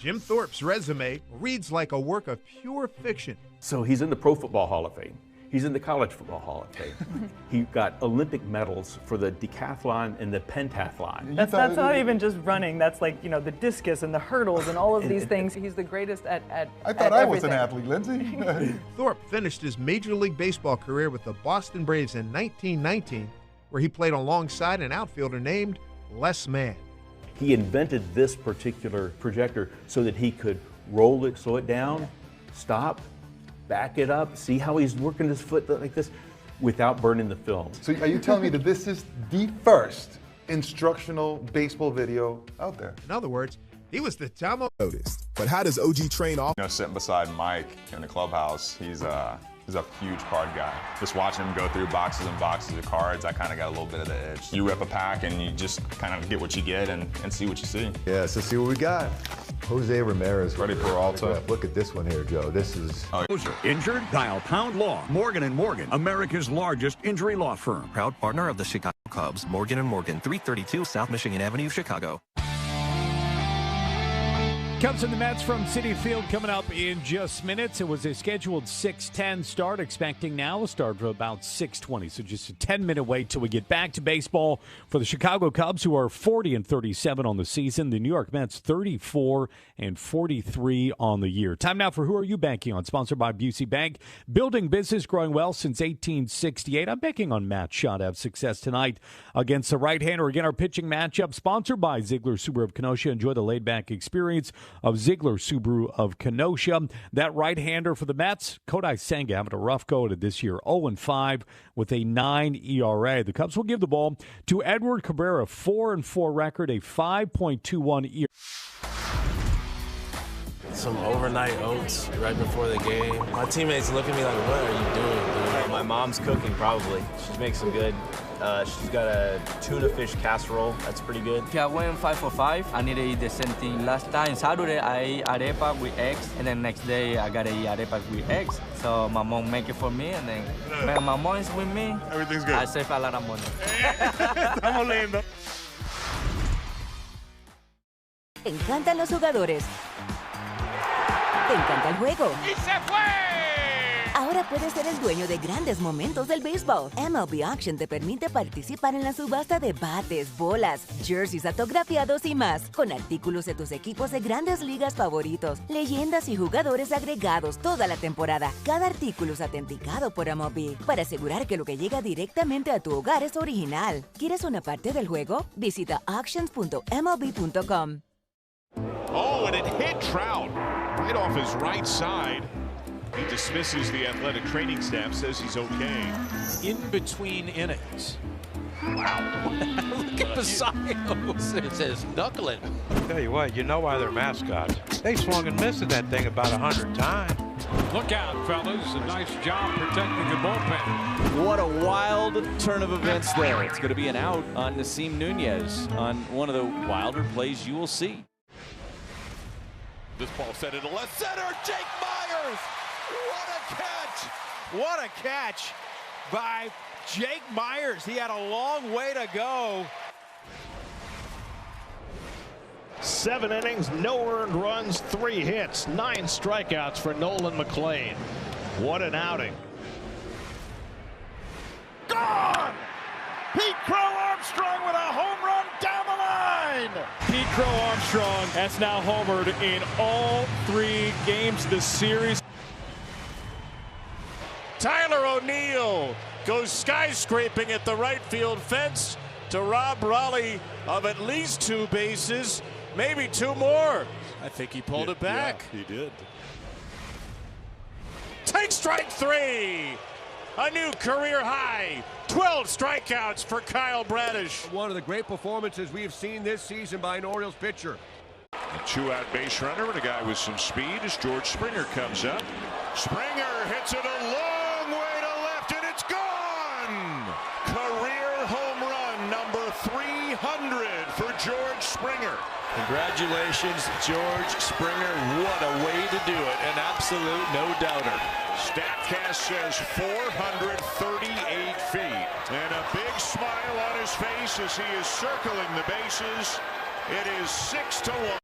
Jim Thorpe's resume reads like a work of pure fiction. So he's in the Pro Football Hall of Fame. He's in the College Football Hall of Fame. He got Olympic medals for the decathlon and the pentathlon. That's not even just running. That's like, you know, the discus and the hurdles and all of these things. He's the greatest at I thought I was an athlete, Lindsay. Thorpe finished his Major League Baseball career with the Boston Braves in 1919, where he played alongside an outfielder named Les Mann. He invented this particular projector so that he could roll it, slow it down, stop, back it up, see how he's working his foot like this without burning the film. So are you telling me that this is the first instructional baseball video out there? In other words, he was the DOMO. But how does OG train off? You know, sitting beside Mike in the clubhouse, he's a huge card guy. Just watching him go through boxes and boxes of cards, I kind of got a little bit of the itch. You rip a pack and you just kind of get what you get and see what you see. Yeah, so see what we got. Jose Ramirez. Ready for Alta. Look at this one here, Joe. This is... Injured? Dial Pound Law. Morgan & Morgan, America's largest injury law firm. Proud partner of the Chicago Cubs. Morgan & Morgan, 332 South Michigan Avenue, Chicago. Cubs and the Mets from Citi Field coming up in just minutes. It was a scheduled 6:10 start, expecting now a start for about 6:20. So just a 10-minute wait till we get back to baseball for the Chicago Cubs, who are 40-37 on the season. The New York Mets 34-43 on the year. Time now for Who Are You Banking On? Sponsored by Busey Bank. Building business growing well since 1868. I'm banking on Matt Shaw to have success tonight against the right-hander. Again, our pitching matchup sponsored by Ziegler Subaru of Kenosha. Enjoy the laid-back experience of Ziegler Subaru of Kenosha. That right-hander for the Mets, Kodai Senga, having a rough go at it this year, 0-5 with a 9 ERA. The Cubs will give the ball to Edward Cabrera, 4-4 record, a 5.21 ERA. Some overnight oats right before the game. My teammates look at me like, what are you doing, dude? My mom's cooking, probably. She makes some good. She's got a tuna fish casserole. That's pretty good. Okay, I went 5 for 5. I need to eat the same thing. Last time, Saturday, I ate arepa with eggs, and then next day, I got to eat arepa with eggs. So my mom make it for me, and then when my mom is with me, everything's good. I save a lot of money. Estamos lindo. Te encantan los jugadores. Te encanta el juego. ¡Y se fue! Ahora puedes ser el dueño de grandes momentos del béisbol. MLB Auction te permite participar en la subasta de bates, bolas, jerseys autografiados y más, con artículos de tus equipos de grandes ligas favoritos, leyendas y jugadores agregados toda la temporada. Cada artículo es autenticado por MLB para asegurar que lo que llega directamente a tu hogar es original. ¿Quieres una parte del juego? Visita auctions.mlb.com. Oh, and it hit Trout right off his right side. He dismisses the athletic training staff, says he's okay. In between innings. Wow. Look at Bassios. It says knuckling. Tell you what, you know why they're mascots. They swung and missed at that thing about 100 times. Look out, fellas. A nice job protecting the bullpen. What a wild turn of events there. It's going to be an out on Nasim Nunez on one of the wilder plays you will see. This ball sent into left center. Jake Myers. What a catch. What a catch by Jake Myers. He had a long way to go. 7 innings, no earned runs, 3 hits, 9 strikeouts for Nolan McLean. What an outing. Gone! Pete Crow Armstrong with a home run down the line. Pete Crow Armstrong has now homered in all 3 games this series. Tyler O'Neill goes skyscraping at the right field fence to rob Raleigh of at least 2 bases, maybe 2 more. I think he pulled it back. Yeah, he did. Take strike 3. A new career high. 12 strikeouts for Kyle Bradish. One of the great performances we have seen this season by an Orioles pitcher. A 2-out base runner and a guy with some speed as George Springer comes up. Springer hits it a long way to left, and it's gone! Career home run number 300 for George Springer. Congratulations, George Springer. What a way to do it. An absolute no-doubter. Statcast says 438 feet. And a big smile on his face as he is circling the bases. It is 6-1.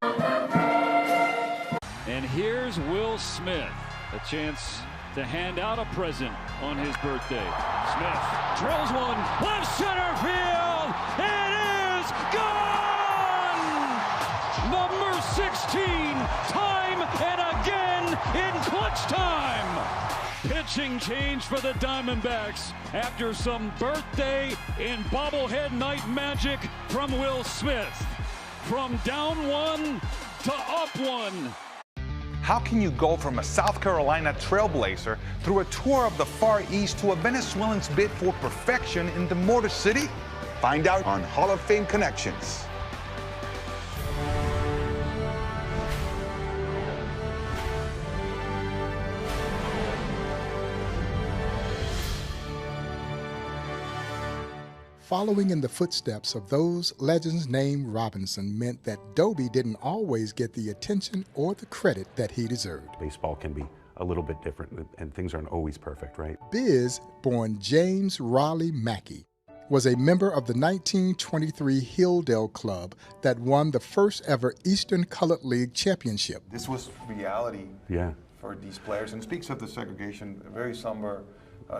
And here's Will Smith, a chance to hand out a present on his birthday. Smith drills one, left center field. It is gone! Number 16, time and again in clutch time. Pitching change for the Diamondbacks after some birthday and bobblehead night magic from Will Smith. From down one to up one. How can you go from a South Carolina trailblazer through a tour of the Far East to a Venezuelan's bid for perfection in the Motor City? Find out on Hall of Fame Connections. Following in the footsteps of those legends named Robinson meant that Dobie didn't always get the attention or the credit that he deserved. Baseball can be a little bit different, and things aren't always perfect, right? Biz, born James Raleigh Mackey, was a member of the 1923 Hilldale Club that won the first ever Eastern Colored League championship. This was reality for these players, and speaks of the segregation, a very somber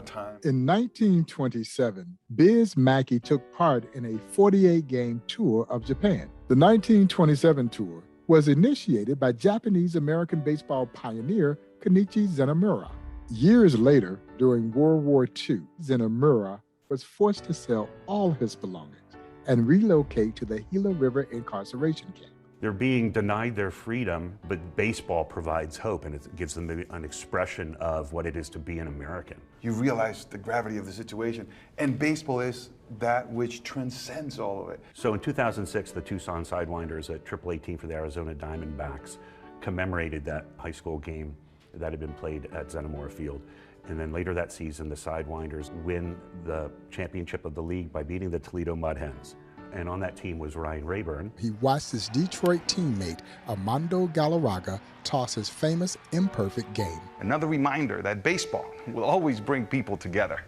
time. In 1927, Biz Mackey took part in a 48-game tour of Japan. The 1927 tour was initiated by Japanese-American baseball pioneer Kenichi Zenemura. Years later, during World War II, Zenemura was forced to sell all his belongings and relocate to the Gila River incarceration camp. They're being denied their freedom, but baseball provides hope, and it gives them an expression of what it is to be an American. You realize the gravity of the situation, and baseball is that which transcends all of it. So in 2006, the Tucson Sidewinders, a AAA team for the Arizona Diamondbacks, commemorated that high school game that had been played at Zenemura Field. And then later that season, the Sidewinders win the championship of the league by beating the Toledo Mud Hens. And on that team was Ryan Rayburn. He watched his Detroit teammate, Armando Galarraga, toss his famous imperfect game. Another reminder that baseball will always bring people together.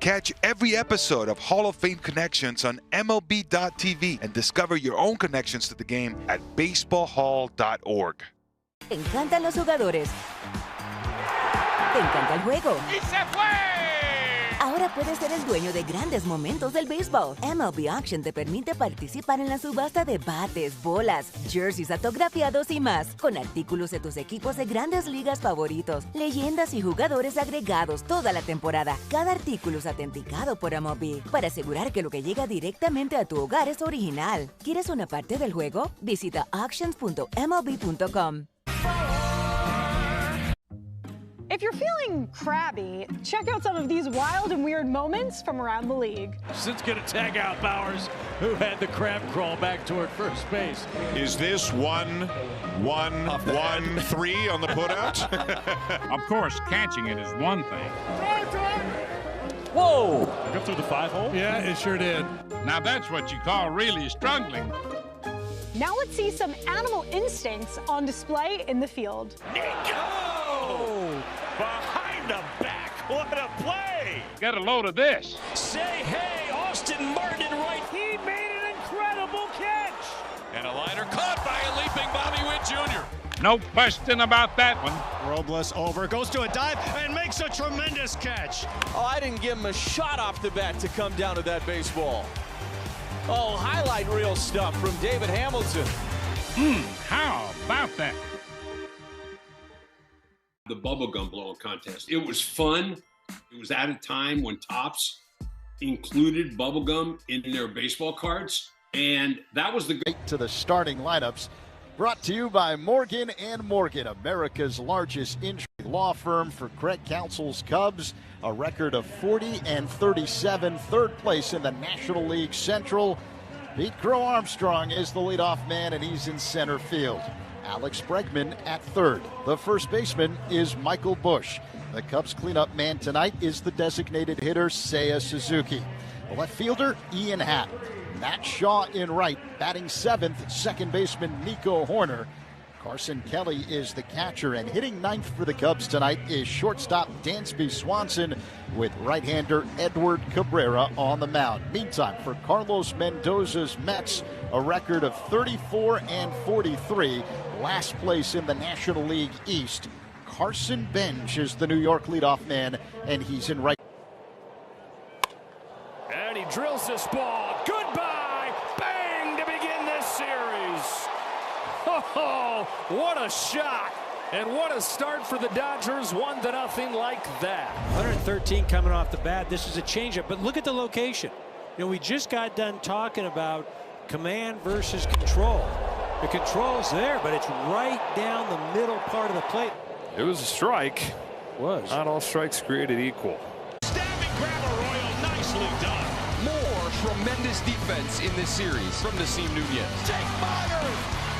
Catch every episode of Hall of Fame Connections on MLB.tv and discover your own connections to the game at baseballhall.org. Te encantan los jugadores. Te encanta el juego. ¡Y se fue! Ahora puedes ser el dueño de grandes momentos del béisbol. MLB Auction te permite participar en la subasta de bates, bolas, jerseys autografiados y más, con artículos de tus equipos de grandes ligas favoritos, leyendas y jugadores agregados toda la temporada. Cada artículo es autenticado por MLB para asegurar que lo que llega directamente a tu hogar es original. ¿Quieres una parte del juego? Visita auctions.mlb.com. If you're feeling crabby, check out some of these wild and weird moments from around the league. Since gonna tag out Bowers, who had the crab crawl back toward first base. Is this 1-1-1-3 on the putout? Of course, catching it is one thing. Whoa! Go through the 5-hole? Yeah, it sure did. Now that's what you call really struggling. Now let's see some animal instincts on display in the field. Nico! Behind the back, what a play! Get a load of this. Say hey, Austin Martin right. He made an incredible catch. And a liner caught by a leaping Bobby Witt Jr. No question about that one. Robles over, goes to a dive, and makes a tremendous catch. Oh, I didn't give him a shot off the bat to come down to that baseball. Oh, highlight reel stuff from David Hamilton. How about that? The bubblegum blowing contest. It was fun. It was at a time when Topps included bubblegum in their baseball cards. And that was the to the starting lineups. Brought to you by Morgan & Morgan, America's largest injury law firm for Craig Counsell's Cubs. A record of 40-37, third place in the National League Central. Pete Crow Armstrong is the leadoff man, and he's in center field. Alex Bregman at third. The first baseman is Michael Busch. The Cubs cleanup man tonight is the designated hitter, Seiya Suzuki. The left fielder, Ian Happ. Matt Shaw in right, batting seventh, second baseman Nico Horner. Carson Kelly is the catcher, and hitting ninth for the Cubs tonight is shortstop Dansby Swanson with right-hander Edward Cabrera on the mound. Meantime, for Carlos Mendoza's Mets, a record of 34-43, last place in the National League East. Carson Bench is the New York leadoff man, and he's in right. And he drills this ball. Goodbye! Bang to begin this series. Oh, what a shot. And what a start for the Dodgers, 1-0 like that. 113 coming off the bat. This is a changeup, but look at the location. You know, we just got done talking about command versus control. The control's there, but it's right down the middle part of the plate. It was a strike. Was. Not all strikes created equal. Stabbing grab, Arroyo, nicely done. More tremendous defense in this series from Nasim Nunez. Jake Myers,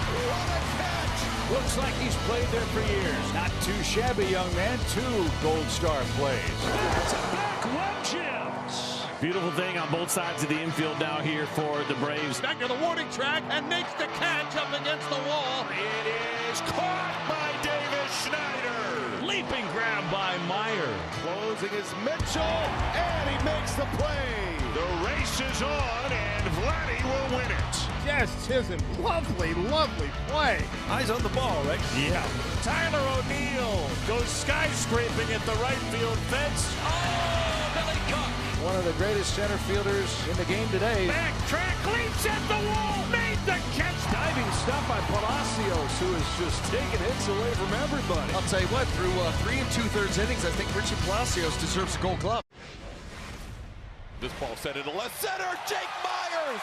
what a catch! Looks like he's played there for years. Not too shabby, young man. 2 Gold Star plays. Back-to-back web gems. Beautiful thing on both sides of the infield now here for the Braves. Back to the warning track and makes the catch up against the wall. It is caught by Davis Schneider. Leaping grab by Meyer. Closing is Mitchell, and he makes the play. The race is on, and Vladdy will win it. Jazz Chisholm, lovely, lovely play. Eyes on the ball, right? Yeah. Tyler O'Neill goes skyscraping at the right field fence. Oh, Billy Cook. One of the greatest center fielders in the game today. Backtrack, leaps at the wall, made the catch. Diving stop by Palacios, who is just taking hits away from everybody. I'll tell you what, through 3 2/3 innings, I think Richie Palacios deserves a Gold Glove. This ball set into left center. Jake Myers.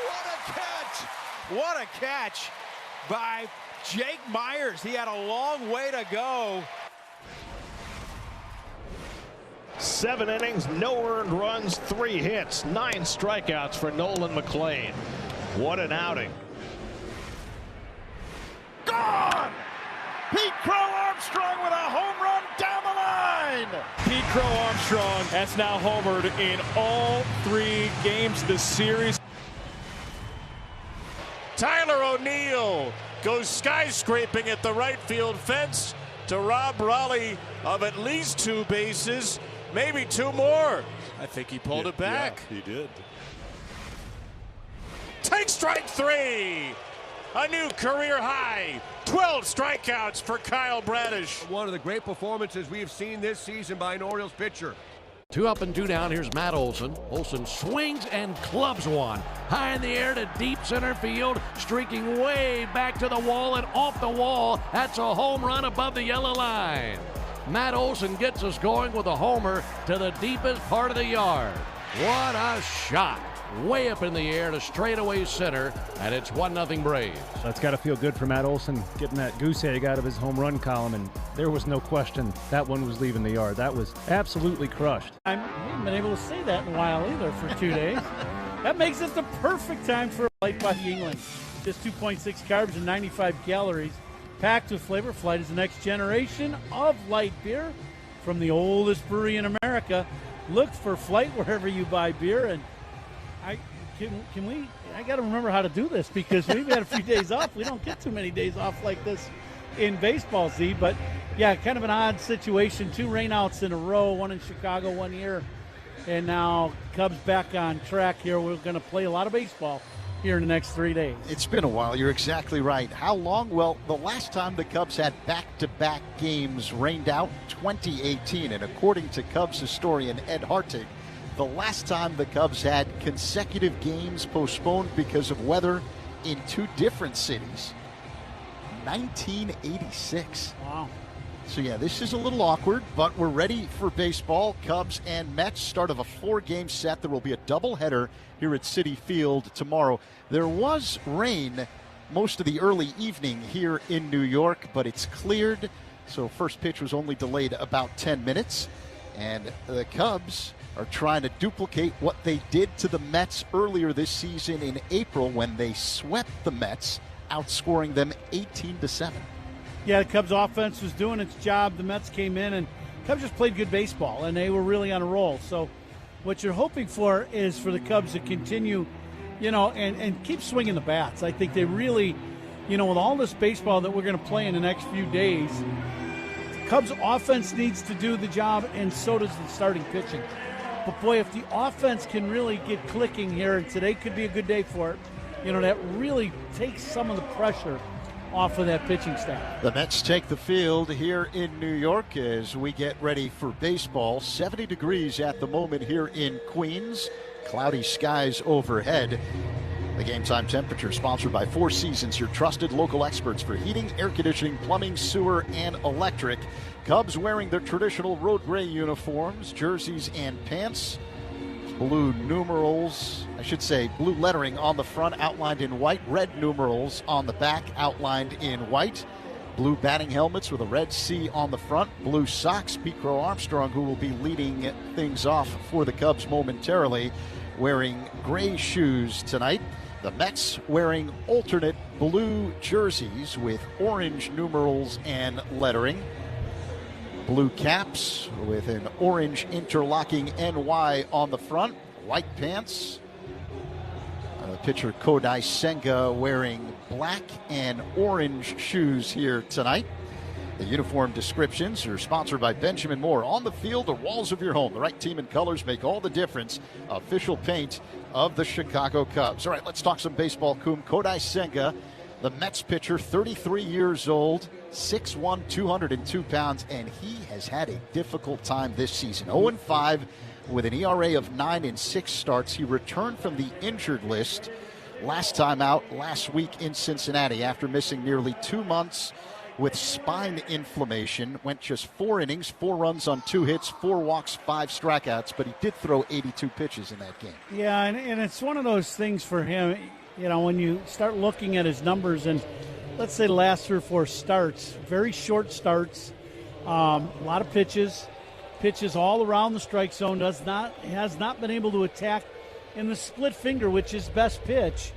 What a catch. What a catch by Jake Myers. He had a long way to go. 7 innings, no earned runs, 3 hits, 9 strikeouts for Nolan McLean. What an outing. Gone! Pete Crow Armstrong with a home run down the line. Pete Crow Armstrong has now homered in all 3 games this series. Tyler O'Neill goes skyscraping at the right field fence to rob Raleigh of at least 2 bases, maybe 2 more. I think he pulled it back. Yeah, he did. Take strike 3. A new career high. 12 strikeouts for Kyle Bradish. One of the great performances we have seen this season by an Orioles pitcher. 2 up and 2 down. Here's Matt Olson. Olson swings and clubs one. High in the air to deep center field. Streaking way back to the wall and off the wall. That's a home run above the yellow line. Matt Olson gets us going with a homer to the deepest part of the yard. What a shot. Way up in the air to straightaway center, and it's 1-0 Braves. That's got to feel good for Matt Olson, getting that goose egg out of his home run column, and there was no question that one was leaving the yard. That was absolutely crushed. I haven't been able to say that in a while either for 2 days. That makes it the perfect time for Light by England. Just 2.6 carbs and 95 calories, packed with flavor. Flight is the next generation of light beer from the oldest brewery in America. Look for Flight wherever you buy beer, and I got to remember how to do this because we've had a few days off. We don't get too many days off like this in baseball, Z. But, yeah, kind of an odd situation. 2 rainouts in a row, 1 in Chicago 1 year. And now Cubs back on track here. We're going to play a lot of baseball here in the next 3 days. It's been a while. You're exactly right. How long? Well, the last time the Cubs had back-to-back games rained out, 2018. And according to Cubs historian Ed Hartig, the last time the Cubs had consecutive games postponed because of weather in 2 different cities, 1986. Wow. So, yeah, this is a little awkward, but we're ready for baseball. Cubs and Mets, start of a 4-game set. There will be a doubleheader here at Citi Field tomorrow. There was rain most of the early evening here in New York, but it's cleared. So first pitch was only delayed about 10 minutes. And the Cubs are trying to duplicate what they did to the Mets earlier this season in April when they swept the Mets, outscoring them 18-7. Yeah, the Cubs offense was doing its job. The Mets came in, and Cubs just played good baseball, and they were really on a roll. So what you're hoping for is for the Cubs to continue, and keep swinging the bats. I think they really with all this baseball that we're going to play in the next few days, Cubs offense needs to do the job, and so does the starting pitching. But, boy, if the offense can really get clicking here, and today could be a good day for it, that really takes some of the pressure off of that pitching staff. The Mets take the field here in New York as we get ready for baseball. 70 degrees at the moment here in Queens. Cloudy skies overhead. The game time temperature sponsored by Four Seasons, your trusted local experts for heating, air conditioning, plumbing, sewer, and electric. Cubs wearing their traditional road gray uniforms, jerseys, and pants. Blue numerals, blue lettering on the front outlined in white, red numerals on the back outlined in white. Blue batting helmets with a red C on the front. Blue socks. Pete Crow Armstrong, who will be leading things off for the Cubs momentarily, wearing gray shoes tonight. The Mets wearing alternate blue jerseys with orange numerals and lettering. Blue caps with an orange interlocking NY on the front. White pants. Pitcher Kodai Senga wearing black and orange shoes here tonight. The uniform descriptions are sponsored by Benjamin Moore. On the field or walls of your home, the right team and colors make all the difference. Official paint of the Chicago Cubs. All right, let's talk some baseball, Coom. Kodai Senga, the Mets pitcher, 33 years old, 6'1", 202 pounds, and he has had a difficult time this season. 0-5 with an ERA of 9 in 6 starts. He returned from the injured list last time out last week in Cincinnati after missing nearly 2 months with spine inflammation. Went just 4 innings, 4 runs on 2 hits, 4 walks, 5 strikeouts, but he did throw 82 pitches in that game. Yeah, and it's one of those things for him, when you start looking at his numbers, and let's say the last 3 or 4 starts, very short starts, a lot of pitches all around the strike zone, has not been able to attack in the split finger, which is best pitch,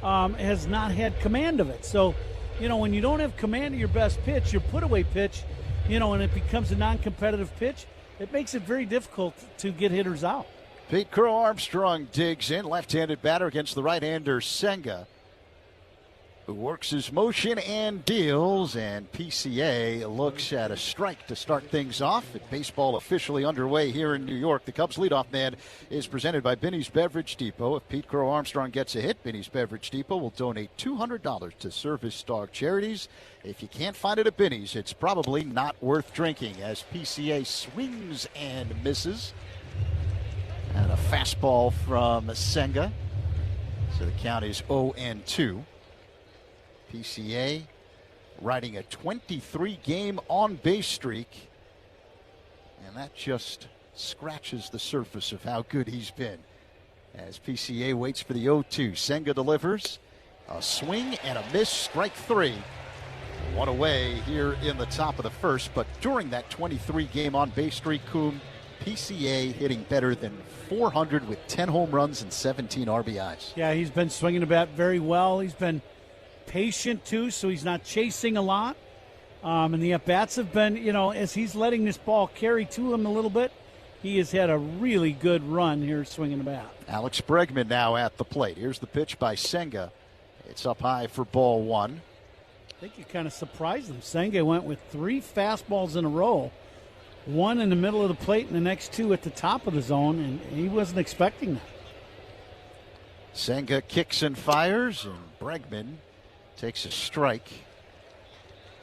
has not had command of it. So, when you don't have command of your best pitch, your put-away pitch, and it becomes a non-competitive pitch, it makes it very difficult to get hitters out. Pete Crow Armstrong digs in, left-handed batter against the right-hander Senga, who works his motion and deals, and PCA looks at a strike to start things off. Baseball officially underway here in New York. The Cubs leadoff man is presented by Binny's Beverage Depot. If Pete Crow Armstrong gets a hit, Binny's Beverage Depot will donate $200 to service dog charities. If you can't find it at Binny's, it's probably not worth drinking, as PCA swings and misses. And a fastball from Senga. So the count is 0-2. PCA riding a 23-game on-base streak, and that just scratches the surface of how good he's been. As PCA waits for the 0-2, Senga delivers a swing and a miss, strike 3. 1 away here in the top of the first, but during that 23-game on-base streak, Coom, PCA hitting better than 400 with 10 home runs and 17 RBIs. Yeah, he's been swinging the bat very well. He's been patient too, so he's not chasing a lot, and the at-bats have been, as he's letting this ball carry to him a little bit, he has had a really good run here swinging the bat. Alex Bregman now at the plate. Here's the pitch by Senga. It's up high for ball 1. I think you kind of surprised him. Senga went with 3 fastballs in a row, 1 in the middle of the plate and the next 2 at the top of the zone, and he wasn't expecting that. Senga kicks and fires, and Bregman takes a strike.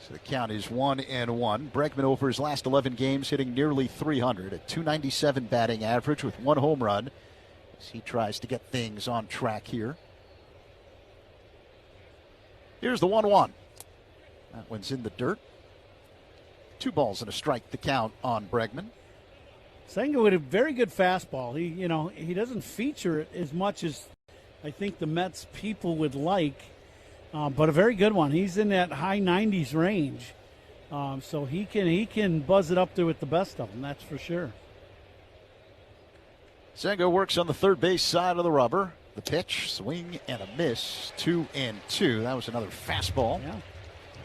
So the count is 1-1. Bregman over his last 11 games hitting nearly 300, a .297 batting average with 1 home run, as he tries to get things on track here. Here's the 1-1. That one's in the dirt. 2 balls and a strike, the count on Bregman. Senga with a very good fastball. He doesn't feature it as much as I think the Mets people would like. But a very good one. He's in that high 90s range, so he can buzz it up there with the best of them. That's for sure. Senga works on the third base side of the rubber. The pitch, swing and a miss. 2-2. That was another fastball. Yeah.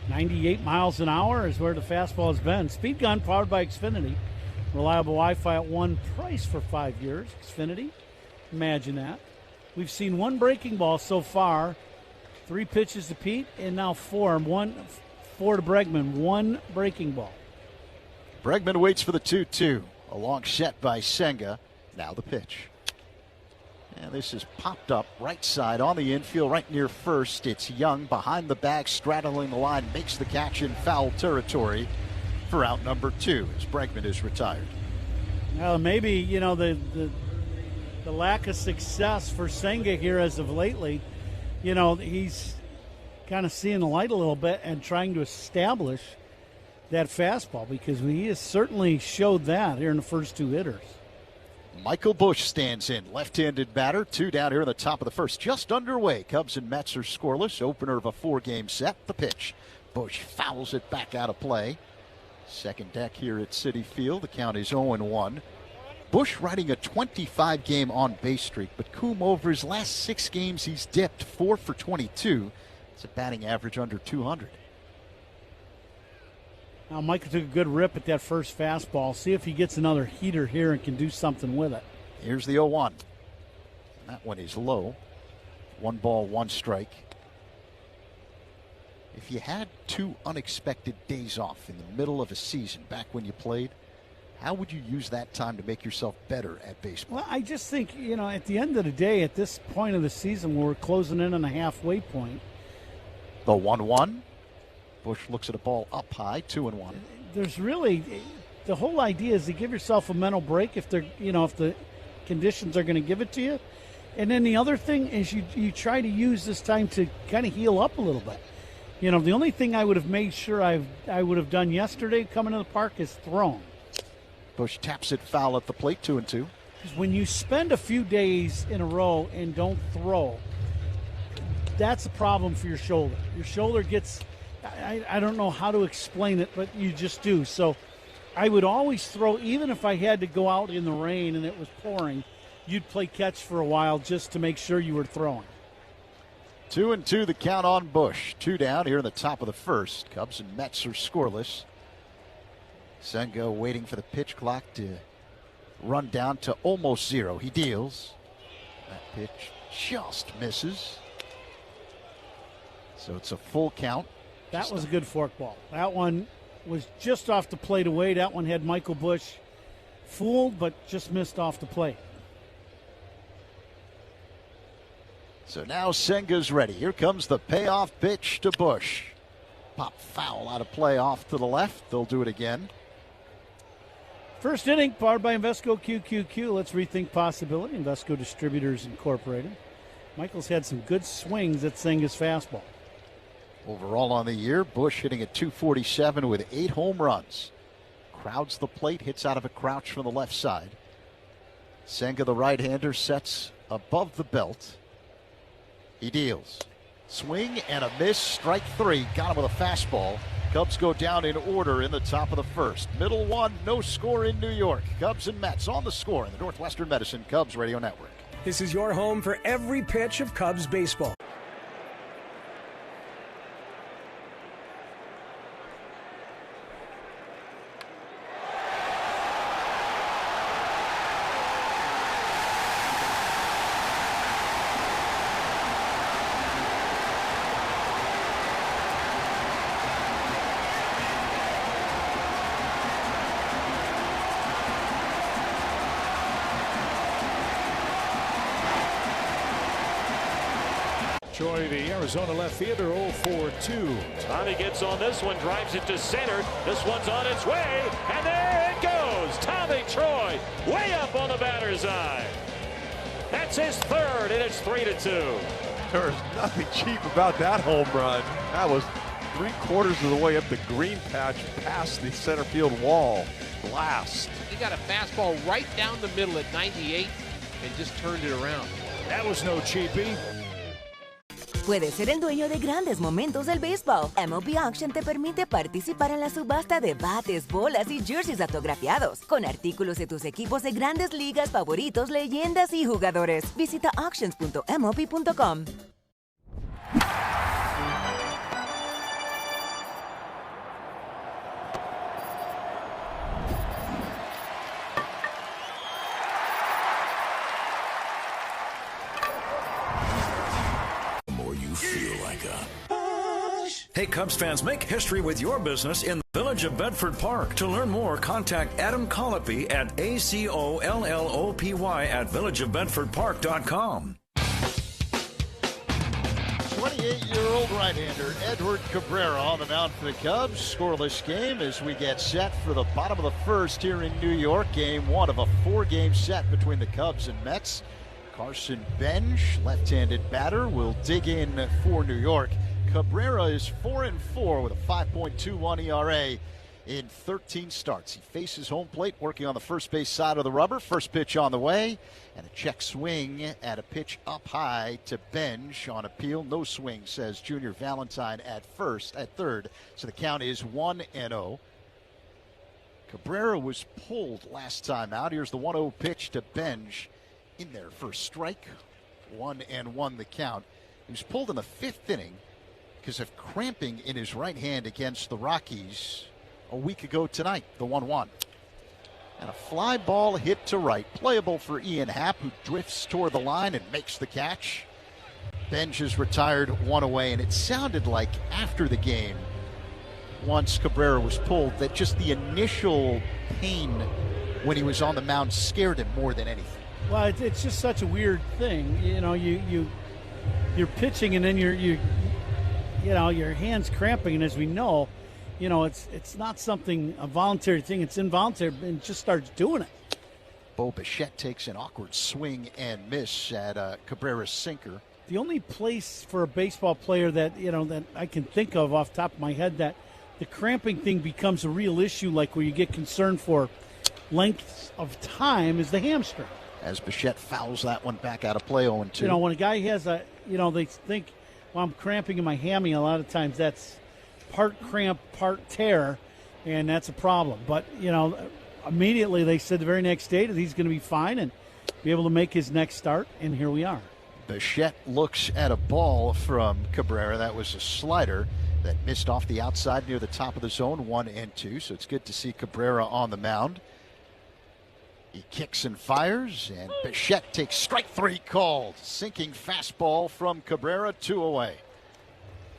98 miles an hour is where the fastball has been. Speed gun powered by Xfinity. Reliable Wi-Fi at one price for 5 years. Xfinity. Imagine that. We've seen 1 breaking ball so far 3 pitches to Pete, and now 4. 4 to Bregman, 1 breaking ball. Bregman waits for the 2-2. A long set by Senga. Now the pitch. And this is popped up right side on the infield, right near first. It's Young behind the bag, straddling the line, makes the catch in foul territory for out number 2 as Bregman is retired. Well, maybe, the lack of success for Senga here as of lately, he's kind of seeing the light a little bit and trying to establish that fastball, because he has certainly showed that here in the first 2 hitters. Michael Busch stands in, left-handed batter. 2 down here in the top of the first, just underway. Cubs and Mets are scoreless. Opener of a 4-game set. The pitch. Busch fouls it back out of play. Second deck here at Citi Field. The count is 0-1. Busch riding a 25-game on-base streak, but Coom, over his last 6 games, he's dipped 4 for 22. It's a batting average under 200. Now, Michael took a good rip at that first fastball. See if he gets another heater here and can do something with it. Here's the 0-1. That one is low. 1 ball, 1 strike. If you had 2 unexpected days off in the middle of a season back when you played, how would you use that time to make yourself better at baseball? Well, I just think, at the end of the day, at this point of the season where we're closing in on the halfway point. The 1-1. Busch looks at a ball up high, 2-1. There's really, the whole idea is to give yourself a mental break if they're, if the conditions are going to give it to you. And then the other thing is you try to use this time to kind of heal up a little bit. The only thing I would have made sure I would have done yesterday coming to the park is thrown. Busch taps it foul at the plate, 2-2. Because when you spend a few days in a row and don't throw, that's a problem for your shoulder. Your shoulder gets, I don't know how to explain it, but you just do. So I would always throw, even if I had to go out in the rain and it was pouring, you'd play catch for a while just to make sure you were throwing. 2-2 the count on Busch. 2 down here in the top of the first. Cubs and Mets are scoreless. Senga waiting for the pitch clock to run down to almost 0. He deals. That pitch just misses. So it's a full count. That was a good forkball. That one was just off the plate away. That one had Michael Busch fooled, but just missed off the plate. So now Senga's ready. Here comes the payoff pitch to Busch. Pop foul out of play off to the left. They'll do it again. First inning, powered by Invesco QQQ. Let's rethink possibility. Invesco Distributors Incorporated. Michael's had some good swings at Senga's fastball. Overall on the year, Busch hitting at .247 with 8 home runs. Crowds the plate, hits out of a crouch from the left side. Senga, the right-hander, sets above the belt. He deals. Swing and a miss, strike 3. Got him with a fastball. Cubs go down in order in the top of the first. Middle 1, no score in New York. Cubs and Mets on the score in the Northwestern Medicine Cubs Radio Network. This is your home for every pitch of Cubs baseball. Troy, the Arizona left fielder, 0-4-2. Tommy gets on this one, drives it to center. This one's on its way, and there it goes. Tommy Troy, way up on the batter's eye. That's his 3rd, and it's 3-2. There's nothing cheap about that home run. That was 3/4 of the way up the green patch, past the center field wall. Blast. He got a fastball right down the middle at 98 and just turned it around. That was no cheapie. Puedes ser el dueño de grandes momentos del béisbol. MLB Auction te permite participar en la subasta de bates, bolas y jerseys autografiados, con artículos de tus equipos de grandes ligas favoritos, leyendas y jugadores. Visita auctions.mlb.com. Hey, Cubs fans, make history with your business in the Village of Bedford Park. To learn more, contact Adam Colopy at ACOLLOPY@villageofbedfordpark.com. 28-year-old right-hander Edward Cabrera on the mound for the Cubs. Scoreless game as we get set for the bottom of the first here in New York. Game one of a 4-game set between the Cubs and Mets. Carson Bench, left-handed batter, will dig in for New York. Cabrera is 4-4 with a 5.21 ERA in 13 starts. He faces home plate, working on the first base side of the rubber. First pitch on the way, and a check swing at a pitch up high to Bench on appeal. No swing, says Junior Valentine at third. So the count is 1-0. Cabrera was pulled last time out. Here's the 1-0 pitch to Bench in there for a strike. 1-1 the count. He was pulled in the 5th inning because of cramping in his right hand against the Rockies a week ago tonight, the 1-1. And a fly ball hit to right, playable for Ian Happ, who drifts toward the line and makes the catch. Bench is retired, 1 away, and it sounded like after the game, once Cabrera was pulled, that just the initial pain when he was on the mound scared him more than anything. Well, it's just such a weird thing. You know, you're pitching and then your hands cramping, and as we know, it's not a voluntary thing. It's involuntary, and just starts doing it. Bo Bichette takes an awkward swing and miss at Cabrera's sinker. The only place for a baseball player that I can think of off the top of my head that the cramping thing becomes a real issue, like where you get concerned for lengths of time, is the hamstring. As Bichette fouls that one back out of play, 0-2. When a guy has they think, well, I'm cramping in my hammy, a lot of times that's part cramp, part tear, and that's a problem. But, immediately they said the very next day that he's going to be fine and be able to make his next start, and here we are. Bichette looks at a ball from Cabrera. That was a slider that missed off the outside near the top of the zone, 1-2. So it's good to see Cabrera on the mound. He kicks and fires, and Bichette takes strike 3 called. Sinking fastball from Cabrera, 2 away.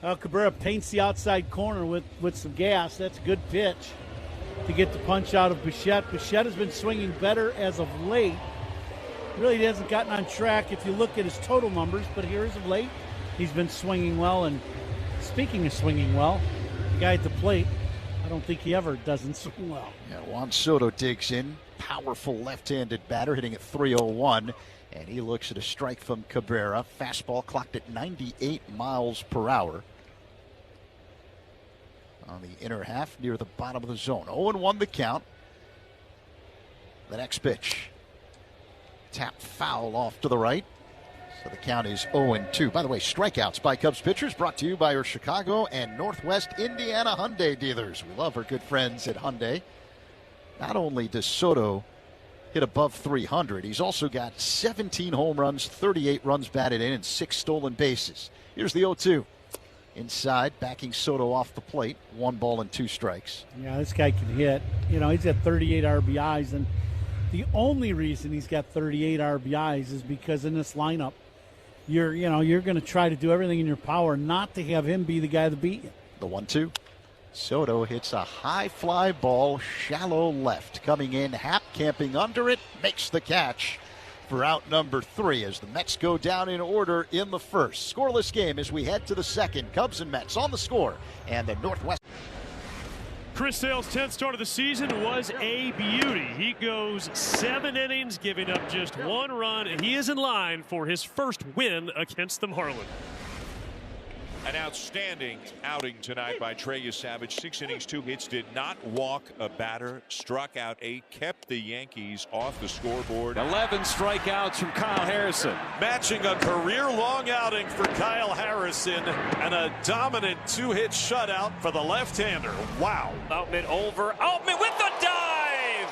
Cabrera paints the outside corner with some gas. That's a good pitch to get the punch out of Bichette. Bichette has been swinging better as of late. Really hasn't gotten on track if you look at his total numbers, but here as of late, he's been swinging well. And speaking of swinging well, the guy at the plate, I don't think he ever doesn't swing well. Yeah, Juan Soto digs in. Powerful left-handed batter hitting at 301, and he looks at a strike from Cabrera. Fastball clocked at 98 miles per hour on the inner half near the bottom of the zone. 0-1 the count. The next pitch, tap foul off to the right. So the count is 0-2. By the way, strikeouts by Cubs pitchers brought to you by our Chicago and Northwest Indiana Hyundai dealers. We love our good friends at Hyundai. Not only does Soto hit above 300, he's also got 17 home runs, 38 runs batted in, and 6 stolen bases. Here's the 0-2. Inside, backing Soto off the plate. 1 ball and 2 strikes. Yeah, this guy can hit. He's got 38 RBIs, and the only reason he's got 38 RBIs is because in this lineup, you're going to try to do everything in your power not to have him be the guy to beat you. The 1-2. Soto hits a high fly ball, shallow left. Coming in, Happ camping under it, makes the catch for out number 3 as the Mets go down in order in the first. Scoreless game as we head to the second. Cubs and Mets on the score, and the Northwest. Chris Sale's 10th start of the season was a beauty. He goes 7 innings, giving up just 1 run, and he is in line for his first win against the Marlins. An outstanding outing tonight by Trey Savage. 6 innings, 2 hits, did not walk a batter, struck out 8, kept the Yankees off the scoreboard. 11 strikeouts from Kyle Harrison. Matching a career-long outing for Kyle Harrison and a dominant 2-hit shutout for the left-hander. Wow. Outman over. Outman with the dive!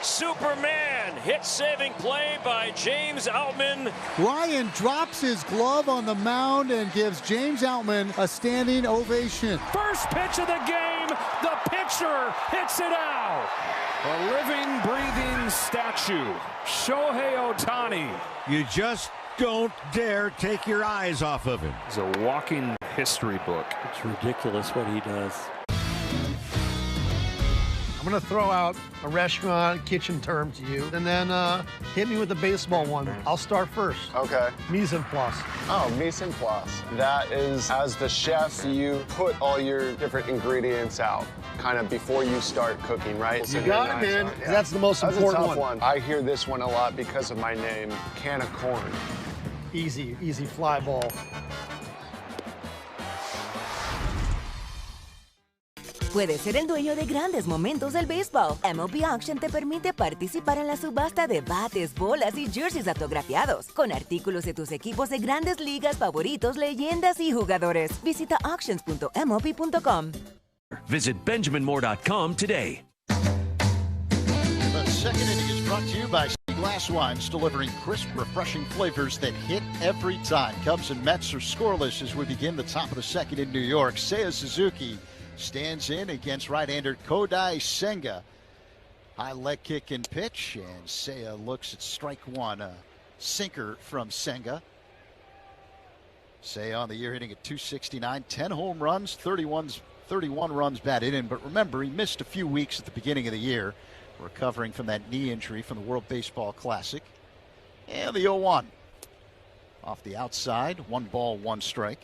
Superman hit-saving play by James Outman. Ryan drops his glove on the mound and gives James Outman a standing ovation. First pitch of the game, the pitcher hits it out. A living, breathing statue, Shohei Ohtani. You just Don't dare take your eyes off of him. He's a walking history book. It's ridiculous what he does. I'm going to throw out a restaurant kitchen term to you, and then hit me with the baseball one. I'll start first. Okay. Mise en place. Oh, mise en place. That is, as the chef, you put all your different ingredients out, kind of before you start cooking, right? You got it, man. Yeah. That's the most important That's a tough one. I hear this one a lot because of my name, can of corn. Easy fly ball. Puedes ser el dueño de grandes momentos del béisbol. MLB Auction te permite participar en la subasta de bates, bolas y jerseys autografiados, con artículos de tus equipos de grandes ligas favoritos, leyendas y jugadores. Visita auctions.mlb.com. Visit BenjaminMoore.com today. The second inning is brought to you by Glass Wines, delivering crisp, refreshing flavors that hit every time. Cubs and Mets are scoreless as we begin the top of the second in New York. Seiya Suzuki stands in against right-hander Kodai Senga. High leg kick and pitch, and Seiya looks at strike one. A sinker from Senga. Seiya on the year hitting at .269, 10 home runs, 31 runs batted in. But remember, he missed a few weeks at the beginning of the year, recovering from that knee injury from the World Baseball Classic. And the 0-1. Off the outside, 1 ball, 1 strike.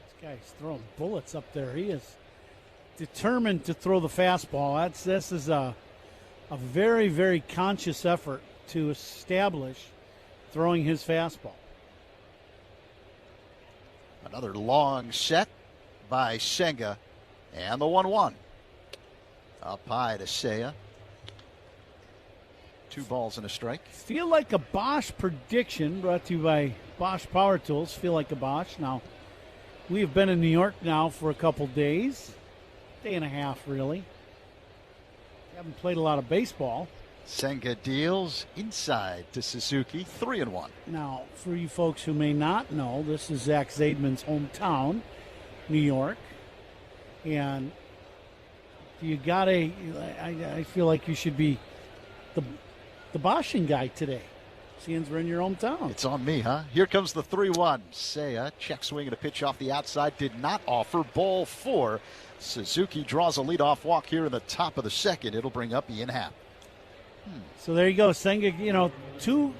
This guy's throwing bullets up there. He is determined to throw the fastball. This is a very, very conscious effort to establish throwing his fastball. Another long set by Senga, and the 1-1. Up high to Seiya. 2 balls and a strike. Feel like a Bosch prediction brought to you by Bosch Power Tools. Feel like a Bosch. Now, we have been in New York now for a couple days. Day and a half, really. Haven't played a lot of baseball. Senga deals inside to Suzuki, 3-1. Now, for you folks who may not know, this is Zach Zaidman's hometown, New York. And you I feel like you should be the Bosching guy today, seeing we're in your hometown. It's on me, huh? Here comes the 3-1. Seiya, check swing and a pitch off the outside, did not offer. Ball 4. Suzuki draws a leadoff walk here in the top of the second. It'll bring up Ian Happ. So there you go. Senga, 2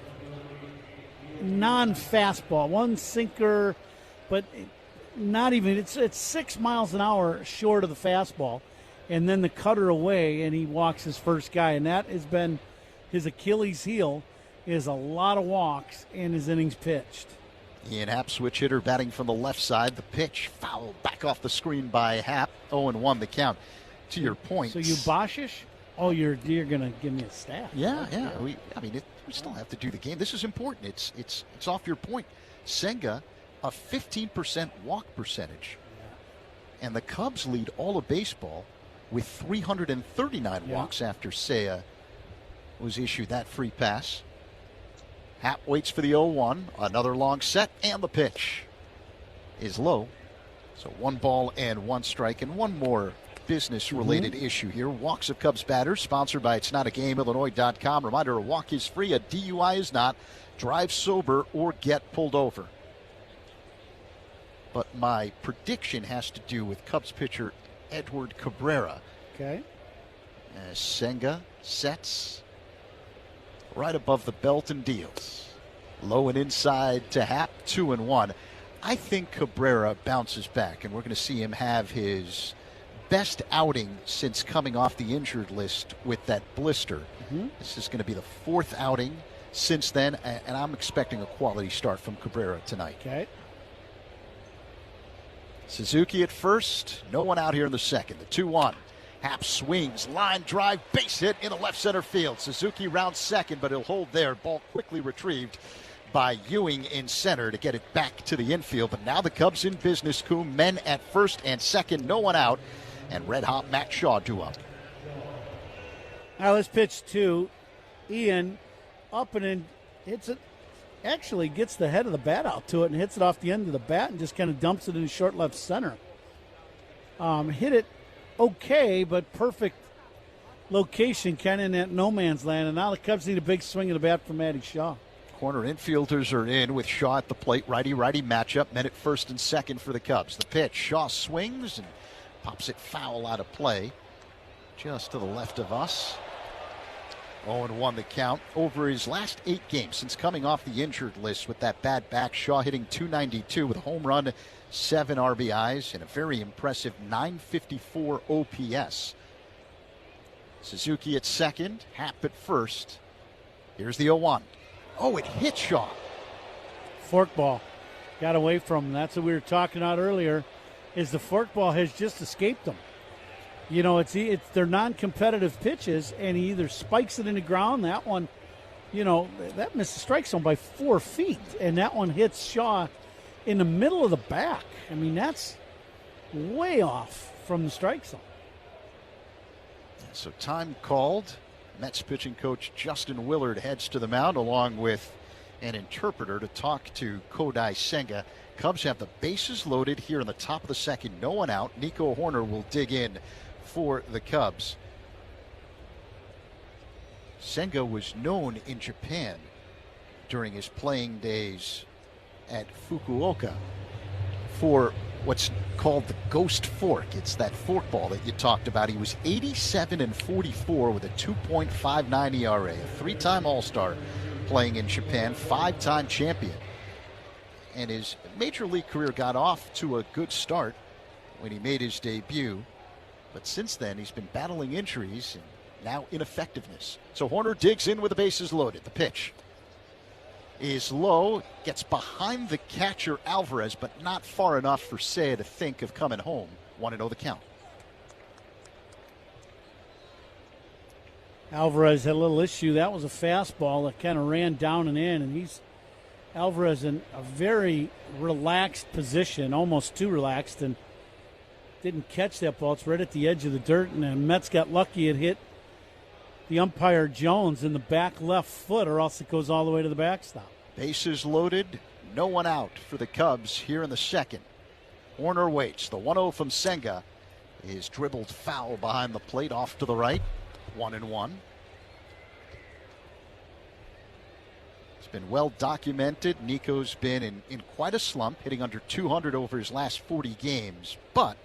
non-fastball, 1 sinker, but not even, it's 6 miles an hour short of the fastball. And then the cutter away, and he walks his first guy. And that has been his Achilles heel, is a lot of walks and his innings pitched. Ian Happ, switch hitter, batting from the left side. The pitch fouled back off the screen by Happ. 0-1 the count. To your point. So you Boschish? Oh, you're going to give me a stat. Yeah. We still have to do the game. This is important. It's off your point. Senga, a 15% walk percentage. Yeah. And the Cubs lead all of baseball with 339 walks after Seiya was issued that free pass. Happ waits for the 0-1. Another long set, and the pitch is low. So 1 ball and 1 strike, and one more business-related issue here. Walks of Cubs batters, sponsored by It's Not a Game, Illinois.com. Reminder, a walk is free, a DUI is not. Drive sober or get pulled over. But my prediction has to do with Cubs pitcher Edward Cabrera. Okay. Senga sets right above the belt and deals. Low and inside to Happ, 2-1. I think Cabrera bounces back, and we're going to see him have his best outing since coming off the injured list with that blister. This is going to be the 4th outing since then, and I'm expecting a quality start from Cabrera tonight. Okay. Suzuki at first, no one out here in the second. The 2-1. Happ swings, line drive, base hit in the left center field. Suzuki rounds second, but he'll hold there. Ball quickly retrieved by Ewing in center to get it back to the infield. But now the Cubs in business, Coom. Men at first and second, no one out. And red hot Matt Shaw due up. All right, let's pitch to Ian. Up and in, hits it. Actually gets the head of the bat out to it and hits it off the end of the bat and just kind of dumps it in short left center. Hit it okay, but perfect location, kind of in that no man's land. And now the Cubs need a big swing of the bat from Matty Shaw. Corner infielders are in with Shaw at the plate. Righty-righty matchup. Men at first and second for the Cubs. The pitch. Shaw swings and pops it foul out of play. Just to the left of us. 0-1 the count. Over his last 8 games since coming off the injured list with that bad back, Shaw hitting .292 with a home run, 7 RBIs, and a very impressive .954 OPS. Suzuki at second, Happ at first. Here's the 0-1. Oh, it hit Shaw. Fork ball. Got away from him. That's what we were talking about earlier, is the fork ball has just escaped him. You know, it's they're non-competitive pitches, and he either spikes it in the ground. That one, you know, that missed the strike zone by 4 feet, and that one hits Shaw in the middle of the back. I mean, that's way off from the strike zone. So time called. Mets pitching coach Justin Willard heads to the mound along with an interpreter to talk to Kodai Senga. Cubs have the bases loaded here in the top of the second. No one out. Nico Horner will dig in for the Cubs. Senga was known in Japan during his playing days at Fukuoka for what's called the ghost fork. It's that fork ball that you talked about. He was 87-44 with a 2.59 ERA, a 3-time All-Star playing in Japan, 5-time champion. And his major league career got off to a good start when he made his debut. But since then, he's been battling injuries and now ineffectiveness. So Horner digs in with the bases loaded. The pitch is low, gets behind the catcher Alvarez, but not far enough for Seiya to think of coming home. 1-0 the count. Alvarez had a little issue. That was a fastball that kind of ran down and in, and Alvarez in a very relaxed position, almost too relaxed, and didn't catch that ball. It's right at the edge of the dirt, and the Mets got lucky. It hit the umpire Jones in the back left foot, or else it goes all the way to the backstop. Bases loaded, no one out for the Cubs here in the second. Horner waits. The 1-0 from Senga is dribbled foul behind the plate off to the right. 1-1. It's been well documented. Nico's been in quite a slump, hitting under 200 over his last 40 games, but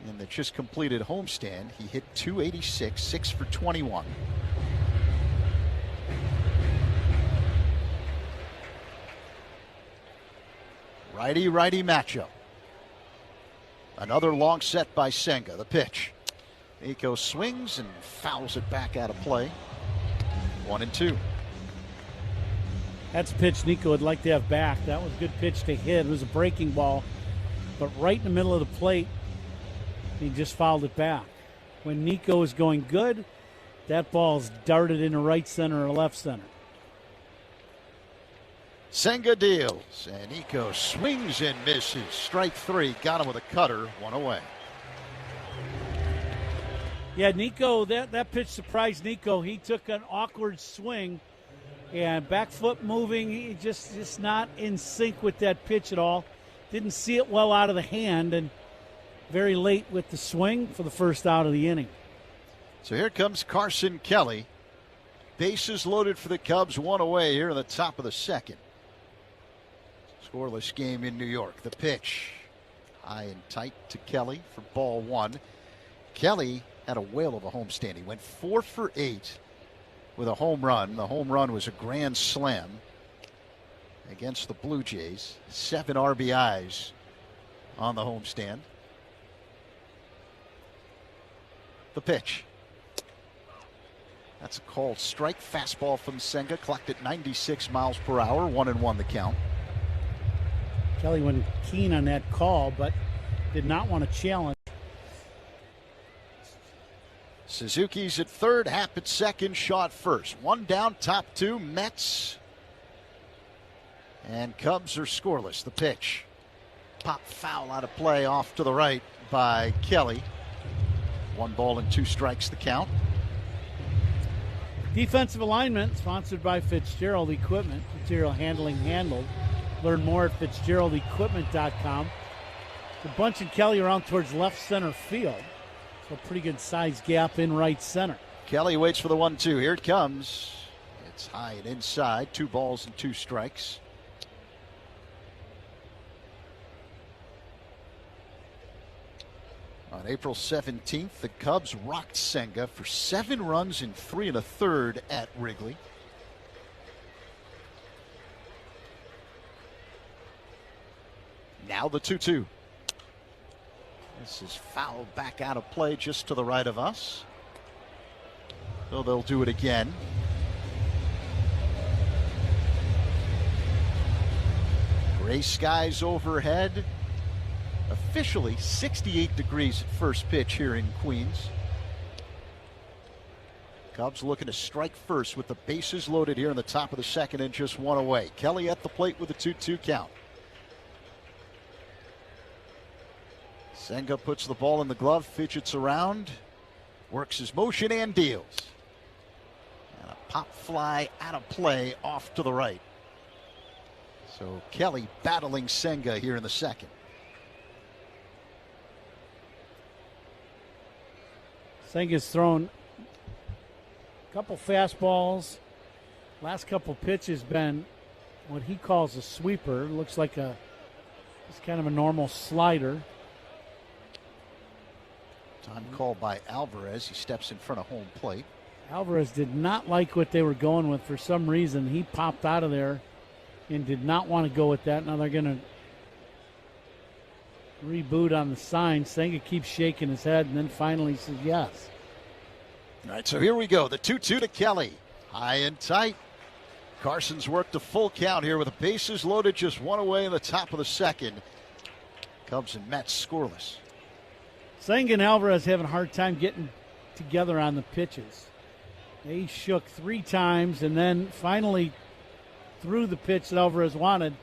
in the just completed homestand, he hit .286, 6 for 21. Righty-righty matchup. Another long set by Senga. The pitch. Nico swings and fouls it back out of play. 1-2. That's a pitch Nico would like to have back. That was a good pitch to hit. It was a breaking ball, but right in the middle of the plate, he just fouled it back. When Nico is going good, that ball's darted into right center or left center. Senga deals, and Nico swings and misses. Strike 3, got him with a cutter, 1 away. Yeah, Nico, that pitch surprised Nico. He took an awkward swing, and back foot moving, he just not in sync with that pitch at all. Didn't see it well out of the hand, and very late with the swing for the first out of the inning. So here comes Carson Kelly. Bases loaded for the Cubs, 1 away here in the top of the second. Scoreless game in New York. The pitch, high and tight to Kelly for ball 1. Kelly had a whale of a homestand. He went 4 for 8 with a home run. The home run was a grand slam against the Blue Jays. 7 RBIs on the homestand. The pitch. That's a called strike. Fastball from Senga, clocked at 96 miles per hour. 1-1 the count. Kelly went keen on that call, but did not want to challenge. Suzuki's at third, Happ at second, Shaw at first. 1 down, top 2, Mets. And Cubs are scoreless. The pitch. Pop foul out of play off to the right by Kelly. 1 ball and 2 strikes the count. Defensive alignment sponsored by Fitzgerald Equipment. Material handling handled. Learn more at FitzgeraldEquipment.com. The Bunch and Kelly are out towards left center field. So pretty good size gap in right center. Kelly waits for the 1-2. Here it comes. It's high and inside, 2 balls and 2 strikes. On April 17th, the Cubs rocked Senga for 7 runs in 3 1/3 at Wrigley. Now the 2-2. This is fouled back out of play just to the right of us. So they'll do it again. Gray skies overhead. Officially 68 degrees at first pitch here in Queens. Cubs looking to strike first with the bases loaded here in the top of the second and just 1 away. Kelly at the plate with a 2-2 count. Senga puts the ball in the glove, fidgets around, works his motion and deals. And a pop fly out of play off to the right. So Kelly battling Senga here in the second. Senga's thrown a couple fastballs. Last couple pitches been what he calls a sweeper. Looks like it's kind of a normal slider. Time called by Alvarez. He steps in front of home plate. Alvarez did not like what they were going with. For some reason, he popped out of there and did not want to go with that. Now they're going to reboot on the sign. Senga keeps shaking his head and then finally says yes. All right, so here we go. The 2-2 to Kelly. High and tight. Carson's worked a full count here with the bases loaded, just 1 away in the top of the second. Cubs and Mets scoreless. Senga and Alvarez having a hard time getting together on the pitches. They shook 3 times and then finally threw the pitch that Alvarez wanted.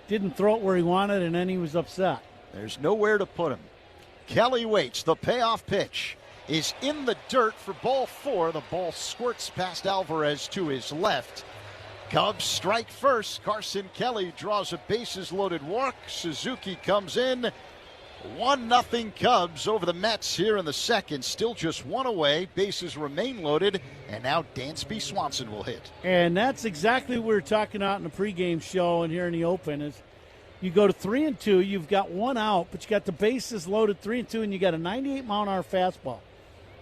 Didn't throw it where he wanted, and then he was upset. There's nowhere to put him. Kelly waits. The payoff pitch is in the dirt for ball 4. The ball squirts past Alvarez to his left. Cubs strike first. Carson Kelly draws a bases-loaded walk. Suzuki comes in. 1-0 Cubs over the Mets here in the second. Still just 1 away. Bases remain loaded. And now Dansby Swanson will hit. And that's exactly what we were talking about in the pregame show and here in the open is you go to 3-2, you've got 1 out, but you got the bases loaded 3-2, and you got a 98-mile-an-hour fastball.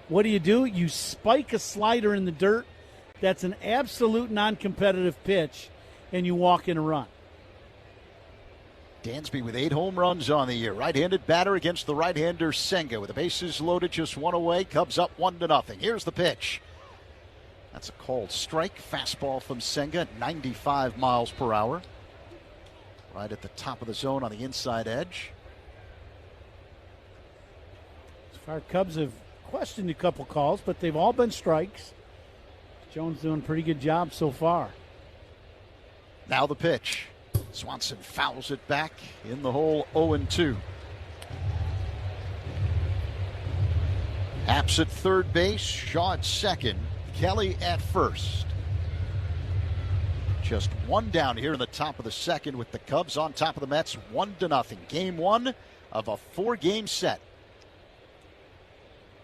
What do? You spike a slider in the dirt. That's an absolute non-competitive pitch, and you walk in a run. Dansby with 8 home runs on the year. Right-handed batter against the right-hander Senga with the bases loaded, just 1 away. Cubs up 1-0. Here's the pitch. That's a called strike. Fastball from Senga, 95 miles per hour. Right at the top of the zone on the inside edge. So far, Cubs have questioned a couple calls, but they've all been strikes. Jones doing a pretty good job so far. Now the pitch. Swanson fouls it back in the hole, 0-2. Haps at third base, Shaw at second, Kelly at first. Just 1 down here in the top of the second with the Cubs on top of the Mets, 1-0. Game 1 of a 4-game set.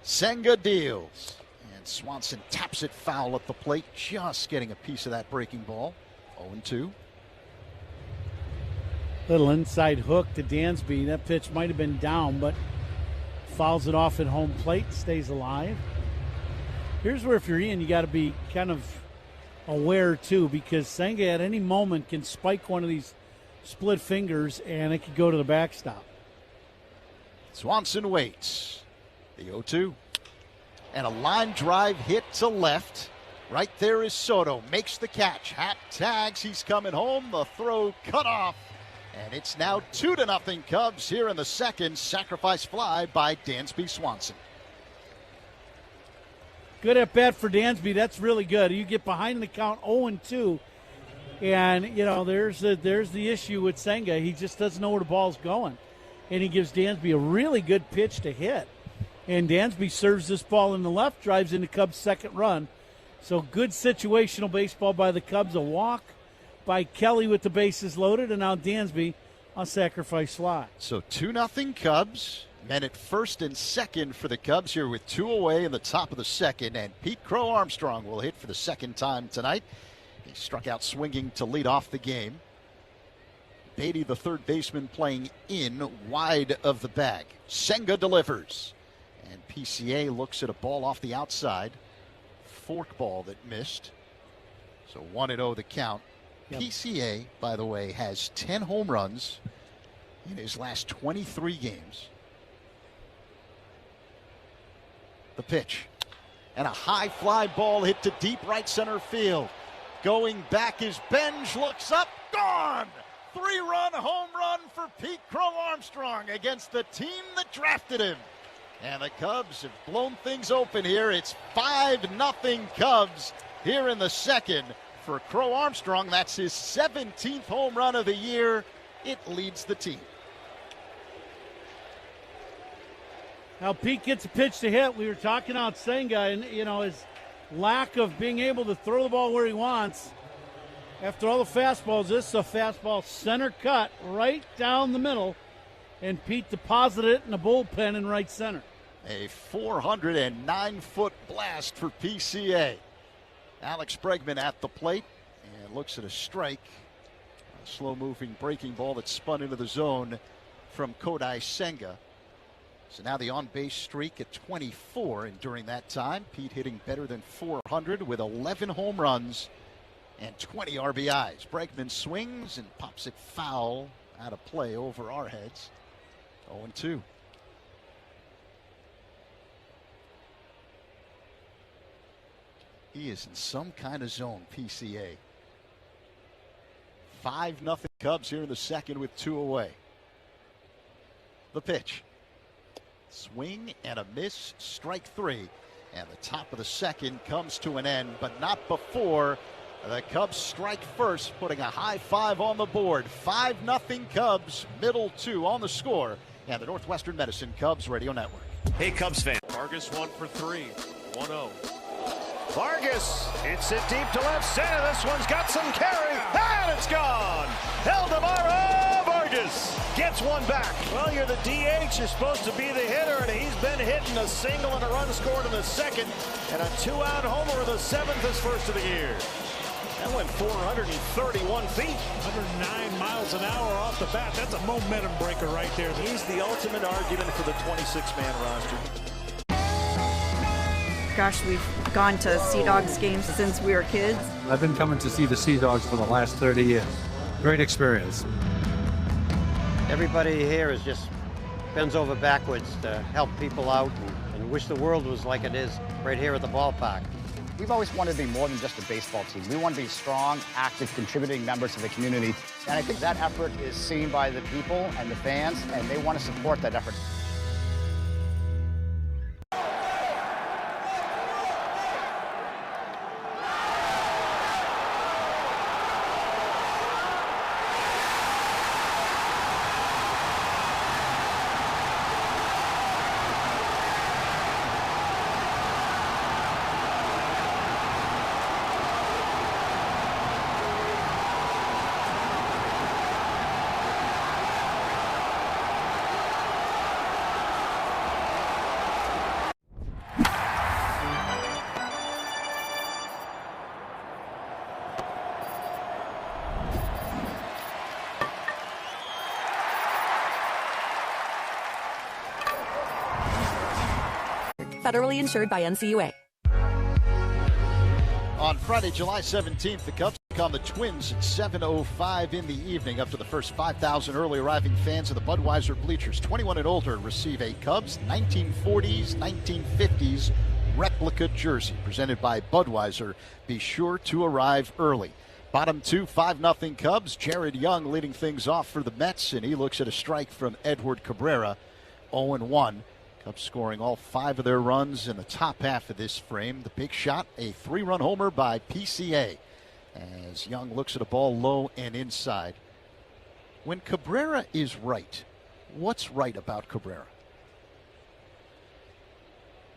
Senga deals, and Swanson taps it foul at the plate, just getting a piece of that breaking ball, 0-2. Little inside hook to Dansby. That pitch might have been down, but fouls it off at home plate, stays alive. Here's where if you're Ian, you got to be kind of aware too, because Senga at any moment can spike one of these split fingers and it could go to the backstop. Swanson waits. The 0-2. And a line drive hit to left. Right there is Soto. Makes the catch. Hat tags. He's coming home. The throw cut off. And it's now 2-0 Cubs here in the second. Sacrifice fly by Dansby Swanson. Good at bat for Dansby. That's really good. You get behind the count 0-2. And, you know, there's the issue with Senga. He just doesn't know where the ball's going. And he gives Dansby a really good pitch to hit. And Dansby serves this ball in the left, drives into Cubs' second run. So good situational baseball by the Cubs. A walk by Kelly with the bases loaded, and now Dansby on sacrifice fly. So 2-0 Cubs. Men at first and second for the Cubs here with 2 away in the top of the second. And Pete Crow Armstrong will hit for the second time tonight. He struck out swinging to lead off the game. Beatty, the third baseman, playing in wide of the bag. Senga delivers. And PCA looks at a ball off the outside. Forkball that missed. So 1-0 the count. Yep. PCA, by the way, has 10 home runs in his last 23 games. The pitch. And a high fly ball hit to deep right center field. Going back is Benj, looks up, gone! 3-run home run for Pete Crow Armstrong against the team that drafted him. And the Cubs have blown things open here. It's 5-0 Cubs here in the second. For Crow Armstrong, that's his 17th home run of the year. It leads the team. Now Pete gets a pitch to hit. We were talking about Senga and, his lack of being able to throw the ball where he wants. After all the fastballs, this is a fastball center cut right down the middle, and Pete deposited it in the bullpen in right center. A 409-foot blast for PCA. Alex Bregman at the plate and looks at a strike. A slow-moving breaking ball that spun into the zone from Kodai Senga. So now the on-base streak at 24, and during that time, Pete hitting better than 400 with 11 home runs and 20 RBIs. Bregman swings and pops it foul out of play over our heads. 0-2. He is in some kind of zone, PCA. 5-0 Cubs here in the second with 2 away. The pitch. Swing and a miss, strike 3. And the top of the second comes to an end, but not before the Cubs strike first, putting a high 5 on the board. 5-0 Cubs, middle 2 on the score. And the Northwestern Medicine Cubs Radio Network. Hey, Cubs fan. Vargas 1 for 3. 1-0. Vargas hits it deep to left center. This one's got some carry, and it's gone. Eldemaro Vargas gets one back. Well, you're the DH. You're supposed to be the hitter, and he's been hitting a single and a run scored in the second, and a 2-out homer in the 7th, his first of the year. That went 431 feet. 109 miles an hour off the bat. That's a momentum breaker right there. He's the ultimate argument for the 26-man roster. Gosh, we've gone to Sea Dogs games since we were kids. I've been coming to see the Sea Dogs for the last 30 years. Great experience. Everybody here is just bends over backwards to help people out and wish the world was like it is right here at the ballpark. We've always wanted to be more than just a baseball team. We want to be strong, active, contributing members of the community. And I think that effort is seen by the people and the fans, and they want to support that effort. Federally insured by NCUA. On Friday, July 17th, the Cubs take on the Twins at 7:05 in the evening. Up to the first 5,000 early arriving fans of the Budweiser bleachers, 21 and older, receive a Cubs 1940s, 1950s replica jersey presented by Budweiser. Be sure to arrive early. Bottom 2, 5-0 Cubs. Jared Young leading things off for the Mets, and he looks at a strike from Edward Cabrera. 0-1. Cubs scoring all 5 of their runs in the top half of this frame. The big shot, a 3-run homer by PCA as Young looks at a ball low and inside. When Cabrera is right, what's right about Cabrera?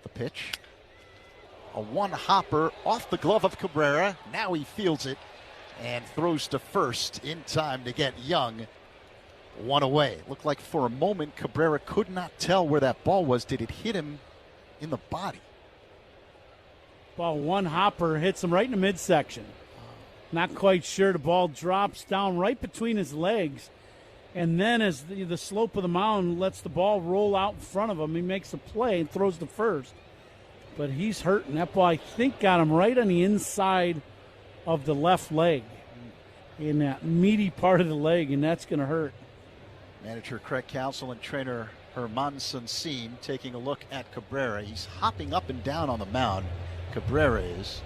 The pitch. A one-hopper off the glove of Cabrera. Now he fields it and throws to first in time to get Young one away. Looked like for a moment Cabrera could not tell where that ball was. Did it hit him in the body? Well, one hopper hits him right in the midsection. Not quite sure. The ball drops down right between his legs. And then as the slope of the mound lets the ball roll out in front of him, he makes a play and throws to first. But he's hurting. That ball, I think, got him right on the inside of the left leg, in that meaty part of the leg, and that's going to hurt. Manager Craig Counsell and trainer Herman Sunsin taking a look at Cabrera. He's hopping up and down on the mound. Cabrera is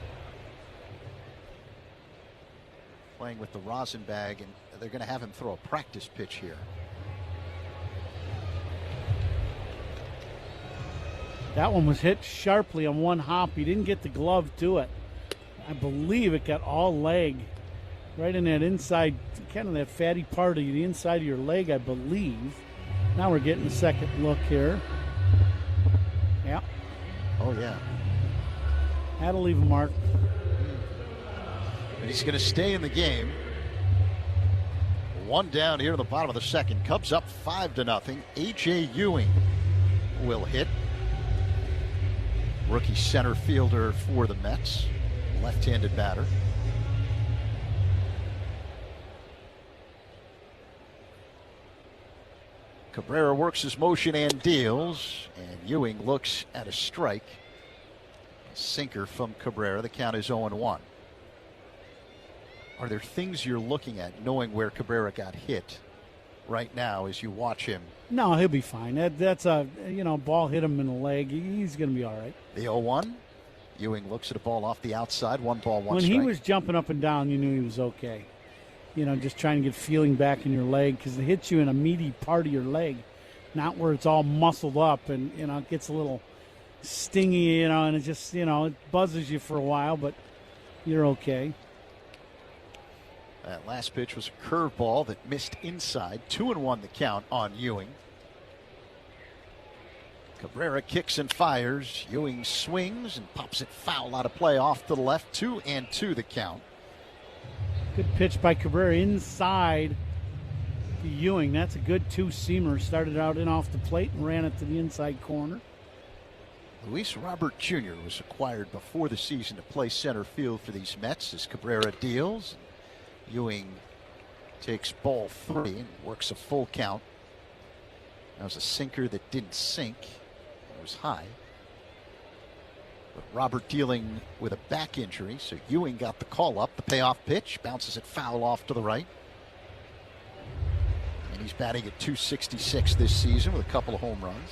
playing with the rosin bag, and they're going to have him throw a practice pitch here. That one was hit sharply on one hop. He didn't get the glove to it. I believe it got all leg, right in that inside, kind of that fatty part of the inside of your leg, I believe. Now we're getting a second look here. Yeah. Oh, yeah. That'll leave a mark. And he's going to stay in the game. One down here in the bottom of the second. Cubs up 5-0. A.J. Ewing will hit. Rookie center fielder for the Mets. Left-handed batter. Cabrera works his motion and deals. And Ewing looks at a strike. A sinker from Cabrera. The count is 0-1. Are there things you're looking at, knowing where Cabrera got hit right now as you watch him? No, he'll be fine. That's a, ball hit him in the leg. He's going to be all right. The 0-1. Ewing looks at a ball off the outside. 1 ball, 1 when strike. When he was jumping up and down, you knew he was okay. Just trying to get feeling back in your leg, because it hits you in a meaty part of your leg, not where it's all muscled up and, it gets a little stingy, and it just, it buzzes you for a while, but you're okay. That last pitch was a curveball that missed inside. 2-1 the count on Ewing. Cabrera kicks and fires. Ewing swings and pops it foul out of play off to the left. 2-2 the count. Good pitch by Cabrera inside to Ewing. That's a good two-seamer. Started out in off the plate and ran it to the inside corner. Luis Robert Jr. was acquired before the season to play center field for these Mets as Cabrera deals. Ewing takes ball 3 and works a full count. That was a sinker that didn't sink. It was high. But Robert dealing with a back injury, so Ewing got the call up. The payoff pitch bounces it foul off to the right. And he's batting at .266 this season with a couple of home runs.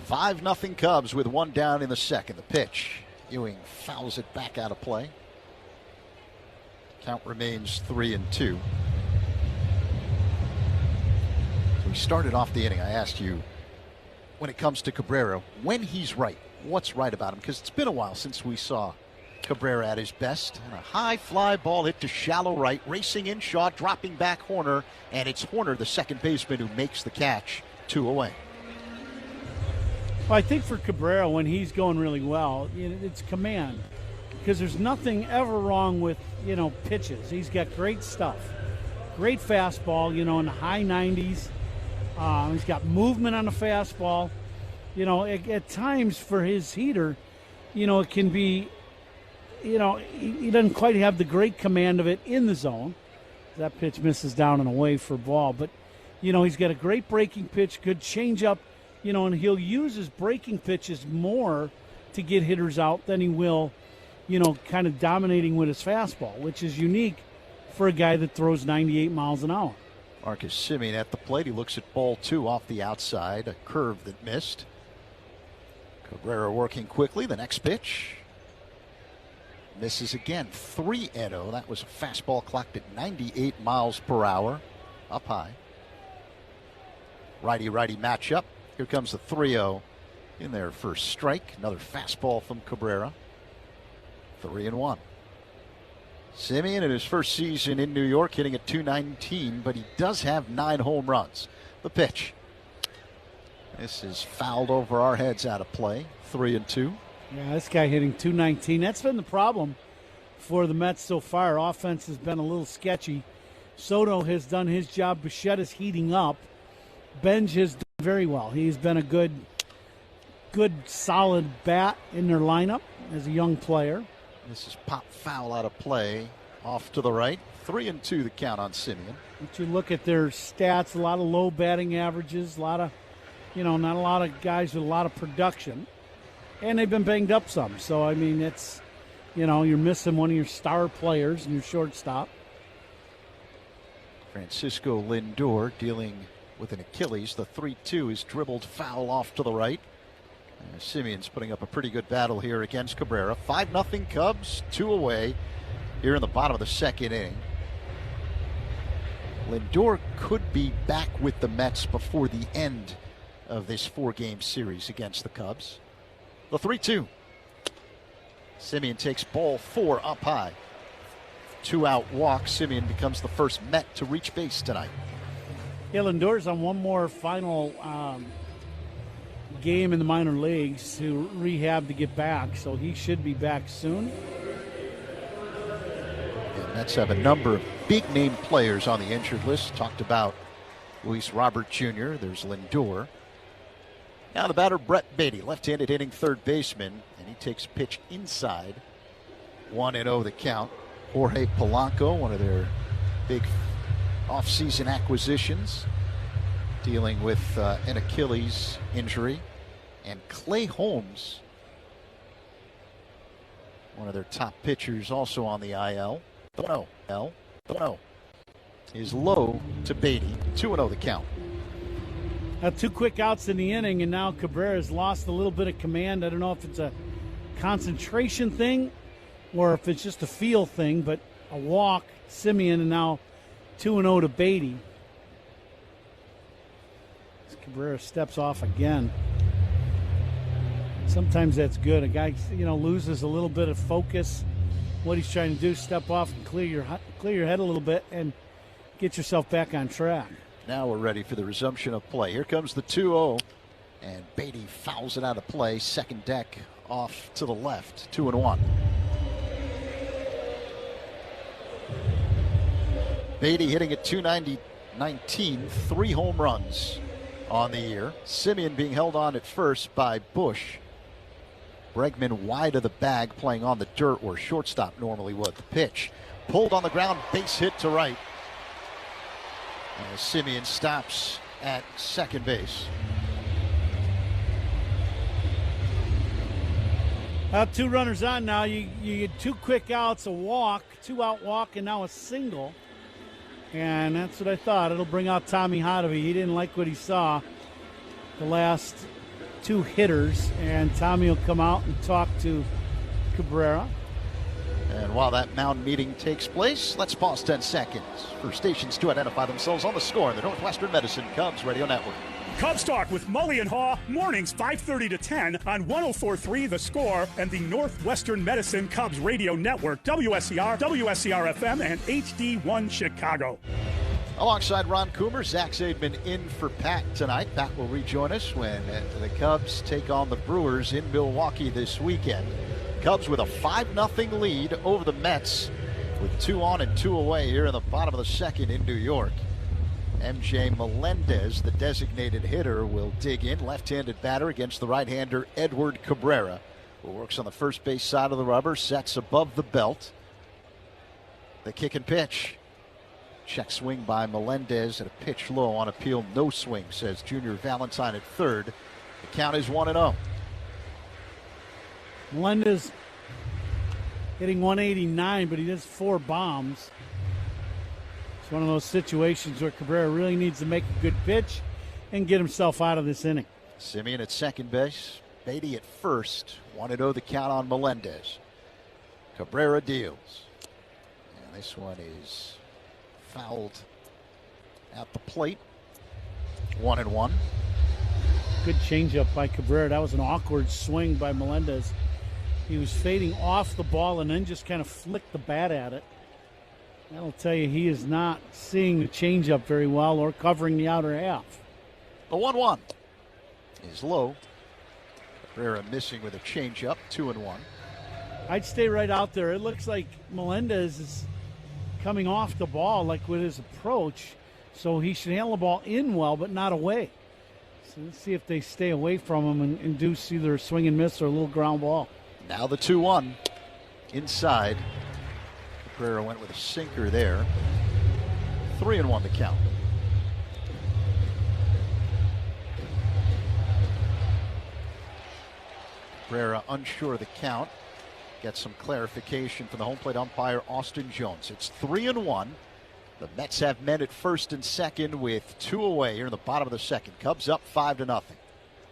Five nothing Cubs with 1 down in the second. The pitch. Ewing fouls it back out of play. Count remains 3-2. So we started off the inning. I asked you, when it comes to Cabrera, when he's right, what's right about him? Because it's been a while since we saw Cabrera at his best. And a high fly ball hit to shallow right, racing in Shaw, dropping back Horner, and it's Horner, the second baseman, who makes the catch. 2 away. Well, I think for Cabrera, when he's going really well, it's command. Because there's nothing ever wrong with, pitches. He's got great stuff. Great fastball, in the high 90s. He's got movement on the fastball. At times for his heater, it can be, he doesn't quite have the great command of it in the zone. That pitch misses down and away for a ball. But, he's got a great breaking pitch, good changeup. And he'll use his breaking pitches more to get hitters out than he will, kind of dominating with his fastball, which is unique for a guy that throws 98 miles an hour. Marcus Semien at the plate. He looks at ball 2 off the outside, a curve that missed. Cabrera working quickly. The next pitch misses again. 3-0. That was a fastball clocked at 98 miles per hour. Up high. Righty-righty matchup. Here comes the 3-0 in there for strike. Another fastball from Cabrera. 3-1. Semien in his first season in New York hitting at .219, but he does have 9 home runs. The pitch. This is fouled over our heads out of play. 3-2. Yeah, this guy hitting .219. That's been the problem for the Mets so far. Offense has been a little sketchy. Soto has done his job. Bichette is heating up. Benj has done very well. He's been a good good, solid bat in their lineup as a young player. This is pop foul out of play. Off to the right. 3-2 the count on Simeon. But you look at their stats, a lot of low batting averages, a lot of, not a lot of guys with a lot of production. And they've been banged up some. So, I mean, it's, you're missing one of your star players and your shortstop. Francisco Lindor dealing with an Achilles. The 3-2 is dribbled foul off to the right. Simeon's putting up a pretty good battle here against Cabrera. 5-0 Cubs, 2 away here in the bottom of the second inning. Lindor could be back with the Mets before the end of this 4-game series against the Cubs. The 3-2. Simeon takes ball 4 up high. 2-out walk. Simeon becomes the first Met to reach base tonight. Yeah, Lindor's on one more final game in the minor leagues to rehab to get back, so he should be back soon. And Mets have a number of big-name players on the injured list. Talked about Luis Robert Jr. There's Lindor. Now the batter, Brett Beatty, left-handed hitting third baseman, and he takes a pitch inside. 1-0 the count. Jorge Polanco, one of their big off-season acquisitions, dealing with an Achilles injury. And Clay Holmes, one of their top pitchers, also on the IL. DOMO is low to Beatty. 2-0 the count. 2 quick outs in the inning, and now Cabrera's lost a little bit of command. I don't know if it's a concentration thing or if it's just a feel thing, but a walk, Simeon, and now 2-0 to Beatty. As Cabrera steps off again. Sometimes that's good. A guy, loses a little bit of focus. What he's trying to do, step off and clear your head a little bit and get yourself back on track. Now we're ready for the resumption of play. Here comes the 2-0, and Beatty fouls it out of play. Second deck off to the left. 2-1. Beatty hitting at .219, 3 home runs on the year. Simeon being held on at first by Bush. Bregman wide of the bag, playing on the dirt where shortstop normally would. The pitch pulled on the ground, base hit to right. As Simeon stops at second base. 2 runners on now. You get 2 quick outs, a walk, 2-out walk, and now a single. And that's what I thought. It'll bring out Tommy Hotovy. He didn't like what he saw the last 2 hitters, and Tommy will come out and talk to Cabrera. And while that mound meeting takes place, let's pause 10 seconds for stations to identify themselves on the score in the Northwestern Medicine Cubs Radio Network. Cubs Talk with Mully and Haw, mornings 5:30 to 10 on 104.3 The Score and the Northwestern Medicine Cubs Radio Network, WSCR, WSCR-FM, and HD1 Chicago. Alongside Ron Coomer, Zach Zaidman in for Pat tonight. Pat will rejoin us when the Cubs take on the Brewers in Milwaukee this weekend. Cubs with a 5-0 lead over the Mets with 2 on and 2 away here in the bottom of the second in New York. MJ Melendez, the designated hitter, will dig in. Left-handed batter against the right-hander Edward Cabrera, who works on the first base side of the rubber, sets above the belt. The kick and pitch. Check swing by Melendez and a pitch low on appeal. No swing, says Junior Valentine at third. The count is 1-0. Melendez hitting 189, but he does 4 bombs. It's one of those situations where Cabrera really needs to make a good pitch and get himself out of this inning. Simeon at second base. Beatty at first. 1-0 the count on Melendez. Cabrera deals. And this one is fouled at the plate. 1-1. Good changeup by Cabrera. That was an awkward swing by Melendez. He was fading off the ball and then just kind of flicked the bat at it. That'll tell you he is not seeing the changeup very well or covering the outer half. The 1-1 is low. Cabrera missing with a changeup. 2-1. I'd stay right out there. It looks like Melendez is coming off the ball, like with his approach, so he should handle the ball in well, but not away. So let's see if they stay away from him and induce either a swing and miss or a little ground ball. Now the 2-1 inside. Cabrera went with a sinker there. 3-1 the count. Cabrera unsure of the count. Gets some clarification from the home plate umpire, Austin Jones. It's 3-1. The Mets have men at first and second with 2 away here in the bottom of the second. Cubs up 5-0.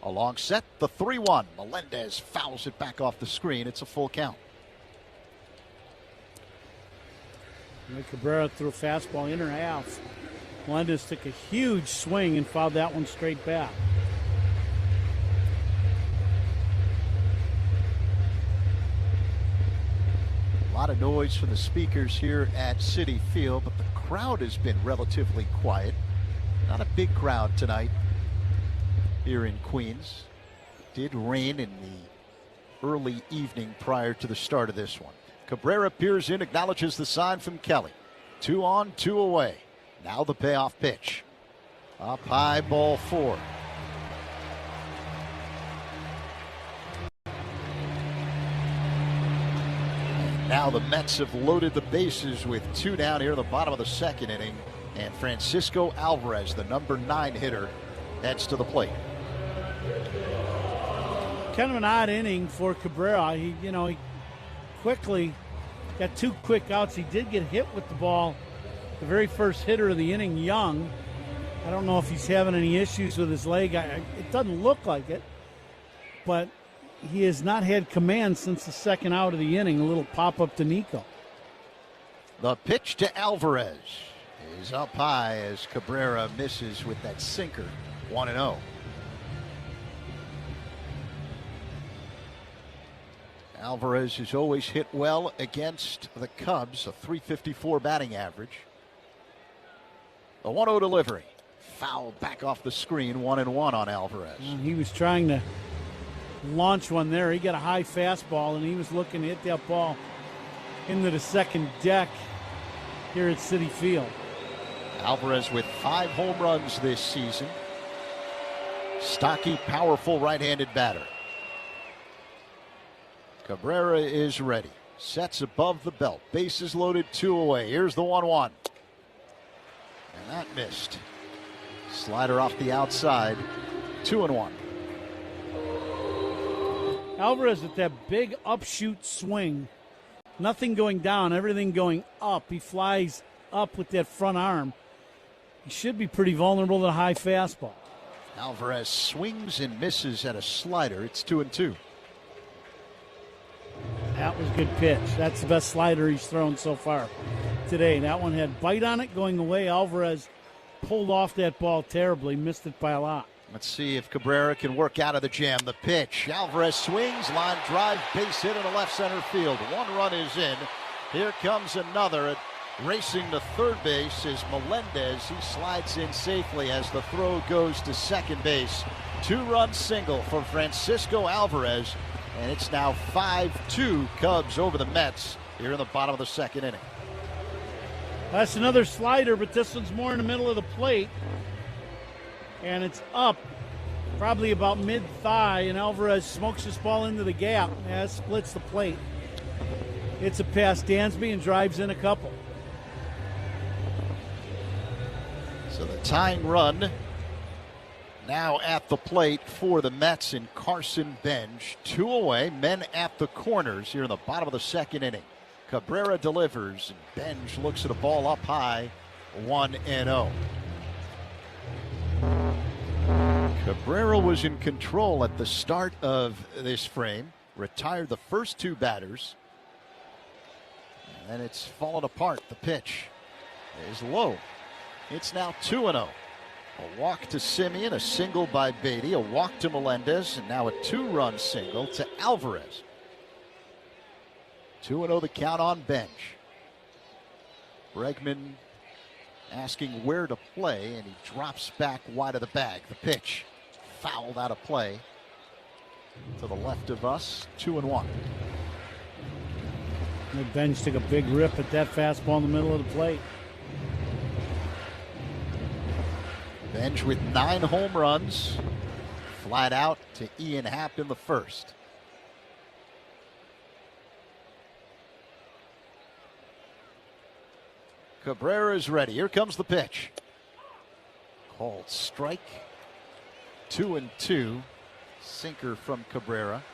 A long set, the 3-1. Melendez fouls it back off the screen. It's a full count. Cabrera threw a fastball inner half. Melendez took a huge swing and fouled that one straight back. A lot of noise from the speakers here at Citi Field, but the crowd has been relatively quiet. Not a big crowd tonight here in Queens. It did rain in the early evening prior to the start of this one. Cabrera peers in, acknowledges the sign from Kelly. 2 on, 2 away. Now the payoff pitch. Up high, ball 4. Now the Mets have loaded the bases with 2 down here in the bottom of the second inning. And Francisco Alvarez, the number 9 hitter, heads to the plate. Kind of an odd inning for Cabrera. He quickly got 2 quick outs. He did get hit with the ball. The very first hitter of the inning, Young. I don't know if he's having any issues with his leg. It doesn't look like it. But he has not had command since the second out of the inning. A little pop-up to Nico. The pitch to Alvarez is up high as Cabrera misses with that sinker. 1-0. Alvarez has always hit well against the Cubs, a .354 batting average. The 1-0 delivery. Foul back off the screen, 1-1 on Alvarez. He was trying to launch one there. He got a high fastball, and he was looking to hit that ball into the second deck here at Citi Field. Alvarez with 5 home runs this season. Stocky, powerful right-handed batter. Cabrera is ready. Sets above the belt. Bases loaded, 2 away. Here's the 1-1. And that missed. Slider off the outside. 2-1. Alvarez with that big upshoot swing. Nothing going down, everything going up. He flies up with that front arm. He should be pretty vulnerable to a high fastball. Alvarez swings and misses at a slider. It's 2-2. That was a good pitch. That's the best slider he's thrown so far today. That one had bite on it going away. Alvarez pulled off that ball terribly, missed it by a lot. Let's see if Cabrera can work out of the jam. The pitch. Alvarez swings, line drive, base hit in the left center field. 1 run is in. Here comes another. Racing to third base is Melendez. He slides in safely as the throw goes to second base. 2-run single for Francisco Alvarez. And it's now 5-2 Cubs over the Mets here in the bottom of the second inning. That's another slider, but this one's more in the middle of the plate. And it's up probably about mid-thigh, and Alvarez smokes this ball into the gap. That splits the plate. It's a pass Dansby and drives in a couple. So the tying run now at the plate for the Mets in Carson Bench. 2 away, men at the corners here in the bottom of the second inning. Cabrera delivers, and Bench looks at a ball up high, 1-0. Cabrera was in control at the start of this frame, retired the first 2 batters, and then it's fallen apart. The pitch is low. It's now 2-0. A walk to Simeon, a single by Beatty, a walk to Melendez, and now a 2-run single to Alvarez. 2-0 the count on Bench. Bregman asking where to play, and he drops back wide of the bag. The pitch fouled out of play to the left of us. 2-1. The Bench took a big rip at that fastball in the middle of the plate. Bench with 9 home runs Flat out to Ian Happ in the first. Cabrera is ready. Here comes the pitch. Called strike. 2-2. Sinker from Cabrera.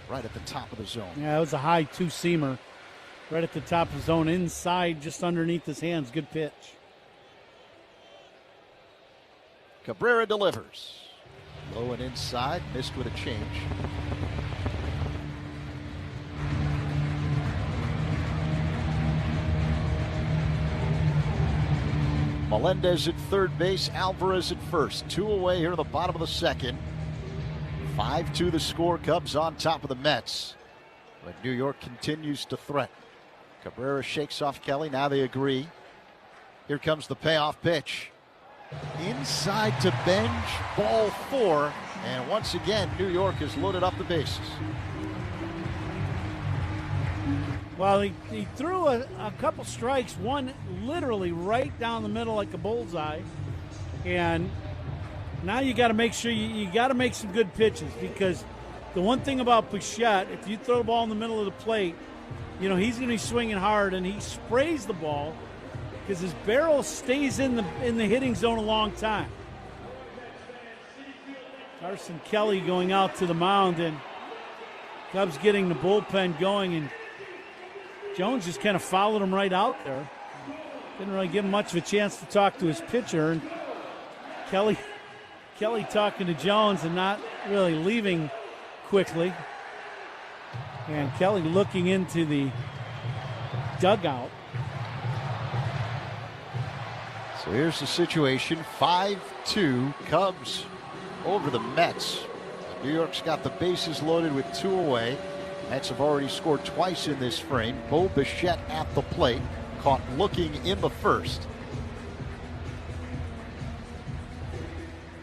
Right at the top of the zone. Yeah, it was a high two-seamer. Right at the top of the zone. Inside, just underneath his hands. Good pitch. Cabrera delivers. Low and inside. Missed with a change. Melendez at third base, Alvarez at first. 2 away here in the bottom of the second. 5-2 the score. Cubs on top of the Mets. But New York continues to threaten. Cabrera shakes off Kelly. Now they agree. Here comes the payoff pitch. Inside to Benj, ball 4. And once again, New York has loaded up the bases. Well, he threw a couple strikes, one literally right down the middle like a bullseye. And now you got to make sure you got to make some good pitches, because the one thing about Bichette, if you throw the ball in the middle of the plate, you know, he's going to be swinging hard, and he sprays the ball because his barrel stays in the hitting zone a long time. Carson Kelly going out to the mound, and Cubs getting the bullpen going, and Jones just kind of followed him right out there. Didn't really give him much of a chance to talk to his pitcher. And Kelly talking to Jones and not really leaving quickly. And Kelly looking into the dugout. So here's the situation. 5-2 Cubs over the Mets. New York's got the bases loaded with 2 away. Mets have already scored twice in this frame. Bo Bichette at the plate, caught looking in the first.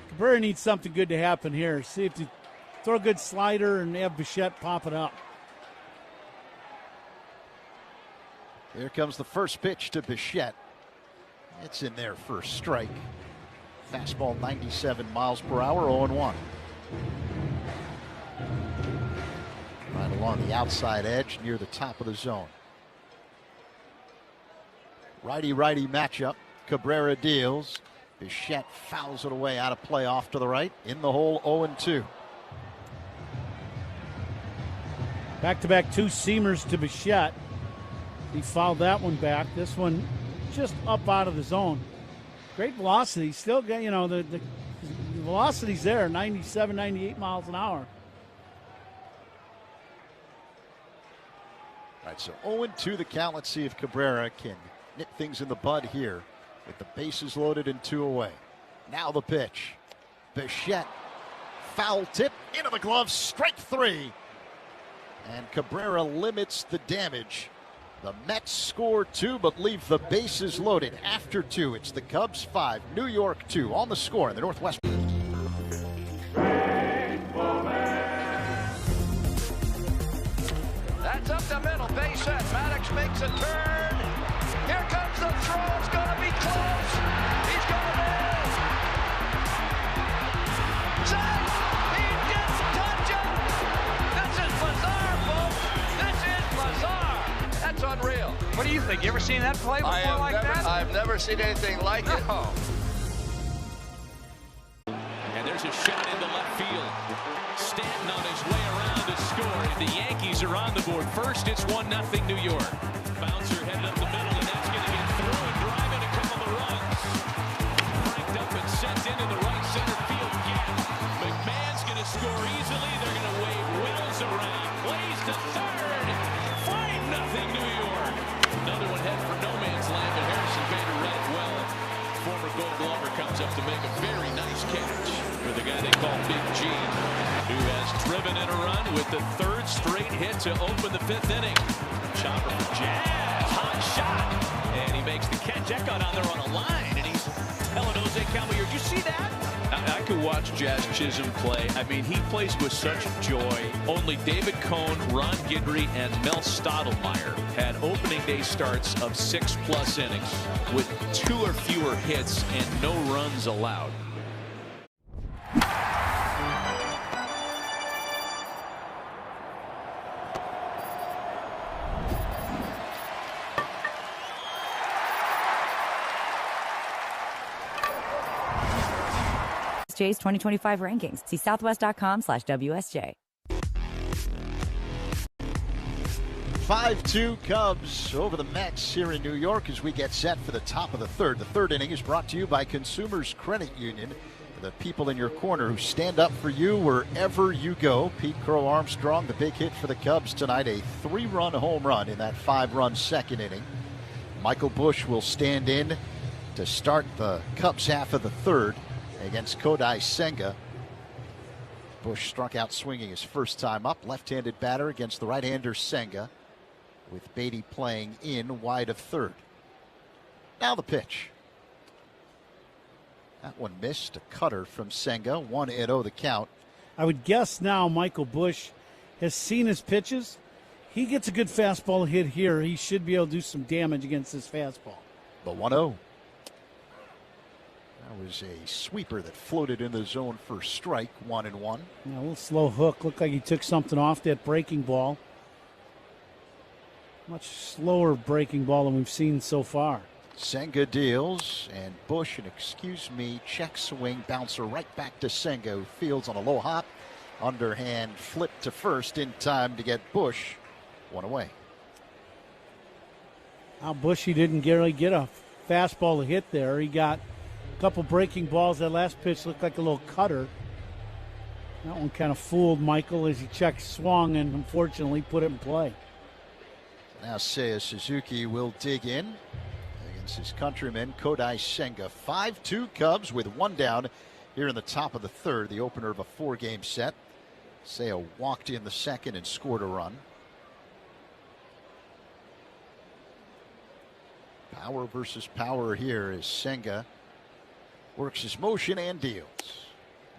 Cabrera needs something good to happen here. See if you throw a good slider and have Bichette pop it up. Here comes the first pitch to Bichette. It's in there for a strike. Fastball 97 miles per hour, 0-1. Right along the outside edge near the top of the zone. Righty-righty matchup. Cabrera deals. Bichette fouls it away out of play off to the right. In the hole, 0-2. Back-to-back two-seamers to Bichette. He fouled that one back. This one just up out of the zone. Great velocity. Still got, you know, the velocity's there, 97, 98 miles an hour. All right, so 0-2 the count. Let's see if Cabrera can nip things in the bud here with the bases loaded and 2 away. Now the pitch. Bichette, foul tip into the glove, strike 3. And Cabrera limits the damage. The Mets score 2 but leave the bases loaded after 2. It's the Cubs 5, New York 2 on the score in the Northwest. That's up the middle, base hit. Maddox makes a turn. Here comes the throw. It's going to be close. He's going to miss. Safe. He didn't touch it. This is bizarre, folks. This is bizarre. That's unreal. What do you think? You ever seen that play before like that? I've never seen anything like it. And there's a shot into left field. Stanton on his way around to score. And the Yankees are on the board. First, it's 1-0 New York. Bouncer headed up the middle, and that's going to get through and drive in a couple of runs. Cranked up and sent into the right center field gap. McMahon's going to score easily. They're going to wave Wills around. Plays to third. 5-0 New York. Another one head for no man's land, but Harrison Bader read it well. Former Gold Glover comes up to make a very nice catch for the guy they call Big G, who has driven in a run with the 3rd straight hit to open the 5th inning. Chopper for Jazz, hot shot, and he makes the catch. That got on there on a line, and he's telling Jose Caballero, did you see that? I could watch Jazz Chisholm play. I mean, he plays with such joy. Only David Cohn, Ron Guidry, and Mel Stottlemyre had opening day starts of 6+ innings with 2 or fewer hits and no runs allowed. WSJ's 2025 rankings. See southwest.com/WSJ. 5-2 Cubs over the Mets here in New York as we get set for the top of the third. The third inning is brought to you by Consumers Credit Union, the people in your corner who stand up for you wherever you go. Pete Crow Armstrong, the big hit for the Cubs tonight, a 3-run home run in that 5-run second inning. Michael Busch will stand in to start the Cubs half of the third against Kodai Senga. Busch struck out swinging his first time up. Left-handed batter against the right-hander Senga, with Beatty playing in wide of third. Now the pitch. That one missed. A cutter from Senga. 1-0 the count. I would guess now Michael Busch has seen his pitches. He gets a good fastball hit here. He should be able to do some damage against this fastball. The 1-0. That was a sweeper that floated in the zone for strike. 1-1. Now a little slow hook. Looked like he took something off that breaking ball. Much slower breaking ball than we've seen so far. Senga deals, and Busch, check swing bouncer right back to Senga, who fields on a low hop. Underhand flip to first in time to get Busch one away. Now Busch, he didn't really get a fastball to hit there. He got a couple breaking balls. That last pitch looked like a little cutter. That one kind of fooled Michael as he checked swung and unfortunately put it in play. Now Seiya Suzuki will dig in against his countryman Kodai Senga. 5-2 Cubs with one down here in the top of the third, the opener of a 4-game set. Seiya walked in the second and scored a run. Power versus power here as Senga works his motion and deals.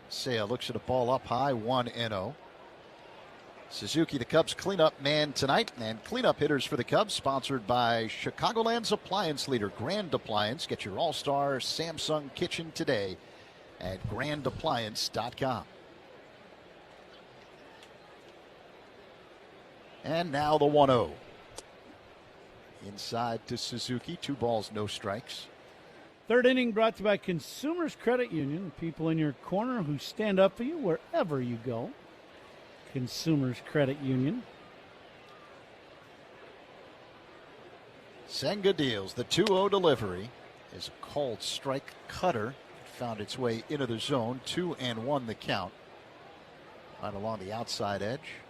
Seiya looks at a ball up high, 1-0. Suzuki, the Cubs cleanup man tonight, and cleanup hitters for the Cubs sponsored by Chicagoland's appliance leader, Grand Appliance. Get your all-star Samsung kitchen today at grandappliance.com. And now the 1-0. Inside to Suzuki, 2 balls, no strikes. Third inning brought to you by Consumers Credit Union, people in your corner who stand up for you wherever you go. Consumers Credit Union. Senga deals. The 2-0 delivery is a called strike cutter. It found its way into the zone. 2-1 the count. Right along the outside edge.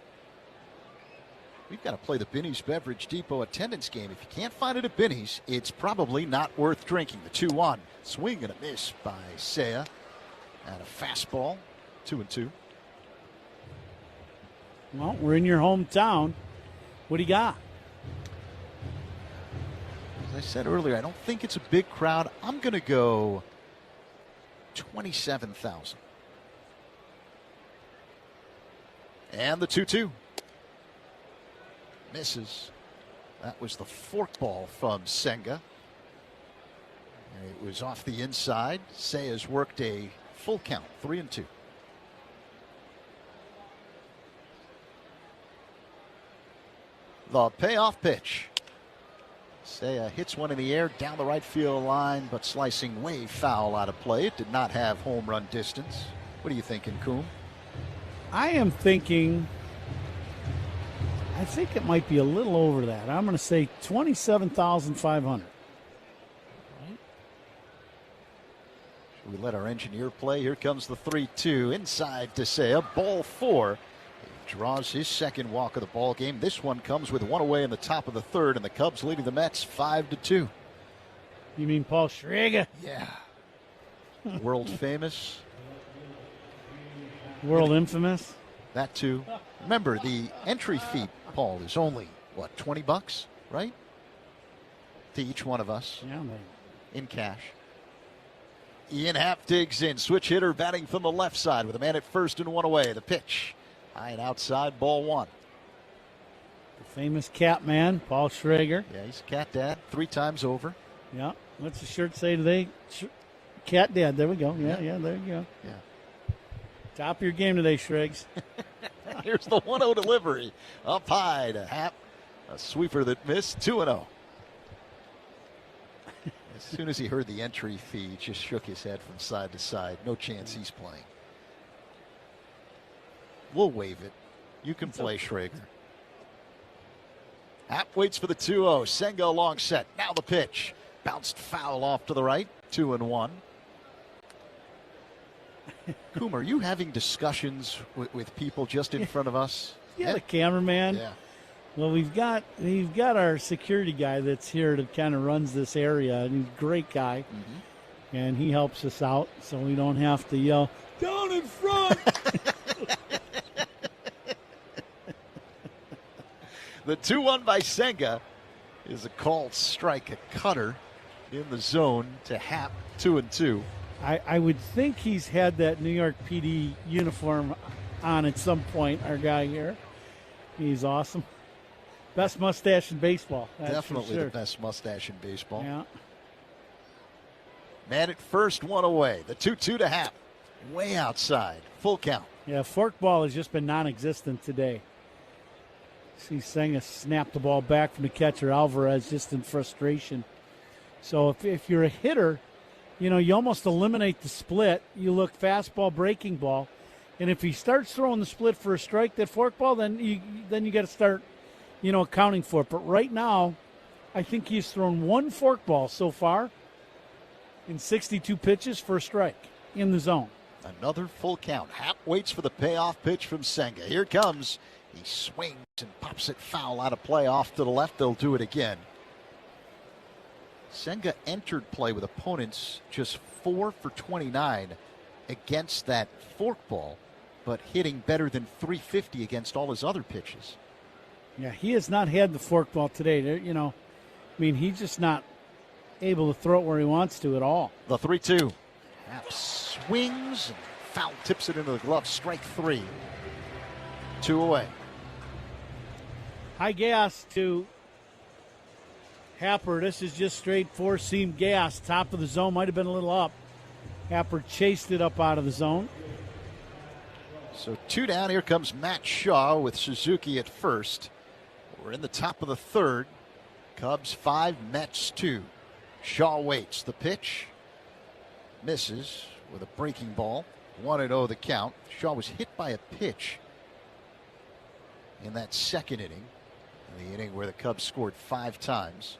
We've got to play the Binny's Beverage Depot attendance game. If you can't find it at Binny's, it's probably not worth drinking. The 2-1. Swing and a miss by Seiya. And a fastball. 2-2. Well, we're in your hometown. What do you got? As I said earlier, I don't think it's a big crowd. I'm going to go 27,000. And the 2-2. Misses. That was the forkball from Senga. And it was off the inside. Seiya's worked a full count, 3-2. The payoff pitch. Seiya hits one in the air down the right field line, but slicing way foul out of play. It did not have home run distance. What are you thinking, Coom? I am thinking, I think it might be a little over that. I'm going to say 27,500. Should we let our engineer play? Here comes the 3-2 inside to Seiya. Ball 4. Draws his second walk of the ball game. This one comes with one away in the top of the third, and the Cubs leading the Mets 5-2. You mean Paul Schrager? Yeah. World famous. World infamous. That too. Remember, the entry fee, Paul, is only, what, $20, right? To each one of us. Yeah, man. In cash. Ian Happ digs in. Switch hitter batting from the left side with a man at first and one away. The pitch. High and outside, ball 1. The famous cat man, Paul Schrager. Yeah, he's a cat dad 3 times over. Yeah. What's the shirt say today? Cat dad. There we go. Yeah, there you go. Yeah. Top of your game today, Schrags. Here's the 1-0 delivery. Up high to Happ. A sweeper that missed. 2-0. As soon as he heard the entry fee, he just shook his head from side to side. No chance he's playing. We'll waive it. You can play, Schrager. Happ waits for the 2-0. Senga long set. Now the pitch. Bounced foul off to the right. 2-1. Coom, are you having discussions with people just in front of us? Yeah, the cameraman. Yeah. Well, we've got our security guy that's here that kind of runs this area, and he's a great guy, and he helps us out, so we don't have to yell down in front. The 2-1 by Senga is a called strike, a cutter in the zone to Happ. 2-2. I would think he's had that New York PD uniform on at some point, our guy here. He's awesome. Best mustache in baseball. Definitely the best mustache in baseball. Yeah. Man at first, one away. The 2-2 to Happ. Way outside. Full count. Yeah, forkball has just been non-existent today. See Senga snap the ball back from the catcher, Alvarez, just in frustration. So if you're a hitter, you almost eliminate the split. You look fastball, breaking ball. And if he starts throwing the split for a strike, that forkball, then you got to start, accounting for it. But right now, I think he's thrown one forkball so far in 62 pitches for a strike in the zone. Another full count. Happ waits for the payoff pitch from Senga. Here it comes. He swings and pops it foul out of play off to the left. They'll do it again. Senga entered play with opponents just 4 for 29 against that forkball, but hitting better than 350 against all his other pitches. Yeah, he has not had the forkball today. He's just not able to throw it where he wants to at all. The 3-2. Happ swings and foul tips it into the glove. Strike 3. 2 away. High gas to Happer. This is just straight four-seam gas. Top of the zone might have been a little up. Happer chased it up out of the zone. So 2 down. Here comes Matt Shaw with Suzuki at first. We're in the top of the third. Cubs 5, Mets 2. Shaw waits. The pitch misses with a breaking ball. 1-0 the count. Shaw was hit by a pitch in that second inning. The inning where the Cubs scored 5 times.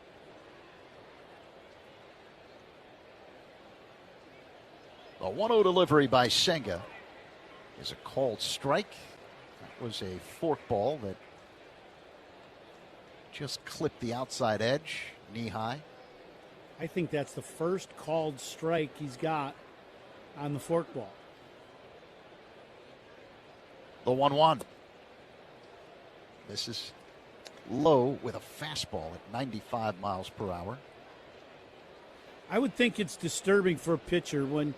The 1-0 delivery by Senga is a called strike. That was a forkball that just clipped the outside edge, knee high. I think that's the first called strike he's got on the forkball. The 1-1. This is low with a fastball at 95 miles per hour. I would think it's disturbing for a pitcher when,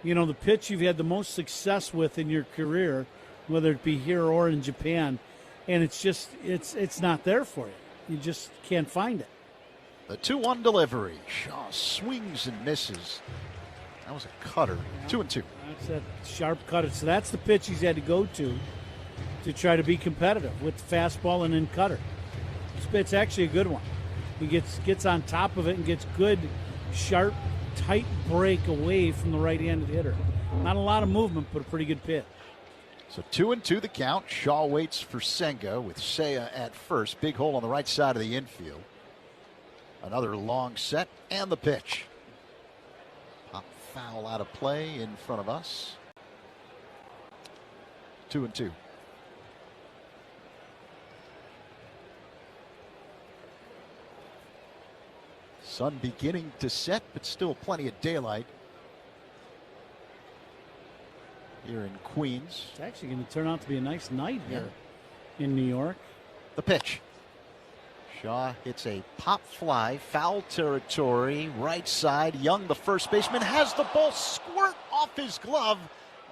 the pitch you've had the most success with in your career, whether it be here or in Japan, and it's not there for you. You just can't find it. The 2-1 delivery. Shaw swings and misses. That was a cutter. 2-2. That's that sharp cutter. So that's the pitch he's had to go to try to be competitive with the fastball and then cutter. It's actually a good one. He gets on top of it and gets good, sharp, tight break away from the right-handed hitter. Not a lot of movement, but a pretty good pitch. So 2-2 the count. Shaw waits for Senga with Seiya at first. Big hole on the right side of the infield. Another long set and the pitch. Pop foul out of play in front of us. 2-2. Sun beginning to set, but still plenty of daylight here in Queens. It's actually going to turn out to be a nice night here in New York. The pitch. Shaw hits a pop fly, foul territory, right side. Young, the first baseman, has the ball squirt off his glove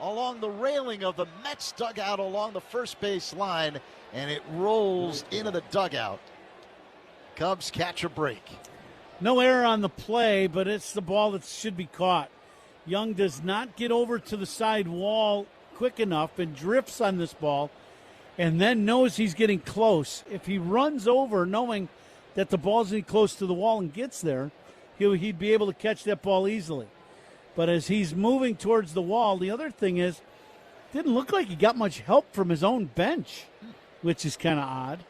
along the railing of the Mets dugout along the first base line, and it rolls into the dugout. Cubs catch a break. No error on the play, but it's the ball that should be caught. Young does not get over to the side wall quick enough and drifts on this ball and then knows he's getting close. If he runs over knowing that the ball's getting close to the wall and gets there, he'd be able to catch that ball easily. But as he's moving towards the wall, the other thing is, didn't look like he got much help from his own bench, which is kind of odd.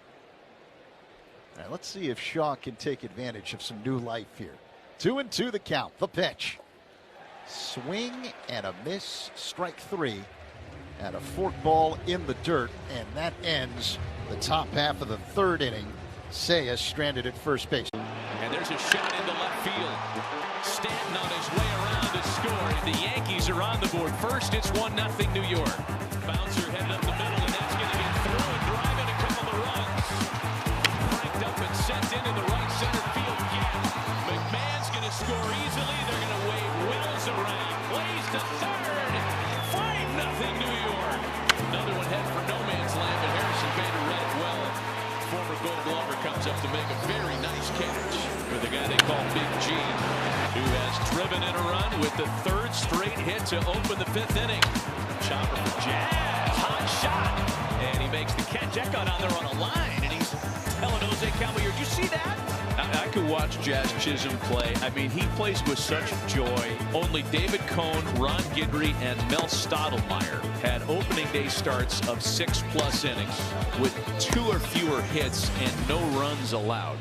All right, let's see if Shaw can take advantage of some new life here. 2-2 the count. The pitch. Swing and a miss. Strike three. And a fork ball in the dirt. And that ends the top half of the third inning. Seiya stranded at first base. And there's a shot into left field. Stanton on his way around to score. And the Yankees are on the board. First, it's 1-0 New York. Bouncer headed up the middle, and that's going to get through and drive in a couple of runs. Cranked up and sent into the right center field gap. McMahon's going to score easily. They're going to wave Wills around. Plays to third. 5-0 New York. Another one head for no man's land, but Harrison Bader read it well. Former Gold Glover comes up to make a very nice catch for the guy they call Big G, who has driven in a run with the third straight hit to open the fifth inning. Chopper for Jazz. Hot shot. And he makes the catch. That got on there on a line, and he's telling Jose Caballero, did you see that? I could watch Jazz Chisholm play. I mean, he plays with such joy. Only David Cohn, Ron Guidry, and Mel Stottlemyre had opening day starts of 6+ innings with 2 or fewer hits and no runs allowed.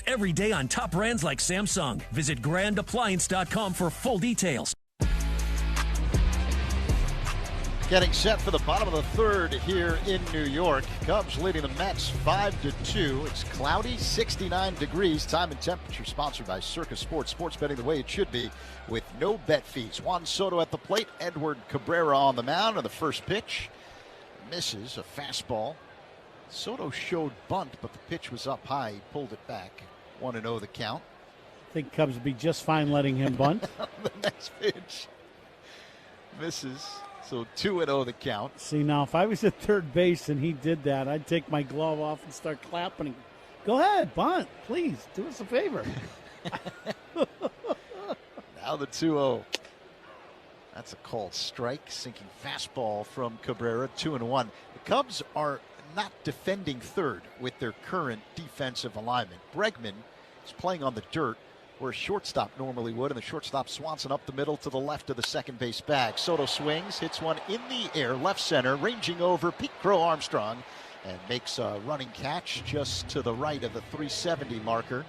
Every day on top brands like Samsung. Visit grandappliance.com for full details. Getting set for the bottom of the third here in New York. Cubs leading the Mets 5-2. It's cloudy, 69 degrees. Time and temperature sponsored by Circus Sports. Sports betting the way it should be with no bet fees. Juan Soto at the plate. Edward Cabrera on the mound. And the first pitch misses a fastball. Soto showed bunt, but the pitch was up high. He pulled it back. 1-0 the count. I think Cubs would be just fine letting him bunt. The next pitch misses. So 2-0 the count. See, now, if I was at third base and he did that, I'd take my glove off and start clapping. Go ahead, bunt. Please, do us a favor. Now the 2-0. That's a called strike. Sinking fastball from Cabrera. 2-1. The Cubs are not defending third with their current defensive alignment. Bregman is playing on the dirt where a shortstop normally would, and the shortstop Swanson up the middle to the left of the second base bag. Soto swings, hits one in the air, left center, ranging over Pete Crow Armstrong, and makes a running catch just to the right of the 370 marker.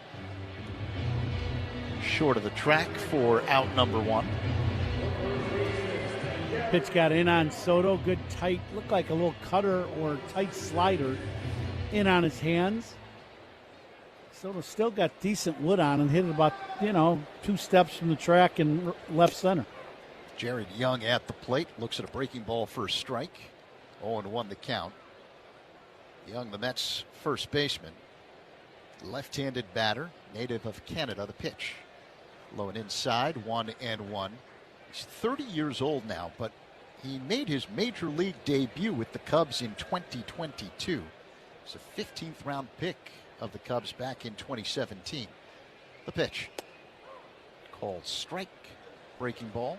Short of the track for out number one. Pitch got in on Soto. Good tight, looked like a little cutter or tight slider in on his hands. Soto still got decent wood on and hit it about, 2 steps from the track in left center. Jared Young at the plate. Looks at a breaking ball for a strike. 0-1 the count. Young, the Mets' first baseman. Left-handed batter, native of Canada. The pitch. Low and inside, 1-1. He's 30 years old now, but he made his major league debut with the Cubs in 2022. It's a 15th round pick of the Cubs back in 2017. The pitch. Called strike. Breaking ball.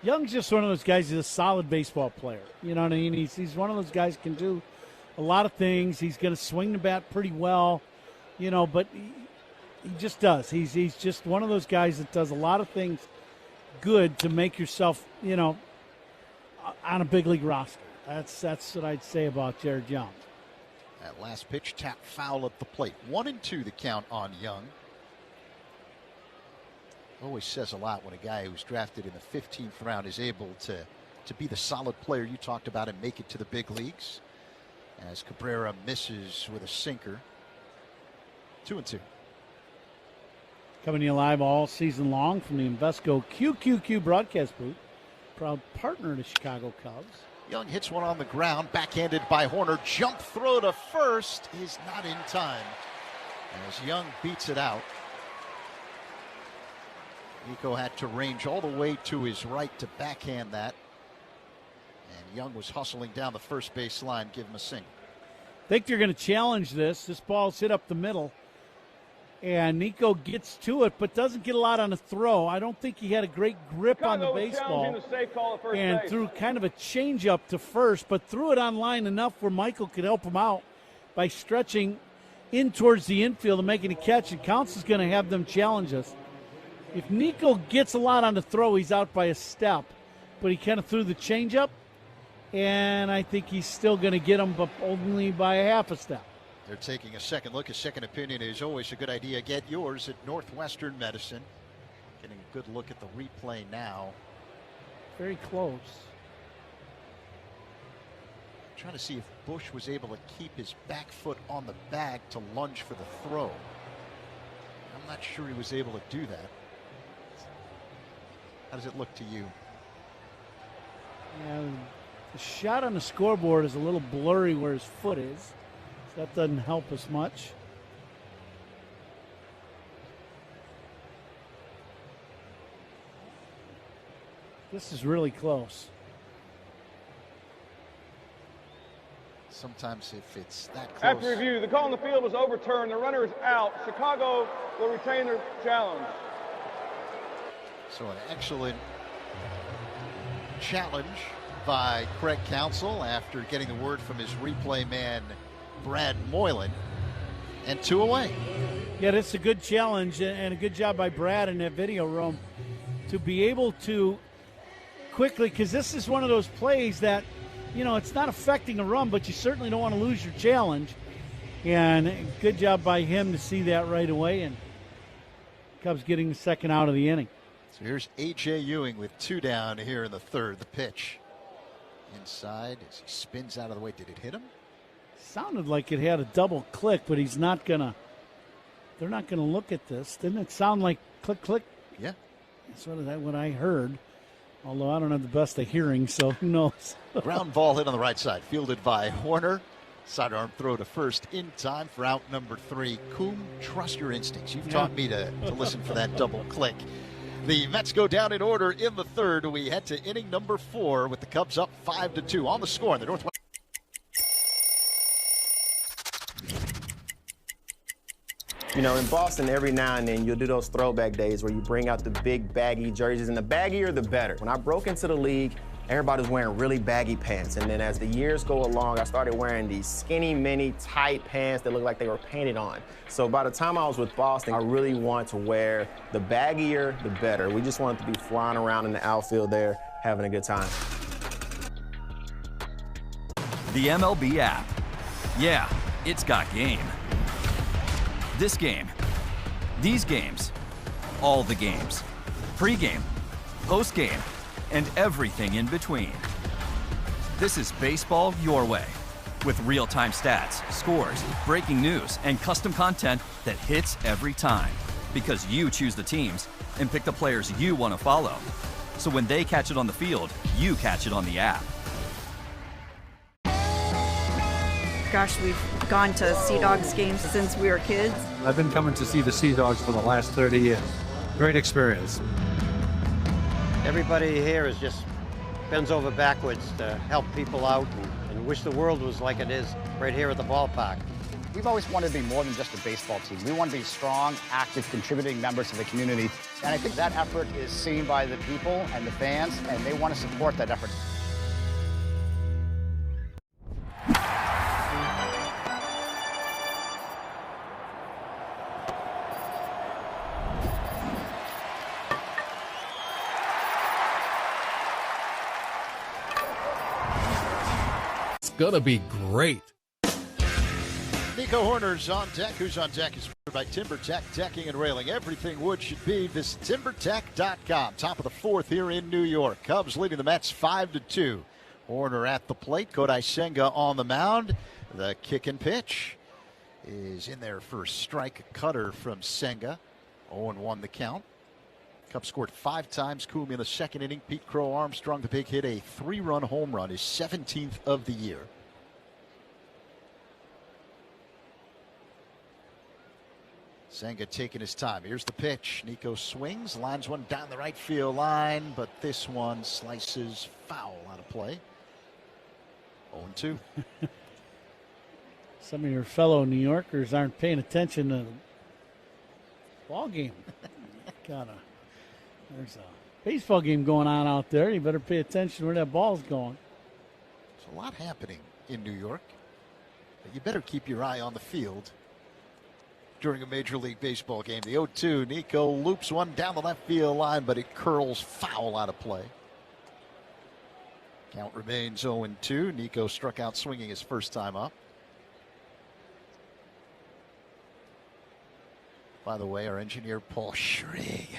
Young's just one of those guys. He's a solid baseball player. You know what I mean? He's one of those guys who can do a lot of things. He's going to swing the bat pretty well, but he just does. He's just one of those guys that does a lot of things good to make yourself, on a big league roster. That's what I'd say about Jared Young. That last pitch, tap foul at the plate. 1-2 the count on Young. Always says a lot when a guy who's drafted in the 15th round is able to be the solid player you talked about and make it to the big leagues. As Cabrera misses with a sinker. 2-2. Coming to you live all season long from the Invesco QQQ broadcast booth. Proud partner to Chicago Cubs. Young hits one on the ground, backhanded by Horner. Jump throw to first is not in time as Young beats it out. Nico had to range all the way to his right to backhand that. And Young was hustling down the first base line, give him a single. I think they're going to challenge this. This ball's hit up the middle. And Nico gets to it, but doesn't get a lot on the throw. I don't think he had a great grip on the baseball. And threw kind of a changeup to first, but threw it on line enough where Michael could help him out by stretching in towards the infield and making a catch. And Counts is going to have them challenge us. If Nico gets a lot on the throw, he's out by a step. But he kind of threw the changeup, and I think he's still going to get him, but only by a half a step. They're taking a second look. A second opinion is always a good idea. Get yours at Northwestern Medicine. Getting a good look at the replay now. Very close. Trying to see if Bush was able to keep his back foot on the bag to lunge for the throw. I'm not sure he was able to do that. How does it look to you? Yeah, the shot on the scoreboard is a little blurry where his foot is. That doesn't help us much. This is really close. Sometimes if it's that close. After review, the call on the field was overturned. The runner is out. Chicago will retain their challenge. So an excellent challenge by Craig Counsell after getting the word from his replay man, Brad Moylan, and 2 away. Yeah, that's a good challenge and a good job by Brad in that video room to be able to quickly, because this is one of those plays that, you know, it's not affecting a run, but you certainly don't want to lose your challenge. And good job by him to see that right away, and Cubs getting the second out of the inning. So here's A.J. Ewing with 2 down here in the third. The pitch inside as he spins out of the way. Did it hit him? Sounded like it had a double click, but he's not gonna. They're not gonna look at this. Didn't it sound like click, click? Yeah. That's what I heard. Although I don't have the best of hearing, so who knows? Ground ball hit on the right side, fielded by Horner. Sidearm throw to first in time for out number 3. Coom, trust your instincts. You've taught me to listen for that double click. The Mets go down in order in the third. We head to inning number 4 with the Cubs up 5-2 on the score in the Northwest. You know, in Boston, every now and then you'll do those throwback days where you bring out the big baggy jerseys, and the baggier the better. When I broke into the league, everybody was wearing really baggy pants, and then as the years go along, I started wearing these skinny, mini, tight pants that looked like they were painted on. So by the time I was with Boston, I really wanted to wear the baggier, the better. We just wanted to be flying around in the outfield there, having a good time. The MLB app. Yeah, it's got game. This game, these games, all the games, pre-game, post-game, and everything in between. This is baseball your way, with real-time stats, scores, breaking news, and custom content that hits every time, because you choose the teams and pick the players you want to follow. So when they catch it on the field, you catch it on the app. Gosh, we've gone to Sea Dogs games since we were kids. I've been coming to see the Sea Dogs for the last 30 years. Great experience. Everybody here is just bends over backwards to help people out and wish the world was like it is right here at the ballpark. We've always wanted to be more than just a baseball team. We want to be strong, active, contributing members of the community. And I think that effort is seen by the people and the fans, and they want to support that effort. Gonna be great. Nico Horner's on deck. Who's on deck is sponsored by TimberTech Decking and Railing. Everything wood should be. Visit TimberTech.com. Top of the 4th here in New York. Cubs leading the Mets 5-2. Horner at the plate. Kodai Senga on the mound. The kick and pitch is in there for strike. Cutter from Senga. 0-1 the count. Cubs scored 5 times. Cooley in the second inning. Pete Crow Armstrong, the big hit, a 3-run home run, his 17th of the year. Senga taking his time. Here's the pitch. Nico swings, lines one down the right field line, but this one slices foul out of play. 0-2. Some of your fellow New Yorkers aren't paying attention to the ball game. There's a baseball game going on out there. You better pay attention where that ball's going. There's a lot happening in New York, but you better keep your eye on the field during a Major League Baseball game. The 0-2, Nico loops one down the left field line, but it curls foul out of play. Count remains 0-2. Nico struck out swinging his first time up. By the way, our engineer Paul Schrig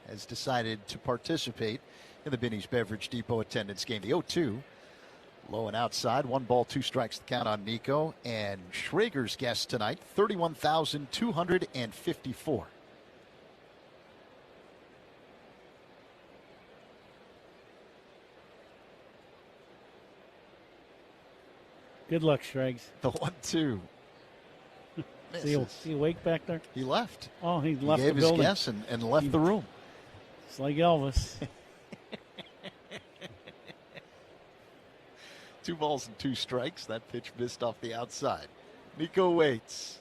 has decided to participate in the Binny's Beverage Depot attendance game. The 0-2, low and outside. 1 ball, 2 strikes the count on Nico. And Schrager's guest tonight, 31,254. Good luck, Schrags. The 1-2. Is he awake back there? He left. Oh, he left gave the building. His guess and left the room. It's like Elvis. 2 balls and 2 strikes. That pitch missed off the outside. Nico waits.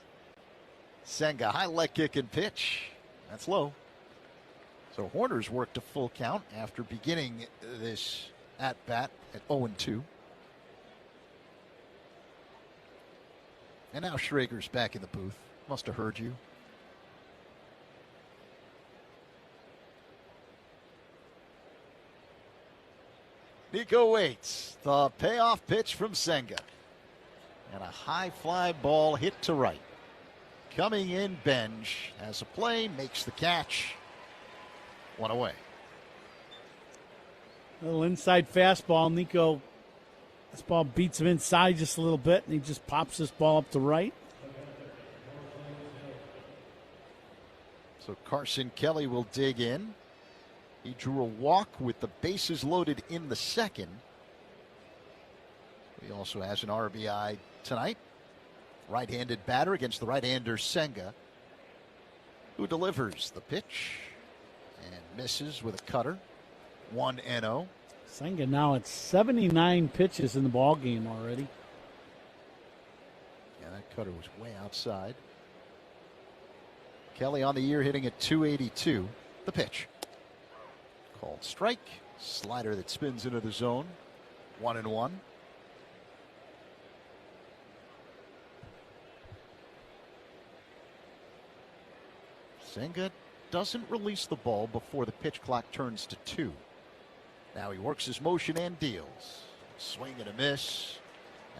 Senga, high leg kick and pitch. That's low. So Horner's worked a full count after beginning this at-bat at 0-2. And now Schrager's back in the booth. Must have heard you. Nico waits. The payoff pitch from Senga. And a high fly ball hit to right. Coming in, Benj has a play, makes the catch. 1 away. A little inside fastball. Nico, this ball beats him inside just a little bit, and he just pops this ball up to right. So Carson Kelly will dig in. He drew a walk with the bases loaded in the second. He also has an RBI tonight. Right-handed batter against the right-hander Senga, who delivers the pitch and misses with a cutter. 1-0. Senga now at 79 pitches in the ball game already. Yeah, that cutter was way outside. Kelly on the year hitting at .282. The pitch. Called strike. Slider that spins into the zone. 1-1. Senga doesn't release the ball before the pitch clock turns to 2. Now he works his motion and deals. Swing and a miss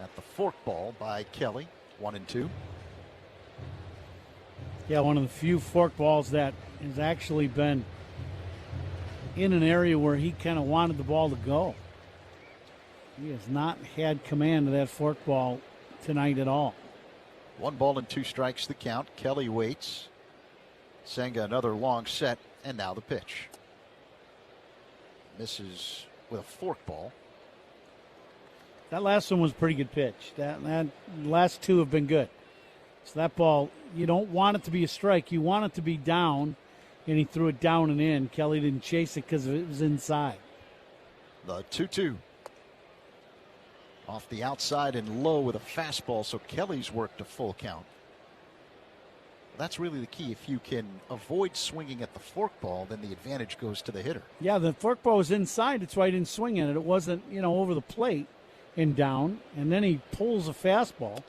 at the fork ball by Kelly. 1-2. Yeah, one of the few fork balls that has actually been in an area where he kind of wanted the ball to go. He has not had command of that fork ball tonight at all. 1 ball and 2 strikes the count. Kelly waits. Senga another long set, and now the pitch. Misses with a fork ball. That last one was a pretty good pitch. That last 2 have been good. So that ball, you don't want it to be a strike. You want it to be down, and he threw it down and in. Kelly didn't chase it because it was inside. The 2-2. Off the outside and low with a fastball, so Kelly's worked a full count. That's really the key. If you can avoid swinging at the fork ball, then the advantage goes to the hitter. Yeah, the fork ball was inside. That's why he didn't swing at it. It wasn't, over the plate and down. And then he pulls a fastball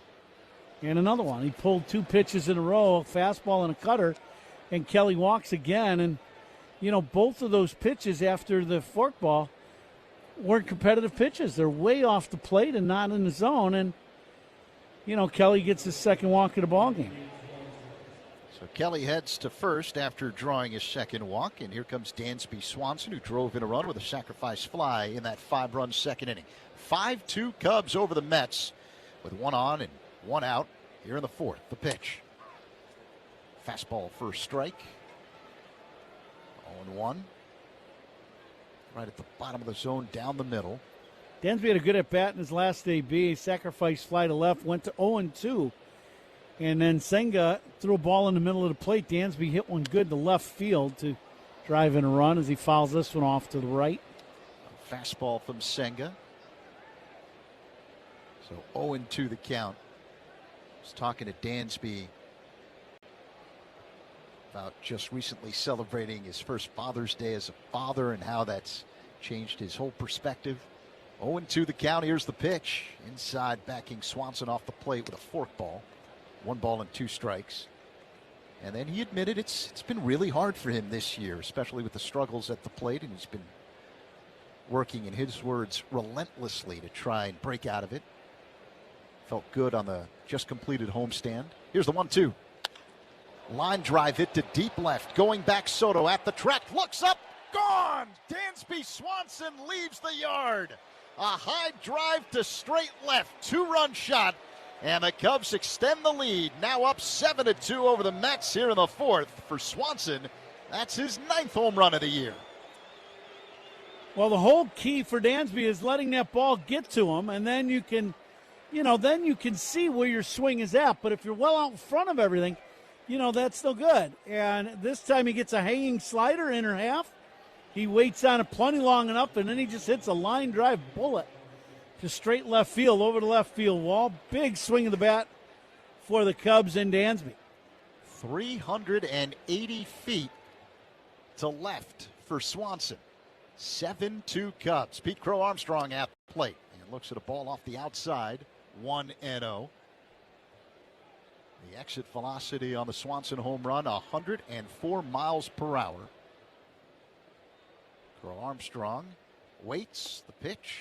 and another one. He pulled 2 pitches in a row, a fastball and a cutter, and Kelly walks again. And, both of those pitches after the fork ball weren't competitive pitches. They're way off the plate and not in the zone. And, Kelly gets his second walk of the ball game. So Kelly heads to first after drawing his second walk, and here comes Dansby Swanson, who drove in a run with a sacrifice fly in that 5-run second inning. 5-2 Cubs over the Mets with 1 on and 1 out here in the 4th. The pitch. Fastball first strike. 0-1. Right at the bottom of the zone, down the middle. Dansby had a good at-bat in his last AB. Sacrifice fly to left, went to 0-2. And then Senga threw a ball in the middle of the plate. Dansby hit one good to left field to drive in a run as he fouls this one off to the right. A fastball from Senga. So 0-2 the count. I was talking to Dansby about just recently celebrating his first Father's Day as a father and how that's changed his whole perspective. 0-2 the count. Here's the pitch. Inside, backing Swanson off the plate with a forkball. 1 ball and 2 strikes. And then he admitted it's been really hard for him this year, especially with the struggles at the plate, and he's been working, in his words, relentlessly to try and break out of it. Felt good on the just completed homestand. Here's the 1-2. Line drive hit to deep left. Going back, Soto at the track. Looks up. Gone! Dansby Swanson leaves the yard. A high drive to straight left. 2-run shot. And the Cubs extend the lead. Now up 7-2 over the Mets here in the 4th. For Swanson, that's his 9th home run of the year. Well, the whole key for Dansby is letting that ball get to him, and then you can, then you can see where your swing is at. But if you're well out in front of everything, that's still good. And this time he gets a hanging slider, inner half. He waits on it plenty long enough, and then he just hits a line drive bullet to straight left field, over the left field wall. Big swing of the bat for the Cubs and Dansby. 380 feet to left for Swanson. 7-2 Cubs. Pete Crow Armstrong at the plate. And looks at a ball off the outside. 1-0. The exit velocity on the Swanson home run, 104 miles per hour. Crow Armstrong waits the pitch.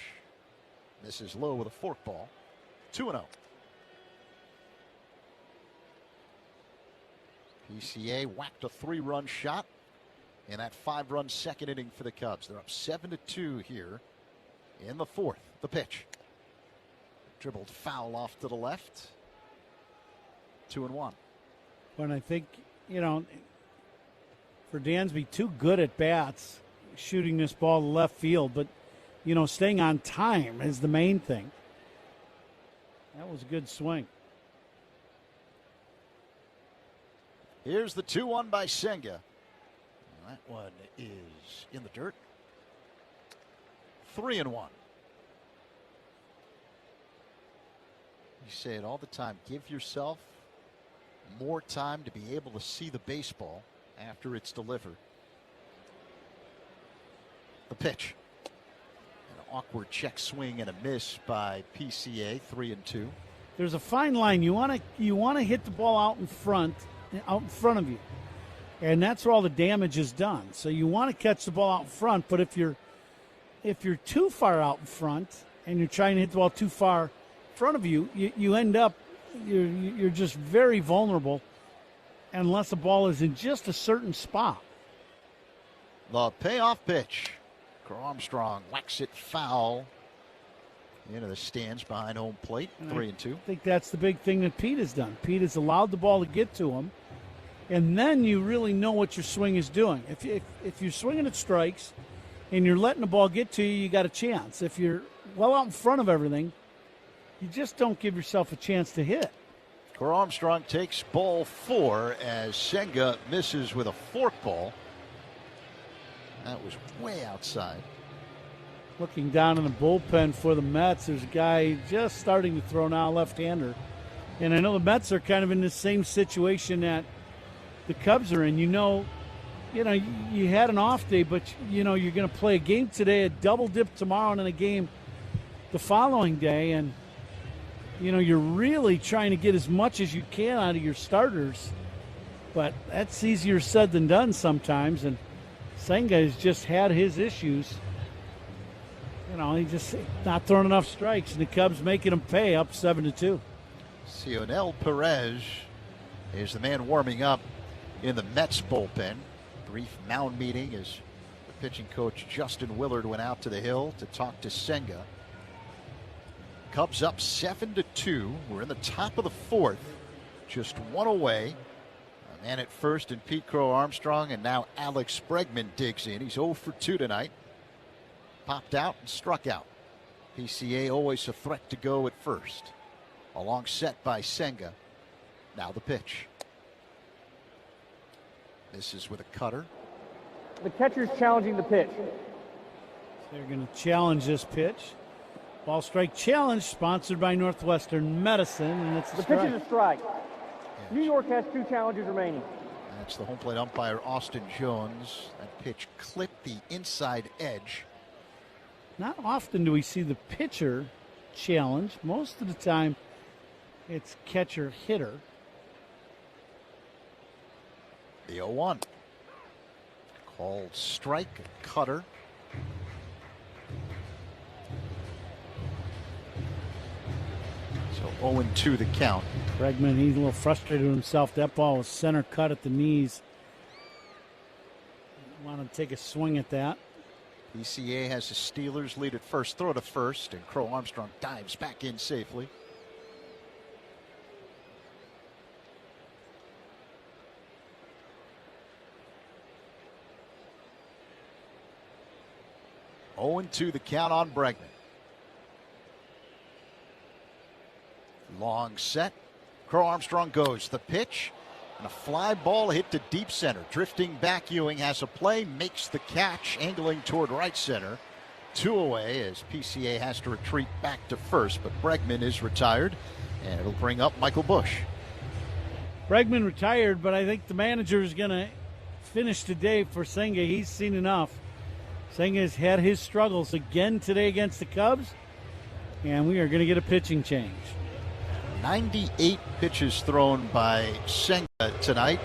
Misses low with a forkball. 2-0. PCA whacked a 3-run shot in that 5-run second inning for the Cubs. They're up 7-2 here in the 4th. The pitch. Dribbled foul off to the left. 2-1. When I think, for Dansby, 2 good at bats shooting this ball to left field, but staying on time is the main thing. That was a good swing. Here's the 2-1 by Senga. That one is in the dirt. 3-1. You say it all the time. Give yourself more time to be able to see the baseball after it's delivered. The pitch. Awkward check swing and a miss by PCA. 3-2. There's a fine line. You want to hit the ball out in front of you, and that's where all the damage is done. So you want to catch the ball out in front. But if you're too far out in front and you're trying to hit the ball too far in front of you, you end up you're just very vulnerable unless the ball is in just a certain spot. The payoff pitch. Armstrong whacks it foul into the stands behind home plate. 3-2. I think that's the big thing that Pete has done. Pete has allowed the ball to get to him, and then you really know what your swing is doing. If you're swinging at strikes and you're letting the ball get to you, you got a chance. If you're well out in front of everything, you just don't give yourself a chance to hit. Crow Armstrong takes ball 4 as Senga misses with a forkball. That was way outside. Looking down in the bullpen for the Mets, there's a guy just starting to throw now, left-hander. And I know the Mets are kind of in the same situation that the Cubs are in. You had an off day, but you're going to play a game today, a double dip tomorrow, and then a game the following day. And, you're really trying to get as much as you can out of your starters. But that's easier said than done sometimes. And Senga has just had his issues. He's just not throwing enough strikes, and the Cubs making him pay, up 7-2. Cionel Perez is the man warming up in the Mets bullpen. Brief mound meeting as the pitching coach Justin Willard went out to the hill to talk to Senga. Cubs up 7-2. We're in the top of the 4th, just one away. Man at first and Pete Crow Armstrong, and now Alex Bregman digs in. He's 0 for 2 tonight. Popped out and struck out. PCA always a threat to go at first. A long set by Senga. Now the pitch. This is with a cutter. The catcher's challenging the pitch. They're going to challenge this pitch. Ball strike challenge sponsored by Northwestern Medicine, and it's the pitch is a strike. New York has 2 challenges remaining. That's the home plate umpire, Austin Jones. That pitch clipped the inside edge. Not often do we see the pitcher challenge. Most of the time, it's catcher hitter. The 0-1. Called strike, cutter. So 0-2 the count. Bregman, he's a little frustrated with himself. That ball was center cut at the knees. Wanted to take a swing at that. PCA has the Steelers lead at first. Throw to first, and Crow Armstrong dives back in safely. Oh, 0-2 the count on Bregman. Long set. Crow Armstrong goes. The pitch. And a fly ball hit to deep center. Drifting back, Ewing has a play. Makes the catch. Angling toward right center. 2 away as PCA has to retreat back to first. But Bregman is retired. And it'll bring up Michael Bush. Bregman retired, but I think the manager is going to finish today for Senga. He's seen enough. Senga's had his struggles again today against the Cubs. And we are going to get a pitching change. 98 pitches thrown by Senga tonight,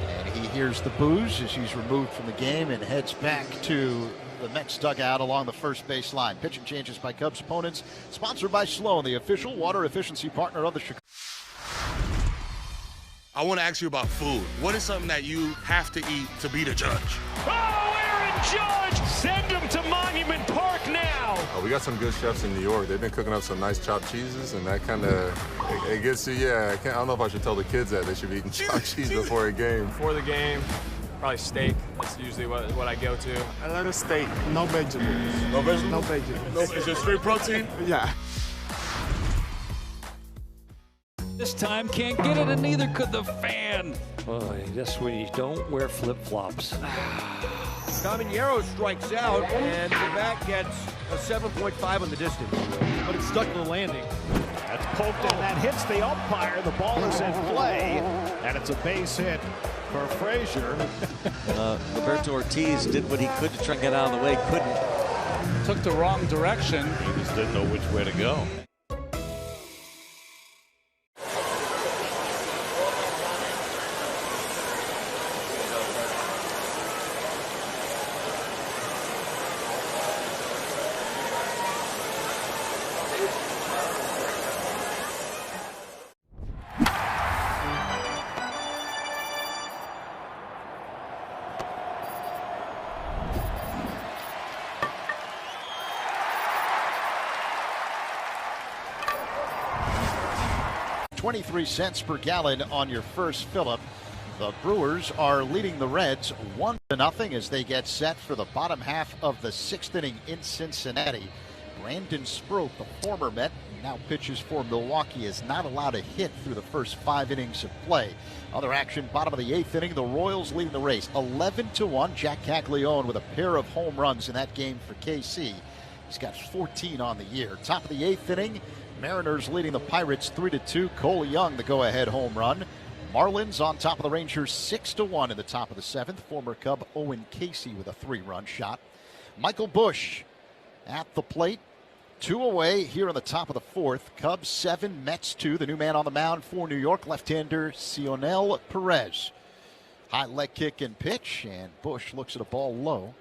and he hears the boos as he's removed from the game and heads back to the Mets dugout along the first base line. Pitching changes by Cubs opponents, sponsored by Sloan, the official water efficiency partner of the Chicago. I want to ask you about food. What is something that you have to eat to beat a judge? Oh, Aaron Judge! Send him to Monument Park now! We got some good chefs in New York. They've been cooking up some nice chopped cheeses, and that kind of, it gets you, yeah. I don't know if I should tell the kids that they should be eating chopped cheese before a game. Before the game, probably steak. That's usually what I go to. I like a steak, no vegetables. No vegetables? No vegetables. No, is it straight protein? Yeah. This time can't get it, and neither could the fan. Boy, that's when you don't wear flip-flops. Caminero strikes out, and the bat gets a 7.5 on the distance. But it's stuck to the landing. That's poked and that hits the umpire. The ball is in play, and it's a base hit for Frazier. Roberto Ortiz did what he could to try and get out of the way, couldn't. Took the wrong direction. He just didn't know which way to go. $0.23 per gallon on your first fill-up. The Brewers are leading the Reds 1-0 as they get set for the bottom half of the 6th inning in Cincinnati. Brandon Sproat, the former Met, now pitches for Milwaukee, is not allowed a hit through the first 5 innings of play. Other action, bottom of the 8th inning, the Royals leading the race 11-1. Jack Caglione with a pair of home runs in that game for KC. He's got 14 on the year. Top of the 8th inning, Mariners leading the Pirates 3-2. Cole Young, the go-ahead home run. Marlins on top of the Rangers 6-1 in the top of the 7th. Former Cub Owen Casey with a 3-run shot. Michael Bush at the plate. 2 away here in the top of the 4th. Cubs 7, Mets 2. The new man on the mound for New York, left-hander Cionel Perez. High leg kick and pitch, and Bush looks at a ball low.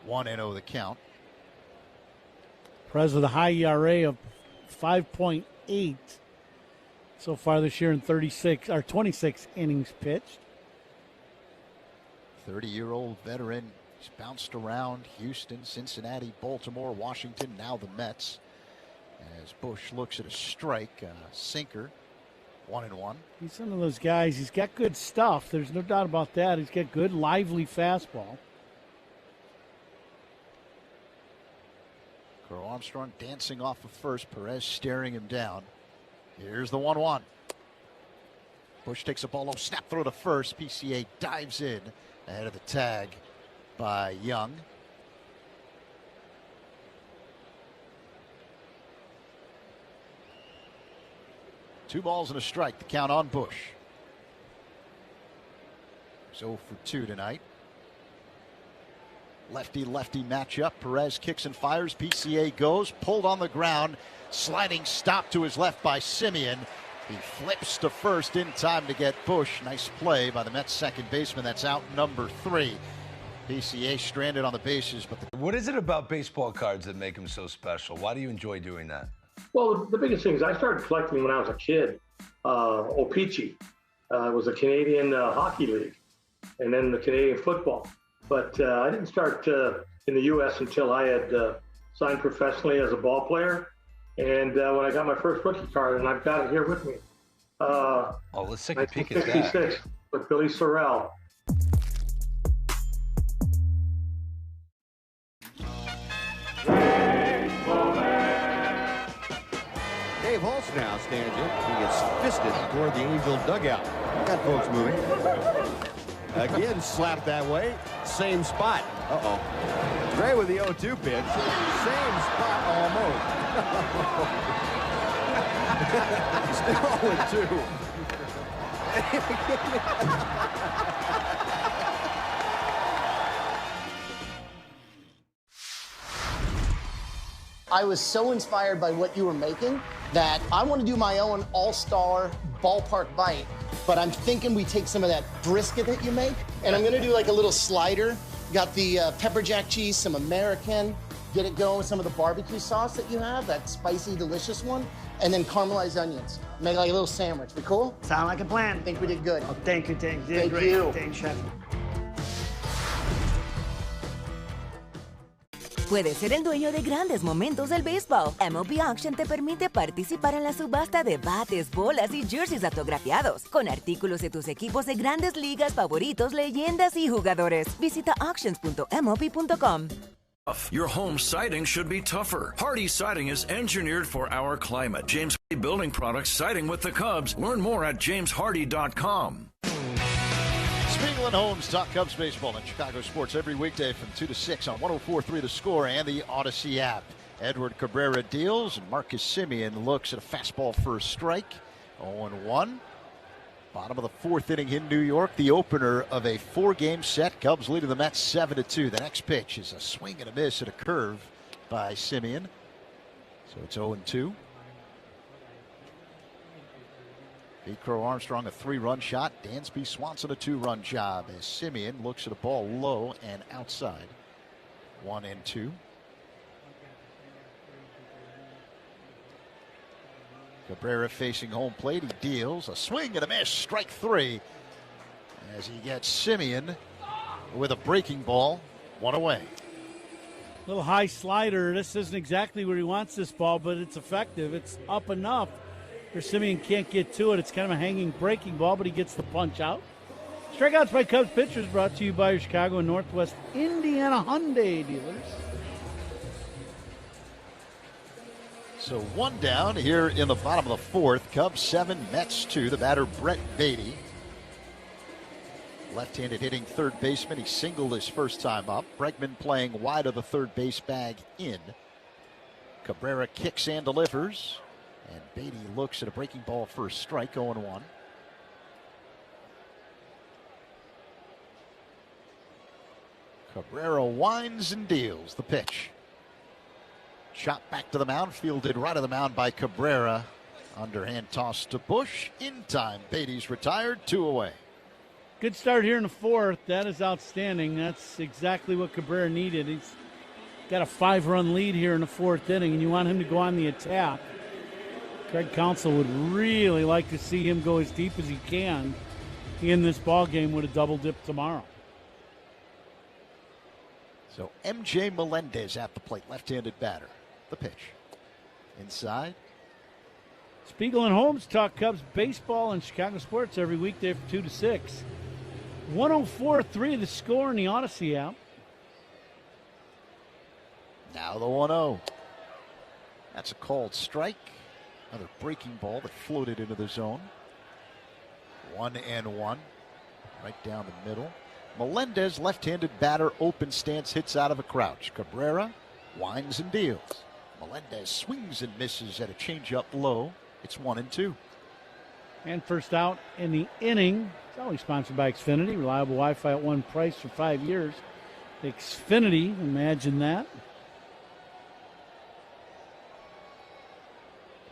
1-0 the count. Perez with a high ERA of 5.8 so far this year in 26 innings pitched. 30-year-old veteran. He's bounced around Houston, Cincinnati, Baltimore, Washington, now the Mets. As Bush looks at a strike, a sinker. 1-1. He's one of those guys. He's got good stuff. There's no doubt about that. He's got good, lively fastball. Crow Armstrong dancing off of first. Perez staring him down. Here's the 1-1. Bush takes a ball low, snap throw to first. PCA dives in ahead of the tag by Young. Two balls and a strike. The count on Bush. He's 0 for 2 tonight. Lefty-lefty matchup. Perez kicks and fires. PCA goes. Pulled on the ground. Sliding stop to his left by Simeon. He flips to first in time to get Bush. Nice play by the Mets second baseman. That's out number 3. PCA stranded on the bases. But what is it about baseball cards that make them so special? Why do you enjoy doing that? Well, the biggest thing is I started collecting when I was a kid. O-Pee-Chee. It was a Canadian hockey league, and then the Canadian football. But I didn't start in the U.S. until I had signed professionally as a ball player. And when I got my first rookie card, and I've got it here with me. Let's take a peek at that. 1966 with Billy Sorrell. Dave Holtz now stands in. He gets fisted toward the Angel dugout. Got folks moving. Again, slapped that way. Same spot. Uh-oh. Gray with the 0-2 pitch. Same spot almost. Still 0-2. I was so inspired by what you were making that I want to do my own all-star ballpark bite, but I'm thinking we take some of that brisket that you make, and I'm going to do like a little slider. Got the pepper jack cheese, some American, get it going with some of the barbecue sauce that you have, that spicy, delicious one, and then caramelized onions. Make like a little sandwich. We cool? Sound like a plan. I think we did good. Oh, thank you. Thank you. Thanks, Chef. Puedes ser el dueño de grandes momentos del béisbol. MLB Auction te permite participar en la subasta de bates, bolas y jerseys autografiados, con artículos de tus equipos de grandes ligas favoritos, leyendas y jugadores. Visita auctions.mlb.com. Your home siding should be tougher. Hardy Siding is engineered for our climate. James Hardy Building Products, siding with the Cubs. Learn more at jameshardy.com. Spiegel and Holmes talk Cubs baseball in Chicago sports every weekday from 2 to 6 on 104.3 The Score and the Odyssey app. Edward Cabrera deals, and Marcus Simeon looks at a fastball for a strike. 0-1. Bottom of the fourth inning in New York, the opener of a 4-game set. Cubs leading the Mets 7-2. The next pitch is a swing and a miss at a curve by Simeon. So it's 0-2. Pete Crow Armstrong a 3-run shot. Dansby Swanson a 2-run job as Simeon looks at a ball low and outside. 1-2. Cabrera facing home plate. He deals a swing and a miss. Strike 3 as he gets Simeon with a breaking ball. 1 away. Little high slider. This isn't exactly where he wants this ball, but it's effective. It's up enough. Simeon can't get to it. It's kind of a hanging breaking ball, but he gets the punch out. Strikeouts by Cubs pitchers brought to you by your Chicago and Northwest Indiana Hyundai dealers. So 1 down here in the bottom of the fourth. Cubs 7, Mets 2. The batter, Brett Beatty. Left-handed hitting third baseman. He singled his first time up. Bregman playing wide of the third base bag in. Cabrera kicks and delivers. And Beatty looks at a breaking ball for a strike, 0-1. Cabrera winds and deals the pitch. Shot back to the mound, fielded right of the mound by Cabrera. Underhand toss to Bush. In time, Beatty's retired, 2 away. Good start here in the fourth. That is outstanding. That's exactly what Cabrera needed. He's got a 5-run lead here in the fourth inning, and you want him to go on the attack. Craig Counsell would really like to see him go as deep as he can in this ball game with a double dip tomorrow. So MJ Melendez at the plate, left-handed batter. The pitch. Inside. Spiegel and Holmes talk Cubs baseball and Chicago sports every weekday from 2 to 6. 104.3 the score in the Odyssey app. Now the 1-0. That's a called strike. Another breaking ball that floated into the zone. 1-1. Right down the middle. Melendez, left-handed batter, open stance, hits out of a crouch. Cabrera winds and deals. Melendez swings and misses at a changeup low. It's 1-2. And first out in the inning. It's always sponsored by Xfinity. Reliable Wi-Fi at one price for 5 years. Xfinity, imagine that.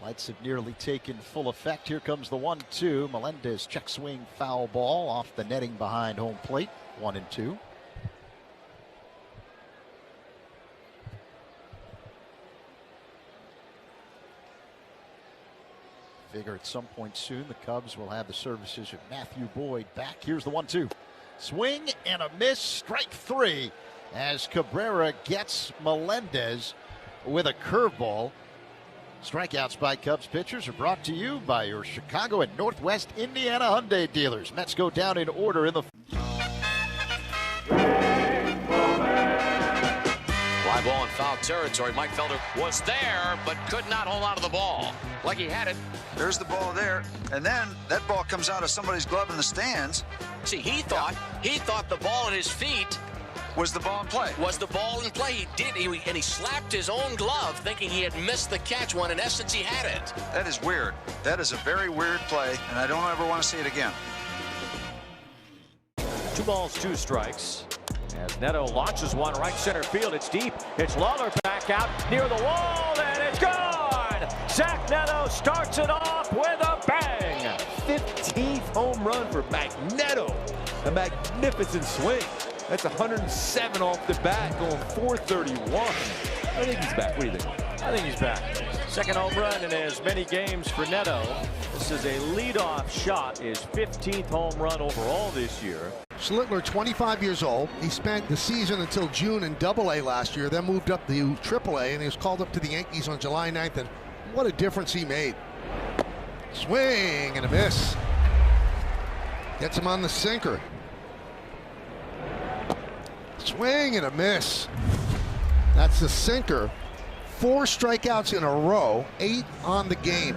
Lights have nearly taken full effect. Here comes the 1-2. Melendez check swing foul ball off the netting behind home plate. 1-2. Figure at some point soon the Cubs will have the services of Matthew Boyd back. Here's the 1-2. Swing and a miss. Strike 3 as Cabrera gets Melendez with a curveball. Strikeouts by Cubs pitchers are brought to you by your Chicago and Northwest Indiana Hyundai dealers. Mets go down in order in the... Fly ball in foul territory. Mike Felder was there, but could not hold on to the ball. Like he had it. There's the ball there, and then that ball comes out of somebody's glove in the stands. See, he thought the ball at his feet was the ball in play. Was the ball in play? He did, and he slapped his own glove, thinking he had missed the catch when in essence he had it. That is weird. That is a very weird play, and I don't ever want to see it again. 2 balls, 2 strikes. As Neto launches one right center field, it's deep. It's Lawler back out near the wall, and it's gone! Zach Neto starts it off with a bang! 15th home run for Magneto. A magnificent swing. That's 107 off the bat, going 431. I think he's back. What do you think? I think he's back. Second home run in as many games for Neto. This is a leadoff shot, his 15th home run overall this year. Schlittler, 25 years old. He spent the season until June in Double-A last year, then moved up to Triple-A, and he was called up to the Yankees on July 9th, and what a difference he made. Swing and a miss. Gets him on the sinker. Swing and a miss. That's the sinker. 4 strikeouts in a row, 8 on the game.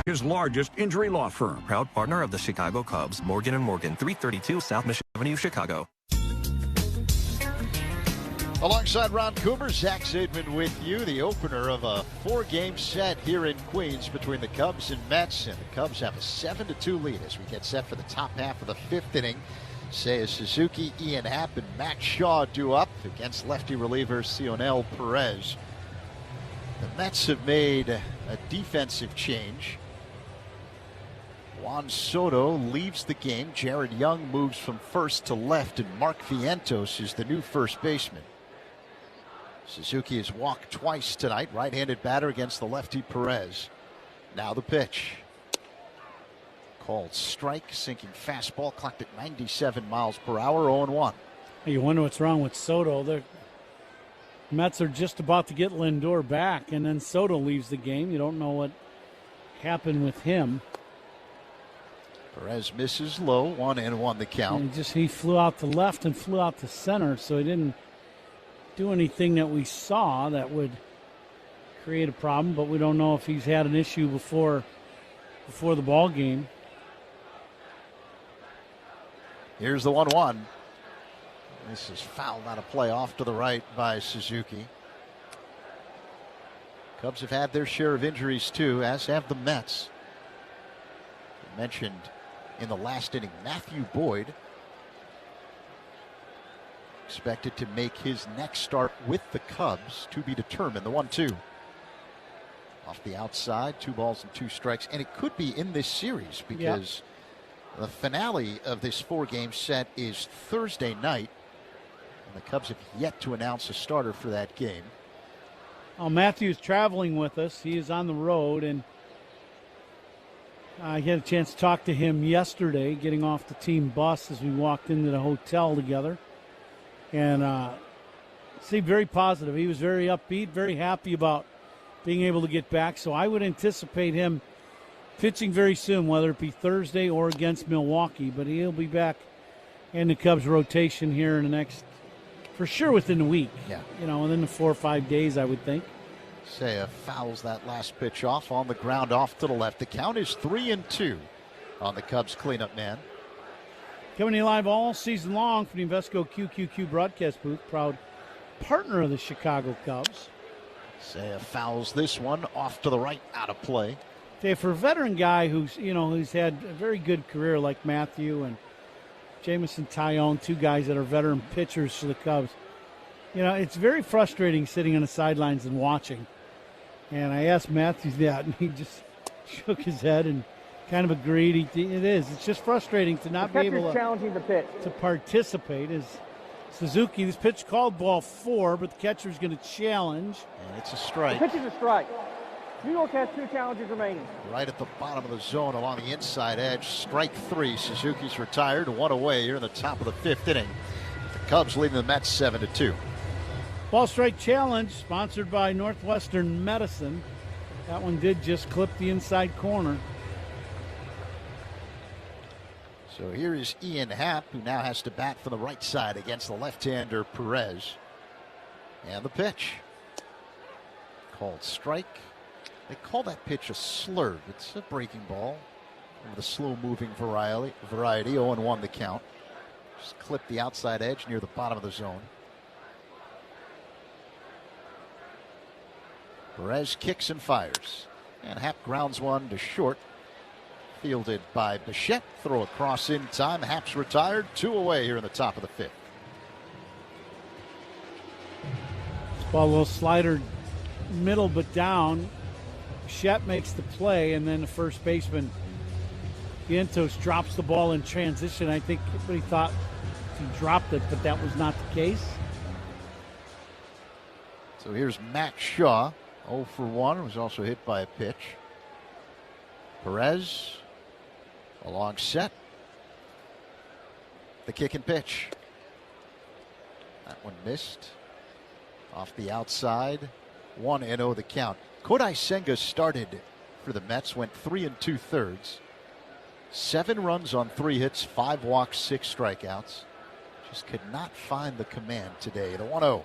His largest injury law firm. Proud partner of the Chicago Cubs, Morgan & Morgan, 332 South Michigan Avenue, Chicago. Alongside Ron Cooper, Zach Zaidman with you. The opener of a 4-game set here in Queens between the Cubs and Mets. And the Cubs have a 7-2 lead as we get set for the top half of the 5th inning. Seiya Suzuki, Ian Happ, and Matt Shaw due up against lefty reliever Cionel Perez. The Mets have made a defensive change. Juan Soto leaves the game. Jared Young moves from first to left, and Mark Vientos is the new first baseman. Suzuki has walked twice tonight. Right-handed batter against the lefty Perez. Now the pitch. Called strike, sinking fastball, clocked at 97 miles per hour, 0-1. You wonder what's wrong with Soto. The Mets are just about to get Lindor back, and then Soto leaves the game. You don't know what happened with him. Perez misses low, 1-1 the count. He flew out to left and flew out to center, so he didn't do anything that we saw that would create a problem, but we don't know if he's had an issue before the ball game. Here's the 1-1. This is fouled out of play off to the right by Suzuki. Cubs have had their share of injuries too, as have the Mets. I mentioned in the last inning, Matthew Boyd expected to make his next start with the Cubs, to be determined. The 1-2 off the outside, 2 balls and 2 strikes, and it could be in this series because the finale of this 4-game set is Thursday night. And the Cubs have yet to announce a starter for that game. Oh, Matthew's traveling with us. He is on the road, and I had a chance to talk to him yesterday, getting off the team bus as we walked into the hotel together. And seemed very positive. He was very upbeat, very happy about being able to get back. So I would anticipate him pitching very soon, whether it be Thursday or against Milwaukee. But he'll be back in the Cubs rotation here in the next, for sure within a week. Yeah. You know, within the 4 or 5 days, I would think. Seiya fouls that last pitch off on the ground off to the left. The count is 3-2 on the Cubs cleanup man. Coming to you live all season long from the Invesco QQQ broadcast booth, proud partner of the Chicago Cubs. Seiya fouls this one off to the right, out of play. Okay, for a veteran guy who's had a very good career like Matthew and Jameson Tyone, two guys that are veteran pitchers for the Cubs, it's very frustrating sitting on the sidelines and watching. And I asked Matthew that, and he just shook his head and kind of agreed. It is. It's just frustrating to not be able to participate. As Suzuki, this pitch called ball 4, but the catcher's going to challenge. And it's a strike. The pitch is a strike. New York has 2 challenges remaining. Right at the bottom of the zone along the inside edge. Strike 3. Suzuki's retired. 1 away here in the top of the 5th inning. The Cubs leading the Mets 7-2. Ball strike challenge sponsored by Northwestern Medicine. That one did just clip the inside corner. So here is Ian Happ, who now has to bat from the right side against the left-hander Perez. And the pitch. Called strike. They call that pitch a slurve. It's a breaking ball of the slow-moving variety. 0-1 the count. Just clipped the outside edge near the bottom of the zone. Perez kicks and fires. And Happ grounds one to short. Fielded by Bichette. Throw across in time. Happ's retired. 2 away here in the top of the 5th. Ball a little slider middle but down. Bichette makes the play, and then the first baseman Vientos drops the ball in transition. I think everybody thought he dropped it, but that was not the case. So here's Matt Shaw. 0 for 1. Was also hit by a pitch. Perez. A long set. The kick and pitch. That one missed. Off the outside. 1-0 the count. Kodai Senga started for the Mets. Went 3 2/3. 7 runs on 3 hits. 5 walks, 6 strikeouts. Just could not find the command today. The 1-0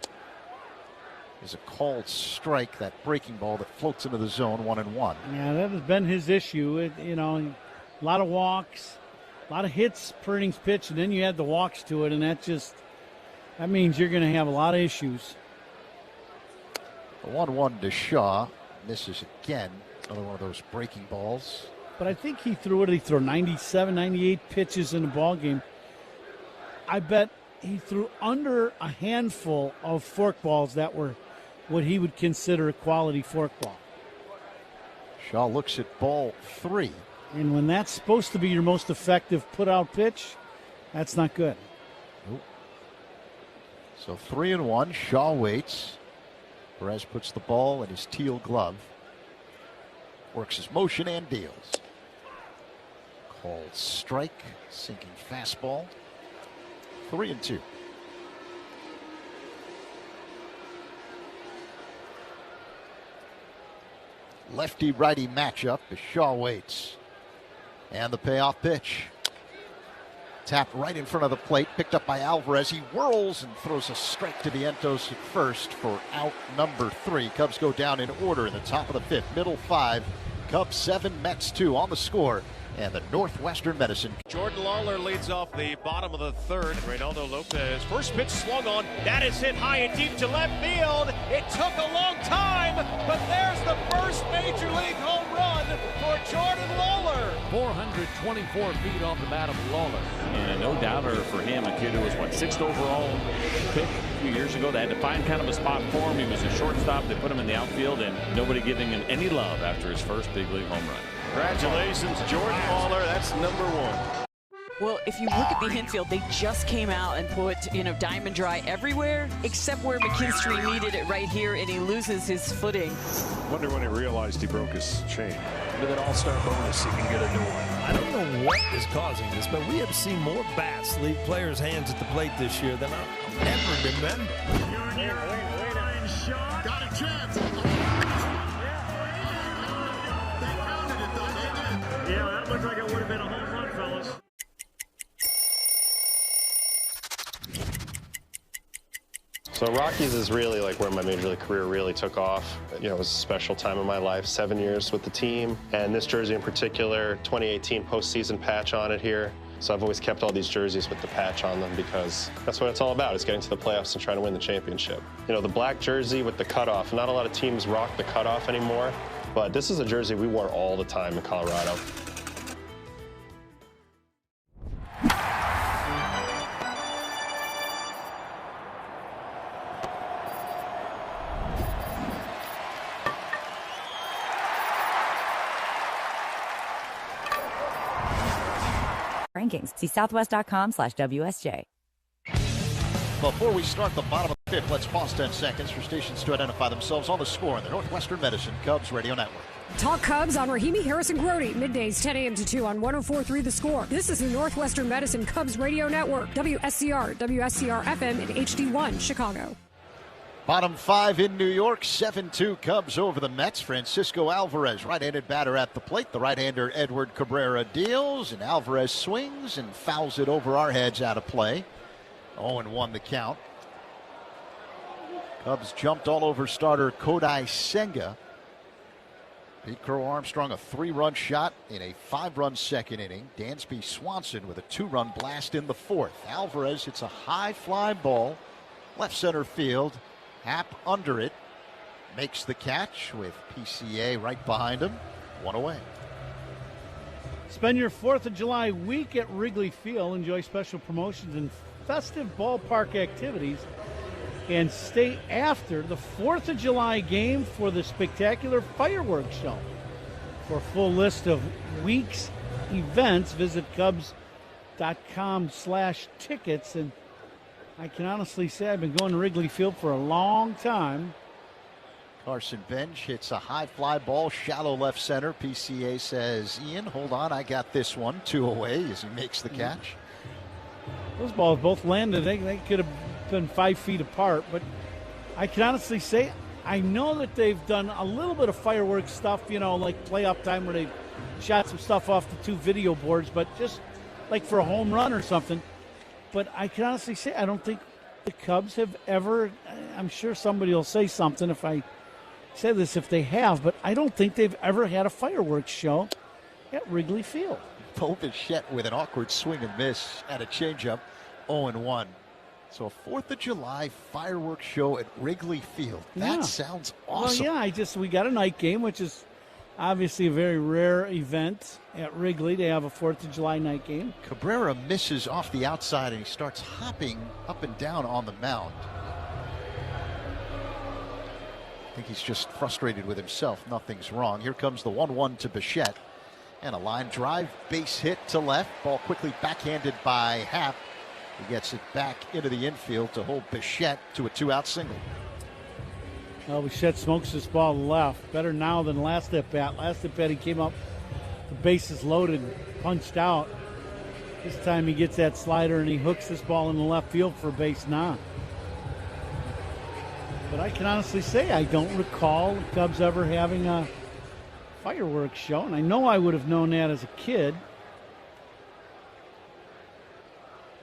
is a called strike. That breaking ball that floats into the zone. 1-1. Yeah, that has been his issue. A lot of walks, a lot of hits per innings pitch, and then you add the walks to it, and that means you're going to have a lot of issues. The 1-1 to Shaw. Misses again. Another one of those breaking balls. But I think he threw, 97, 98 pitches in the ball game. I bet he threw under a handful of forkballs that were what he would consider a quality forkball. Shaw looks at ball 3. And when that's supposed to be your most effective put-out pitch, that's not good. Nope. So 3-1. Shaw waits. Perez puts the ball in his teal glove. Works his motion and deals. Called strike. Sinking fastball. 3-2. Lefty-righty matchup as Shaw waits. And the payoff pitch. Tapped right in front of the plate. Picked up by Alvarez. He whirls and throws a strike to Vientos at first for out number 3. Cubs go down in order in the top of the 5th. Middle 5. Cubs 7, Mets 2 on the score. And the Northwestern Medicine. Jordan Lawler leads off the bottom of the 3rd. Reynaldo Lopez. First pitch swung on. That is hit high and deep to left field. It took a long time, but there's the first Major League home run for Jordan Lawler. 424 feet off the bat of Lawler. And a no-doubter for him, a kid who was, 6th overall pick a few years ago. They had to find kind of a spot for him. He was a shortstop. They put him in the outfield, and nobody giving him any love after his first big league home run. Congratulations, Jordan Lawler. That's number 1. Well, if you look at the infield, they just came out and put, diamond dry everywhere except where McKinstry needed it right here, and he loses his footing. Wonder when he realized he broke his chain. With an all-star bonus, he can get a new one. I don't know what is causing this, but we have seen more bats leave players' hands at the plate this year than I'll ever remember. Shot. Got a chance. Yeah, that looks like it would have been a home run, fellas. So Rockies is really like where my major league career really took off. It was a special time in my life, 7 years with the team. And this jersey in particular, 2018 postseason patch on it here. So I've always kept all these jerseys with the patch on them because that's what it's all about, is getting to the playoffs and trying to win the championship. The black jersey with the cutoff, not a lot of teams rock the cutoff anymore, but this is a jersey we wore all the time in Colorado. Rankings. See southwest.com/WSJ. Before we start the bottom of the fifth, let's pause 10 seconds for stations to identify themselves on the score on the Northwestern Medicine Cubs Radio Network. Talk Cubs on Rahimi, Harrison, Grody, middays 10 a.m. to 2 on 104.3 The Score. This is the Northwestern Medicine Cubs Radio Network, WSCR, WSCR FM, and HD1 Chicago. Bottom five in New York, 7-2 Cubs over the Mets. Francisco Alvarez, right-handed batter at the plate. The right-hander Edward Cabrera deals, and Alvarez swings and fouls it over our heads out of play. 0-1 the count. Cubs jumped all over starter Kodai Senga. Pete Crow Armstrong, a 3-run shot in a 5-run second inning. Dansby Swanson with a 2-run blast in the fourth. Alvarez hits a high fly ball, left center field. Happ under it, makes the catch with PCA right behind him. One away. Spend your 4th of July week at Wrigley Field. Enjoy special promotions and festive ballpark activities. And stay after the 4th of July game for the spectacular fireworks show. For a full list of week's events, visit Cubs.com/tickets. And I can honestly say I've been going to Wrigley Field for a long time. Carson Bench hits a high fly ball, shallow left center. PCA says, Ian, hold on, I got this one. 2 away as he makes the catch. Those balls both landed. They could have been 5 feet apart, but I can honestly say I know that they've done a little bit of fireworks stuff, like playoff time where they shot some stuff off the 2 video boards, but just like for a home run or something. But I can honestly say I don't think the Cubs have ever, I'm sure somebody will say something if I say this if they have, but I don't think they've ever had a fireworks show at Wrigley Field. Bo Bichette with an awkward swing and miss at a changeup, 0-1. So a 4th of July fireworks show at Wrigley Field. That sounds awesome. Well, yeah, we got a night game, which is obviously a very rare event at Wrigley to have a 4th of July night game. Cabrera misses off the outside and he starts hopping up and down on the mound. I think he's just frustrated with himself. Nothing's wrong. Here comes the 1-1 to Bichette. And a line drive, base hit to left. Ball quickly backhanded by Happ. He gets it back into the infield to hold Bichette to a 2-out single. Well, Bichette smokes this ball left. Better now than last at bat. Last at bat he came up, the bases loaded, punched out. This time he gets that slider and he hooks this ball in the left field for base now. But I can honestly say I don't recall the Cubs ever having a fireworks show, and I know I would have known that as a kid.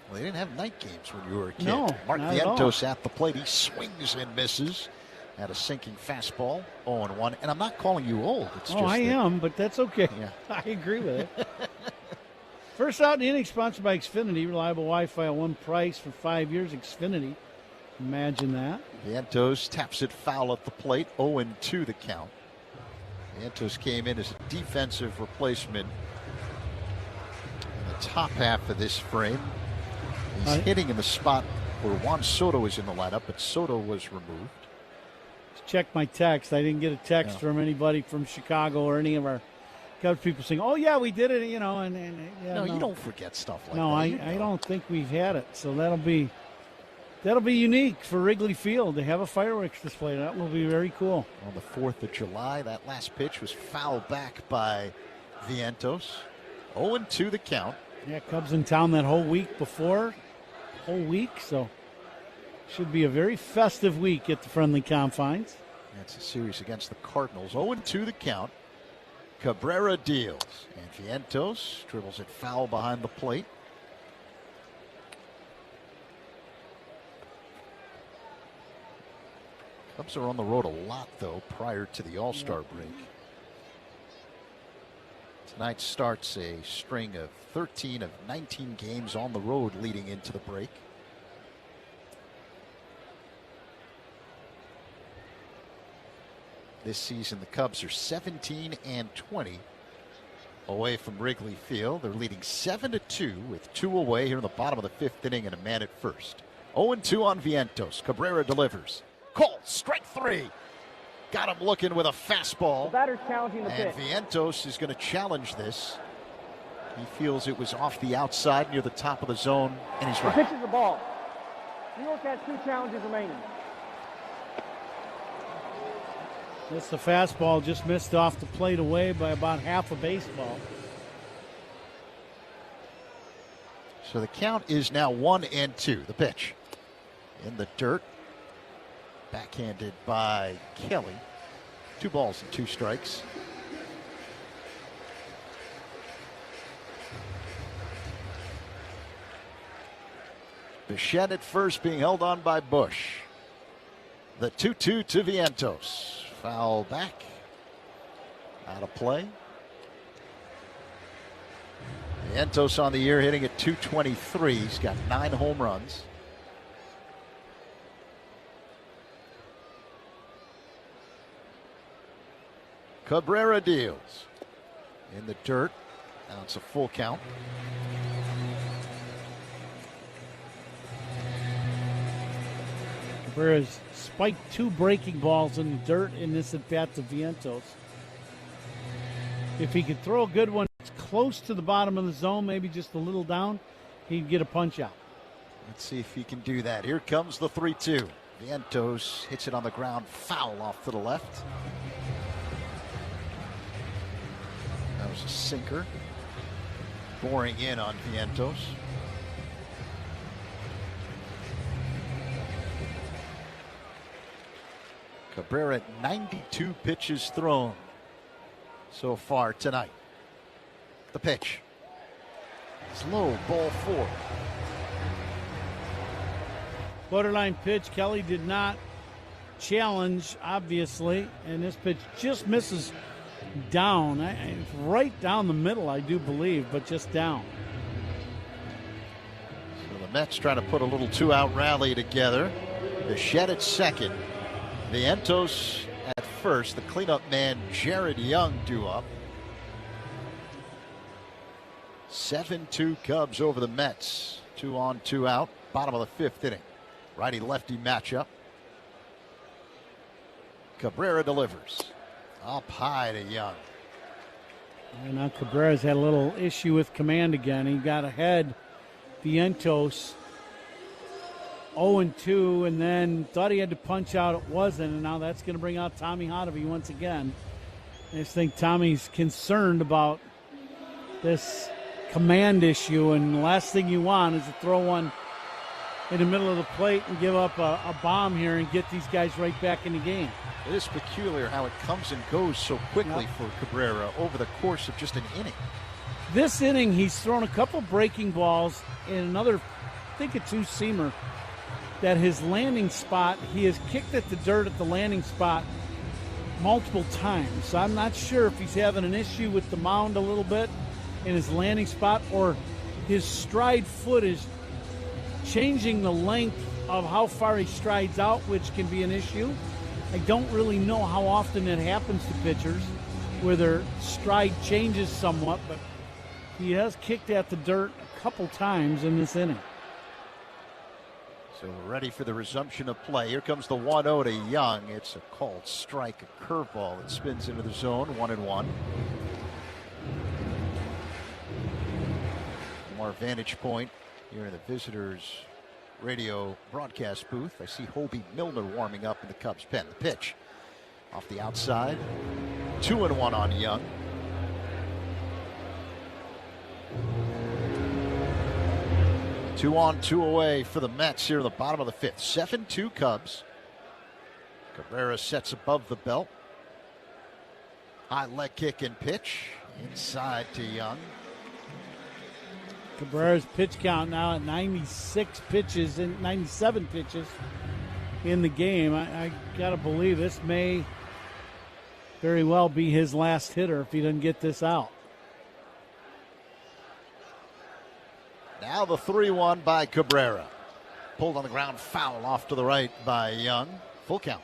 Well, they didn't have night games when you were a kid. No, Mark not at all. Vientos at the plate. He swings and misses at a sinking fastball, 0-1. And I'm not calling you old. It's just I am, but that's okay. Yeah. I agree with it. First out in the inning, sponsored by Xfinity. Reliable Wi-Fi at one price for 5 years. Xfinity. Imagine that. Vientos taps it foul at the plate. 0-2 the count. Vientos came in as a defensive replacement in the top half of this frame. He's hitting in the spot where Juan Soto is in the lineup, but Soto was removed. Check my text. I didn't get a text from anybody from Chicago or any of our Cubs people saying, "Oh yeah, we did it," you know, and no, you don't forget stuff like no, that. I don't think we've had it. So that'll be unique for Wrigley Field to have a fireworks display. That will be very cool. On the 4th of July, that last pitch was fouled back by Vientos. 0-2 the count. Yeah, Cubs in town that whole week, so should be a very festive week at the friendly confines. That's a series against the Cardinals. 0-2 the count. Cabrera deals, and Vientos dribbles it foul behind the plate. Cubs are on the road a lot, though, prior to the All-Star break. Tonight starts a string of 13 of 19 games on the road leading into the break. This season, the Cubs are 17-20 away from Wrigley Field. They're leading 7-2 with 2 away here in the bottom of the 5th inning and a man at first. 0-2 on Vientos. Cabrera delivers. Call, strike 3. Got him looking with a fastball. The batter's challenging the pitch. And Vientos is going to challenge this. He feels it was off the outside near the top of the zone, and he's right. The pitch is the ball. New York has 2 challenges remaining. Just the fastball just missed off the plate away by about half a baseball. So the count is now 1-2. The pitch in the dirt. Backhanded by Kelly. 2 balls and 2 strikes. Bichette at first being held on by Bush. The 2-2 to Vientos. Foul back. Out of play. Vientos on the year hitting at .223. He's got 9 home runs. Cabrera deals. In the dirt. Now it's a full count. Cabrera's spiked 2 breaking balls in the dirt in this at-bat to Vientos. If he could throw a good one close to the bottom of the zone, maybe just a little down, he'd get a punch out. Let's see if he can do that. Here comes the 3-2. Vientos hits it on the ground, foul off to the left. That was a sinker. Boring in on Vientos. Cabrera 92 pitches thrown so far tonight. The pitch. Slow, ball 4. Borderline pitch. Kelly did not challenge, obviously, and this pitch just misses down. Right down the middle, I do believe, but just down. So the Mets trying to put a little 2-out rally together. Bichette at second. Vientos at first. The cleanup man, Jared Young, due up. 7-2 Cubs over the Mets. 2 on, 2 out. Bottom of the 5th inning. Righty-lefty matchup. Cabrera delivers. Up high to Young. And now Cabrera's had a little issue with command again. He got ahead. Vientos 0-2, and then thought he had to punch out. It wasn't, and now that's going to bring out Tommy Hotovy once again. I just think Tommy's concerned about this command issue, and the last thing you want is to throw one in the middle of the plate and give up a bomb here and get these guys right back in the game. It is peculiar how it comes and goes so quickly for Cabrera over the course of just an inning. This inning, he's thrown a couple breaking balls and another, I think a 2-seamer, that his landing spot, he has kicked at the dirt at the landing spot multiple times. So I'm not sure if he's having an issue with the mound a little bit in his landing spot, or his stride foot is changing the length of how far he strides out, which can be an issue. I don't really know how often it happens to pitchers where their stride changes somewhat, but he has kicked at the dirt a couple times in this inning. So we're ready for the resumption of play. Here comes the 1-0 to Young. It's a called strike, a curveball that spins into the zone, 1-1. our vantage point here in the visitors' radio broadcast booth. I see Hobie Milner warming up in the Cubs pen. The pitch off the outside. 2-1 on Young. Two on, two away for the Mets here in the bottom of the fifth. 7-2 Cubs. Cabrera sets above the belt. High leg kick and pitch. Inside to Young. Cabrera's pitch count now at 96 pitches and 97 pitches in the game. I got to believe this may very well be his last hitter if he doesn't get this out. Now the 3-1 by Cabrera. Pulled on the ground, foul off to the right by Young. Full count.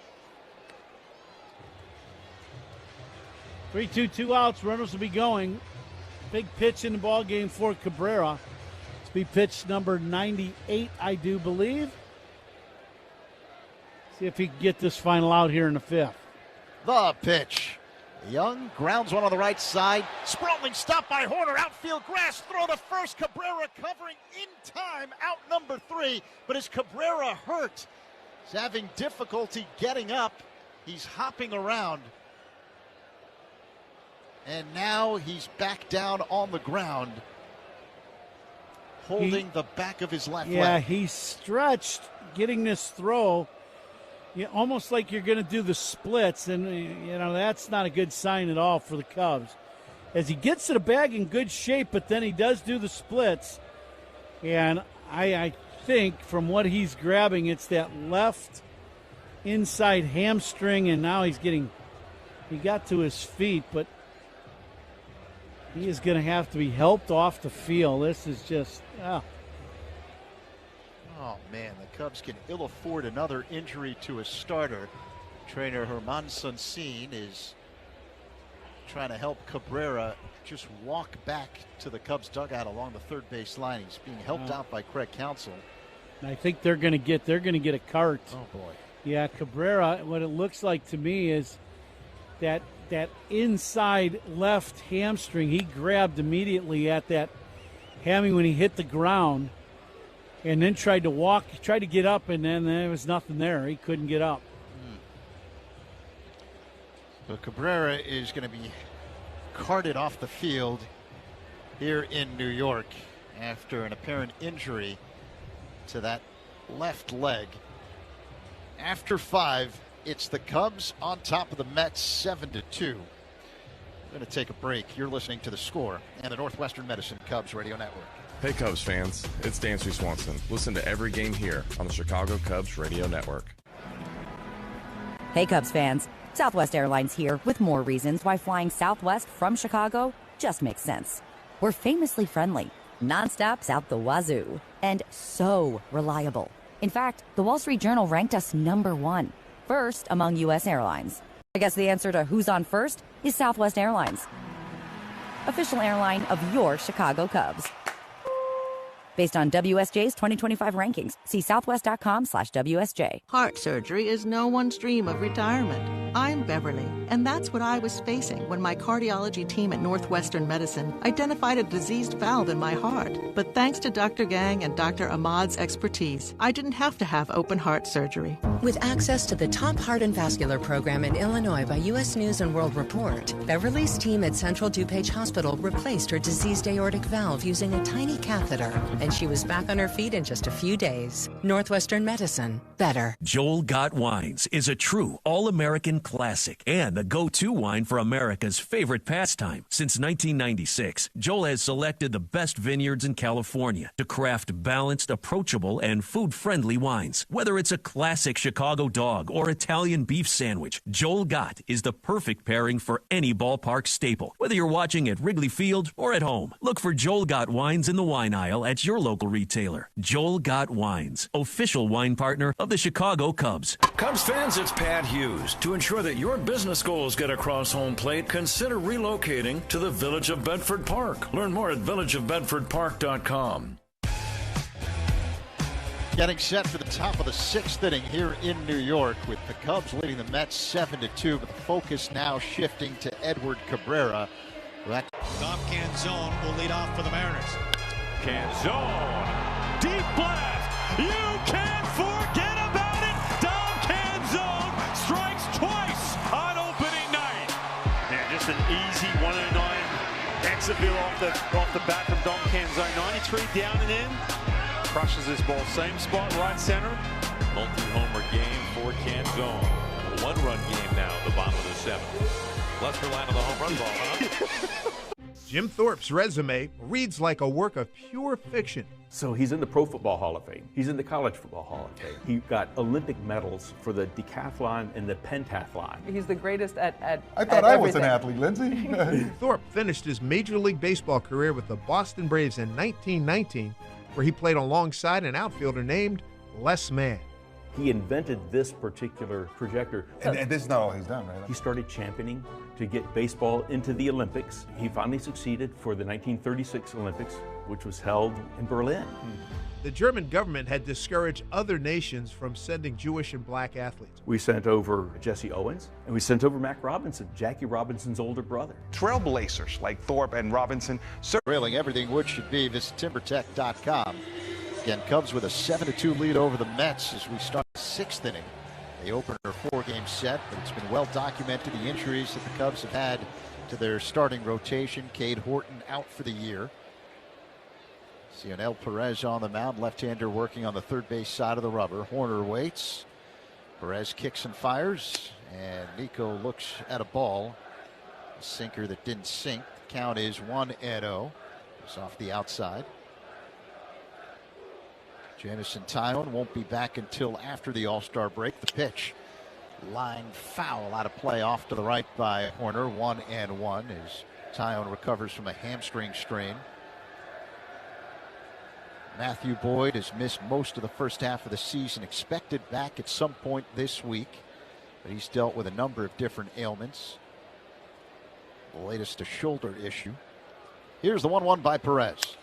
3-2, 2 outs. Runners will be going. Big pitch in the ball game for Cabrera. It's be pitch number 98, I do believe. See if he can get this final out here in the fifth. The pitch. Young grounds one on the right side. Sprawling stop by Horner. Outfield grass. Throw to first. Cabrera covering in time. Out number 3. But is Cabrera hurt? He's having difficulty getting up. He's hopping around. And now he's back down on the ground, holding the back of his left leg. Yeah, he's stretched getting this throw. Almost like you're going to do the splits, and, that's not a good sign at all for the Cubs. As he gets to the bag in good shape, but then he does do the splits. And I think from what he's grabbing, it's that left inside hamstring, and now he got to his feet, but he is going to have to be helped off the field. This is just, Oh, man, the Cubs can ill afford another injury to a starter. Trainer Herman Sunsin is trying to help Cabrera just walk back to the Cubs dugout along the third base line. He's being helped out by Craig Counsell. I think they're going to get a cart. Oh, boy. Yeah, Cabrera, what it looks like to me is that inside left hamstring, he grabbed immediately at that hammy when he hit the ground. And then tried to get up, and then there was nothing there. He couldn't get up. So Cabrera is going to be carted off the field here in New York after an apparent injury to that left leg. After 5, it's the Cubs on top of the Mets, 7-2. We're going to take a break. You're listening to The Score and the Northwestern Medicine Cubs Radio Network. Hey Cubs fans, it's Dancy Swanson. Listen to every game here on the Chicago Cubs Radio Network. Hey Cubs fans, Southwest Airlines here with more reasons why flying Southwest from Chicago just makes sense. We're famously friendly, nonstops out the wazoo, and so reliable. In fact, the Wall Street Journal ranked us #1, first among U.S. airlines. I guess the answer to who's on first is Southwest Airlines, official airline of your Chicago Cubs. Based on WSJ's 2025 rankings, see southwest.com/WSJ. Heart surgery is no one's dream of retirement. I'm Beverly, and that's what I was facing when my cardiology team at Northwestern Medicine identified a diseased valve in my heart. But thanks to Dr. Gang and Dr. Ahmad's expertise, I didn't have to have open heart surgery. With access to the top heart and vascular program in Illinois by U.S. News and World Report, Beverly's team at Central DuPage Hospital replaced her diseased aortic valve using a tiny catheter, and she was back on her feet in just a few days. Northwestern Medicine. Better. Joel Gott Wines is a true all-American classic and the go-to wine for America's favorite pastime. Since 1996, Joel has selected the best vineyards in California to craft balanced, approachable, and food-friendly wines. Whether it's a classic Chicago dog or Italian beef sandwich, Joel Gott is the perfect pairing for any ballpark staple. Whether you're watching at Wrigley Field or at home, look for Joel Gott Wines in the wine aisle at your local retailer. Joel Gott Wines, official wine partner of the Chicago Cubs. Cubs fans, it's Pat Hughes. To ensure that your business goals get across home plate, consider relocating to the Village of Bedford Park. Learn more at villageofbedfordpark.com. Getting set for the top of the 6th inning here in New York with the Cubs leading the Mets 7-2, but the focus now shifting to Edward Cabrera. Top can zone will lead off for the Mariners. Canzone. Deep blast. You can't forget about it. Dom Canzone strikes twice on opening night. Yeah, just an easy 109 exit off the bat from Dom Canzone. 93 down and in. Crushes this ball. Same spot, right center. Multi-homer game for Canzone. A one-run game now at the bottom of the seventh. Lester line on the home run ball, huh? Jim Thorpe's resume reads like a work of pure fiction. So he's in the Pro Football Hall of Fame. He's in the College Football Hall of Fame. He got Olympic medals for the decathlon and the pentathlon. He's the greatest at I thought I was an athlete, Lindsay. Thorpe finished his Major League Baseball career with the Boston Braves in 1919, where he played alongside an outfielder named Les Mann. He invented this particular projector. And this is not all he's done, right? He started championing to get baseball into the Olympics. He finally succeeded for the 1936 Olympics, which was held in Berlin. The German government had discouraged other nations from sending Jewish and black athletes. We sent over Jesse Owens, and we sent over Mac Robinson, Jackie Robinson's older brother. Trailblazers like Thorpe and Robinson. Railing everything wood should be. Visit timbertech.com. Again, Cubs with a 7-2 lead over the Mets as we start the sixth inning. They open their four-game set, but it's been well documented the injuries that the Cubs have had to their starting rotation. Cade Horton out for the year. Cionel Perez on the mound, left-hander working on the third base side of the rubber. Horner waits. Perez kicks and fires, and Nico looks at a ball. A sinker that didn't sink. The count is 1-0. It's off the outside. Jamison Tyone won't be back until after the All-Star break. The pitch, line foul out of play off to the right by Horner. 1-1 as Tyone recovers from a hamstring strain. Matthew Boyd has missed most of the first half of the season, expected back at some point this week, but he's dealt with a number of different ailments. The latest, a shoulder issue. Here's the 1-1 by Perez.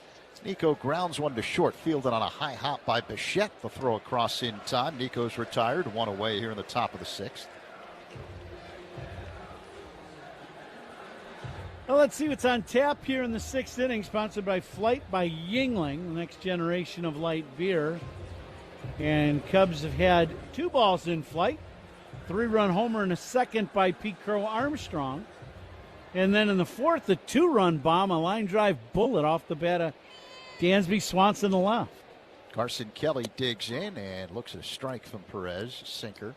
Nico grounds one to short, fielded on a high hop by Bichette. The throw across in time. Nico's retired, one away here in the top of the sixth. Well, let's see what's on tap here in the sixth inning, sponsored by Flight by Yingling, the next generation of light beer. And Cubs have had 2 balls in flight. 3-run homer in the second by Pete Crow Armstrong. And then in the fourth, a 2-run bomb, a line drive bullet off the bat of Dansby Swanson to left. Carson Kelly digs in and looks at a strike from Perez. Sinker.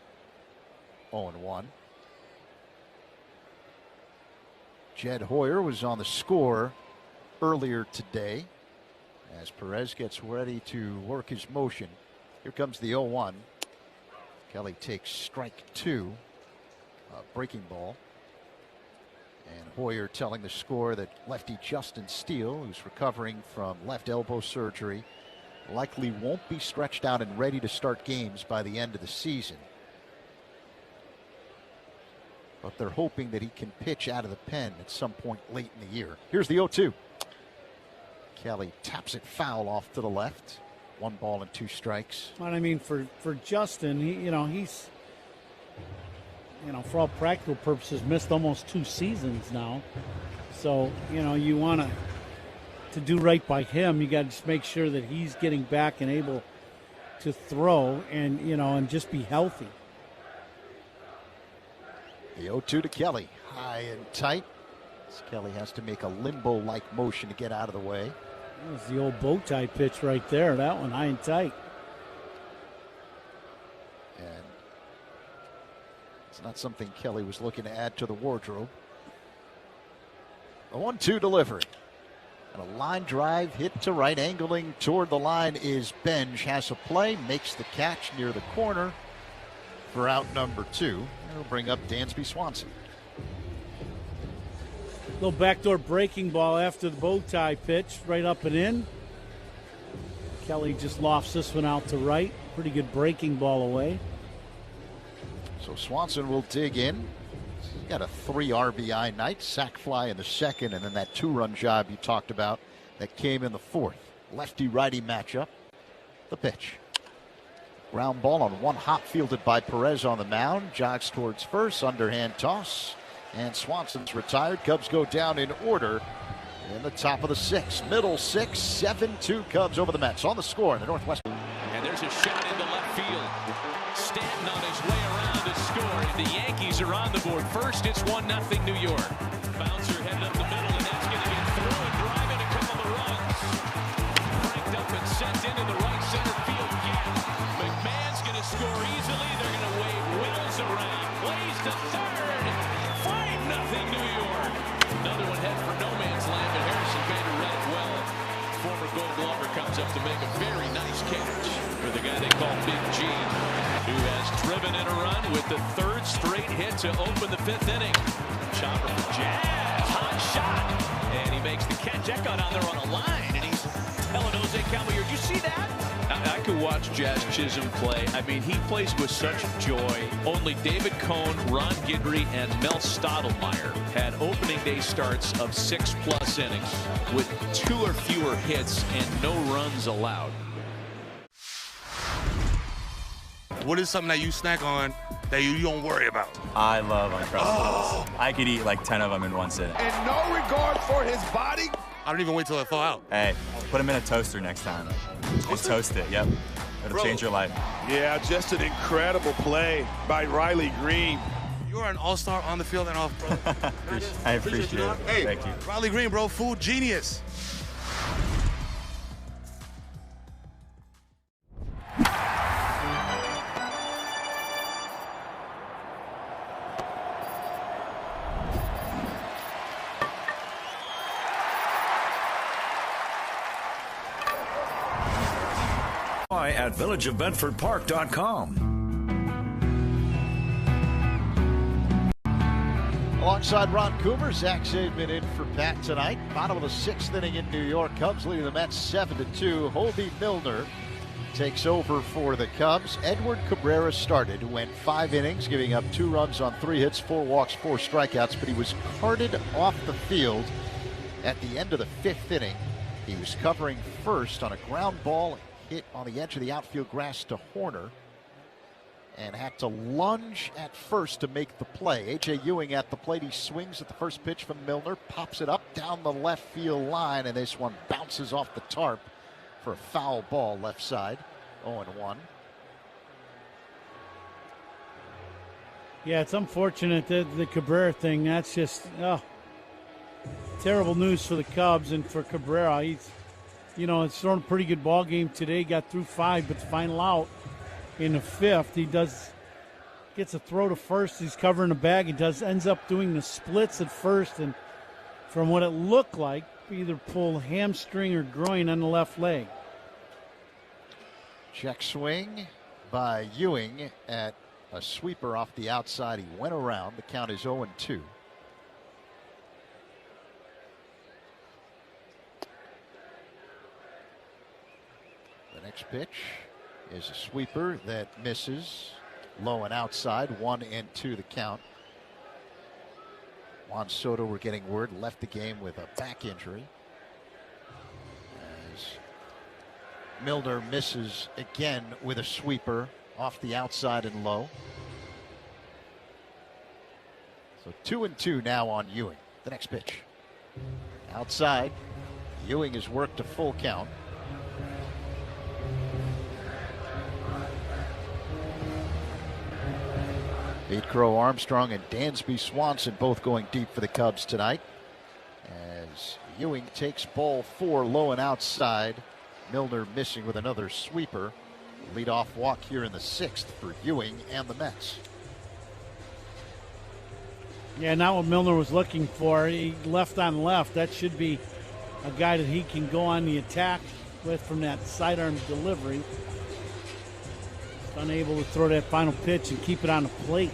0-1. Jed Hoyer was on the score earlier today as Perez gets ready to work his motion. Here comes the 0-1. Kelly takes strike 2. Breaking ball. And Hoyer telling the score that lefty Justin Steele, who's recovering from left elbow surgery, likely won't be stretched out and ready to start games by the end of the season. But they're hoping that he can pitch out of the pen at some point late in the year. Here's the 0-2. Kelly taps it foul off to the left. 1 ball and 2 strikes. Well, I mean, for Justin, he's for all practical purposes, missed almost 2 seasons now. So, you want to do right by him. You got to just make sure that he's getting back and able to throw and, and just be healthy. The 0-2 to Kelly. High and tight. Kelly has to make a limbo-like motion to get out of the way. That was the old bow tie pitch right there. That one high and tight. And it's not something Kelly was looking to add to the wardrobe. A 1-2 delivery. And a line drive hit to right, angling toward the line is Benj. Has a play, makes the catch near the corner for out number 2. It'll bring up Dansby Swanson. Little backdoor breaking ball after the bow tie pitch, right up and in. Kelly just lofts this one out to right. Pretty good breaking ball away. So Swanson will dig in. He's got a 3 RBI night, sac fly in the second, and then that 2-run job you talked about that came in the fourth. Lefty-righty matchup. The pitch. Ground ball on 1 hop fielded by Perez on the mound. Jogs towards first, underhand toss. And Swanson's retired. Cubs go down in order in the top of the sixth. Middle six, 7-2 Cubs over the Mets. On the score in the Northwest. And there's a shot into left field. Stanton on his way around to score. The Yankees are on the board. First, it's 1-0 New York. Bouncer headed up the middle, and that's going to get through and drive in a couple of runs. Cranked up and sent into the right center field gap. McMahon's going to score easily. They're going to wave Wills around. Plays to third. 5-0 New York. Another one head for no man's land, but Harrison Bader read it well. Former Gold Glover comes up to make a very nice catch for the guy they call Big G, who has driven in a run with the third straight hit to open the fifth inning. Chopper for Jazz, hot shot, and he makes the catch. That got on there on a line, and he's telling Jose Caballero, did you see that? I could watch Jazz Chisholm play. I mean, he plays with such joy. Only David Cohn, Ron Guidry, and Mel Stottlemyre had opening day starts of 6+ innings with 2 or fewer hits and no runs allowed. What is something that you snack on that you don't worry about? I love Uncrustables. I could eat like 10 of them in one sitting. And no regard for his body? I don't even wait till I thaw out. Hey, put them in a toaster next time. Just toast it, yep. It'll change your life. Yeah, just an incredible play by Riley Green. You're an all-star on the field and off, bro. I appreciate it. Hey, thank you. Riley Green, bro, food genius. At villageofbedfordpark.com. Alongside Ron Cooper, Zach Zaidman in for Pat tonight. Bottom of the sixth inning in New York. Cubs leading the Mets 7-2. Hobie Milner takes over for the Cubs. Edward Cabrera started, went 5 innings, giving up 2 runs on 3 hits, 4 walks, 4 strikeouts, but he was carted off the field at the end of the 5th inning. He was covering first on a ground ball hit on the edge of the outfield grass to Horner and had to lunge at first to make the play. A.J. Ewing at the plate. He swings at the first pitch from Milner, pops it up down the left field line, and this one bounces off the tarp for a foul ball left side. 0-1. Yeah, it's unfortunate that the Cabrera thing, that's just terrible news for the Cubs and for Cabrera. He's it's thrown a pretty good ball game today. Got through 5, but the final out in the 5th, he gets a throw to first. He's covering the bag. He ends up doing the splits at first, and from what it looked like, either pull hamstring or groin on the left leg. Check swing by Ewing at a sweeper off the outside. He went around. The count is 0-2. Next pitch is a sweeper that misses. Low and outside, 1-2 the count. Juan Soto, we're getting word, left the game with a back injury. As Milner misses again with a sweeper off the outside and low. So 2-2 now on Ewing. The next pitch. Outside, Ewing has worked a full count. Pete Crow Armstrong and Dansby Swanson both going deep for the Cubs tonight. As Ewing takes ball 4 low and outside. Milner missing with another sweeper. Leadoff walk here in the 6th for Ewing and the Mets. Yeah, not what Milner was looking for. He left on left. That should be a guy that he can go on the attack with from that sidearm delivery. Unable to throw that final pitch and keep it on the plate.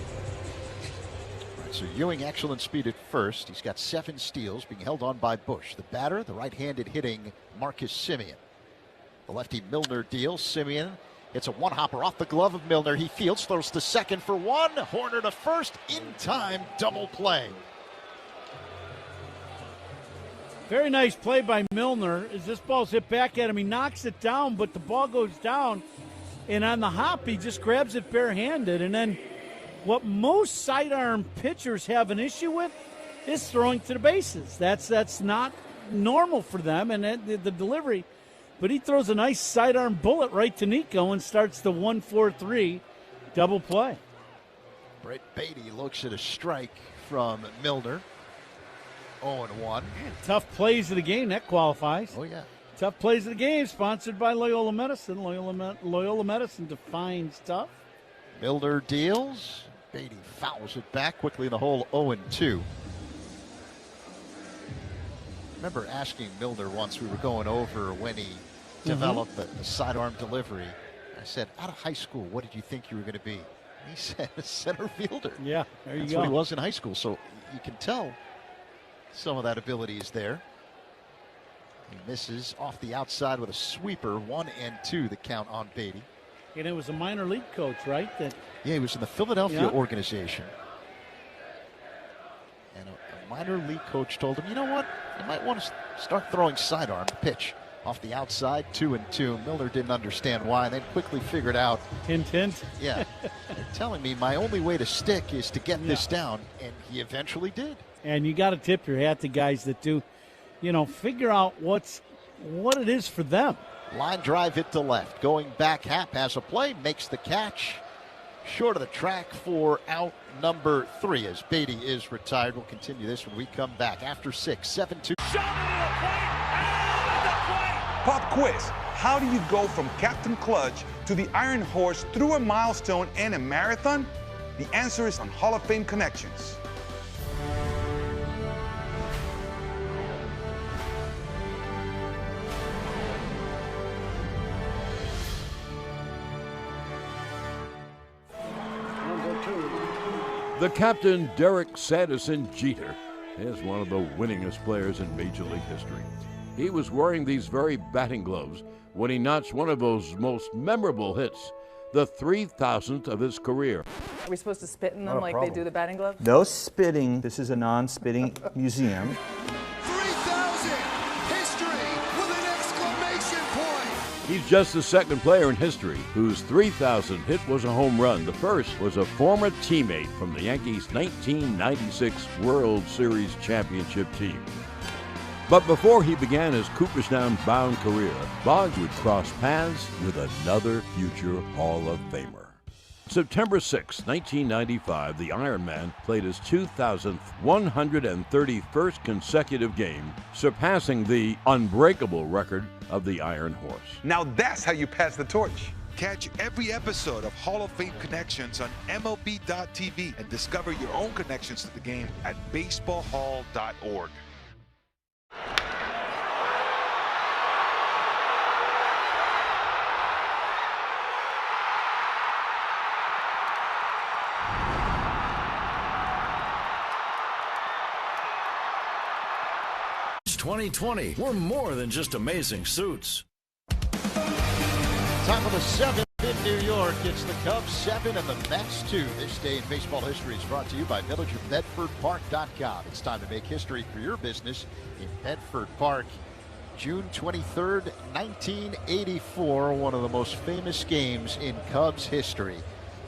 Right, so Ewing, excellent speed at first. He's got 7 steals, being held on by Bush. The batter, the right-handed hitting Marcus Semien. The lefty Milner deals. Semien hits a one-hopper off the glove of Milner. He fields, throws to second for 1. Horner to first. In time, double play. Very nice play by Milner. As this ball's hit back at him, he knocks it down, but the ball goes down. And on the hop, he just grabs it barehanded. And then what most sidearm pitchers have an issue with is throwing to the bases. That's not normal for them, and the delivery. But he throws a nice sidearm bullet right to Nico and starts the 1-4-3 double play. Brett Beatty looks at a strike from Milner. 0-1. Tough plays of the game. That qualifies. Oh, yeah. Tough plays of the game, sponsored by Loyola Medicine. Loyola Medicine defines tough. Milner deals. Beatty fouls it back quickly in the hole. 0-2. Remember asking Milner once, we were going over when he developed the sidearm delivery. I said, out of high school, what did you think you were going to be? He said a center fielder. Yeah, there you That's go. what he was in high school. So you can tell some of that ability is there. He misses off the outside with a sweeper. 1-2 the count on Beatty. And it was a minor league coach, right? Yeah, he was in the Philadelphia organization. And a minor league coach told him, you know what? You might want to start throwing sidearm pitch off the outside. 2-2. Milner didn't understand why, and then quickly figured out. Hint. Yeah. They're telling me my only way to stick is to get this down, and he eventually did. And you got to tip your hat to guys that do, figure out what it is for them. Line drive hit to left. Going back, Happ has a play, makes the catch. Short of the track for out number 3 as Beatty is retired. We'll continue this when we come back after 6, 7-2. Pop quiz. How do you go from Captain Clutch to the Iron Horse through a milestone and a marathon? The answer is on Hall of Fame Connections. The captain, Derek Sanderson Jeter, is one of the winningest players in Major League history. He was wearing these very batting gloves when he notched one of those most memorable hits, the 3,000th of his career. Are we supposed to spit in them like they do the batting gloves? No spitting. This is a non-spitting museum. 3,000! History with an exclamation point! He's just the second player in history whose 3,000th hit was a home run. The first was a former teammate from the Yankees' 1996 World Series championship team. But before he began his Cooperstown-bound career, Boggs would cross paths with another future Hall of Famer. September 6, 1995, the Iron Man played his 2,000th 131st consecutive game, surpassing the unbreakable record of the Iron Horse. Now that's how you pass the torch. Catch every episode of Hall of Fame Connections on MLB.tv and discover your own connections to the game at baseballhall.org. It's 2020. We're more than just amazing suits. Top of the 7th in New York. It's the Cubs 7 and the Mets 2. This day in baseball history is brought to you by VillageOfBedfordPark.com. It's time to make history for your business in Bedford Park. June 23rd, 1984, one of the most famous games in Cubs history.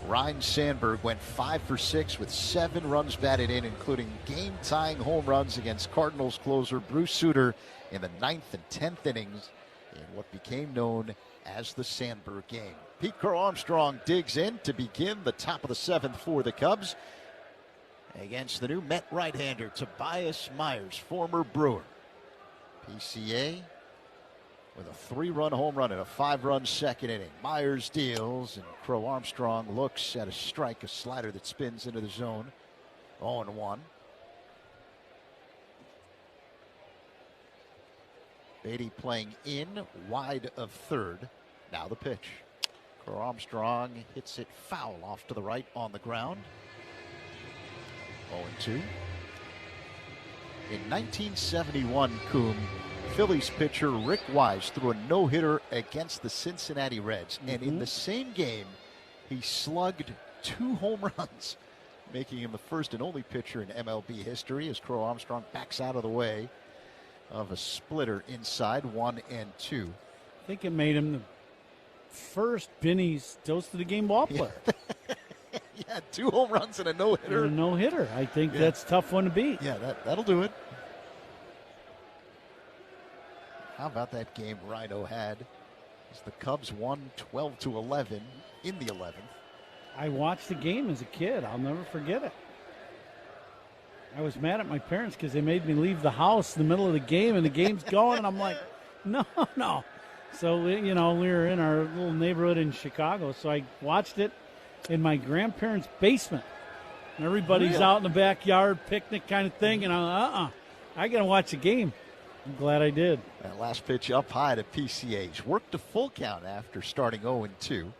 Ryne Sandberg went 5 for 6 with 7 runs batted in, including game-tying home runs against Cardinals closer Bruce Sutter in the 9th and 10th innings in what became known as the Sandberg game. Pete Crow Armstrong digs in to begin the top of the 7th for the Cubs against the new Met right-hander Tobias Myers, former Brewer. PCA with a 3-run home run in a 5-run second inning. Myers deals, and Crow Armstrong looks at a strike, a slider that spins into the zone. 0-1. Beatty playing in, wide of third. Now the pitch. Crow Armstrong hits it foul off to the right on the ground. 0-2. In 1971, Coombe, Phillies pitcher Rick Wise threw a no-hitter against the Cincinnati Reds. And in the same game, he slugged 2 home runs, making him the first and only pitcher in MLB history as Crow Armstrong backs out of the way of a splitter inside. 1-2. I think it made him the first Benny's Toast of the Game ball player. Yeah, 2 home runs and a no-hitter. And a no-hitter. I think that's a tough one to beat. Yeah, that'll do it. How about that game Rhino had as the Cubs won 12-11 in the 11th? I watched the game as a kid. I'll never forget it. I was mad at my parents because they made me leave the house in the middle of the game, and the game's going, and I'm like, no. So, we were in our little neighborhood in Chicago, so I watched it in my grandparents' basement. And everybody's out in the backyard, picnic kind of thing, and I got to watch the game. I'm glad I did. That last pitch up high to PCH. Worked a full count after starting 0-2.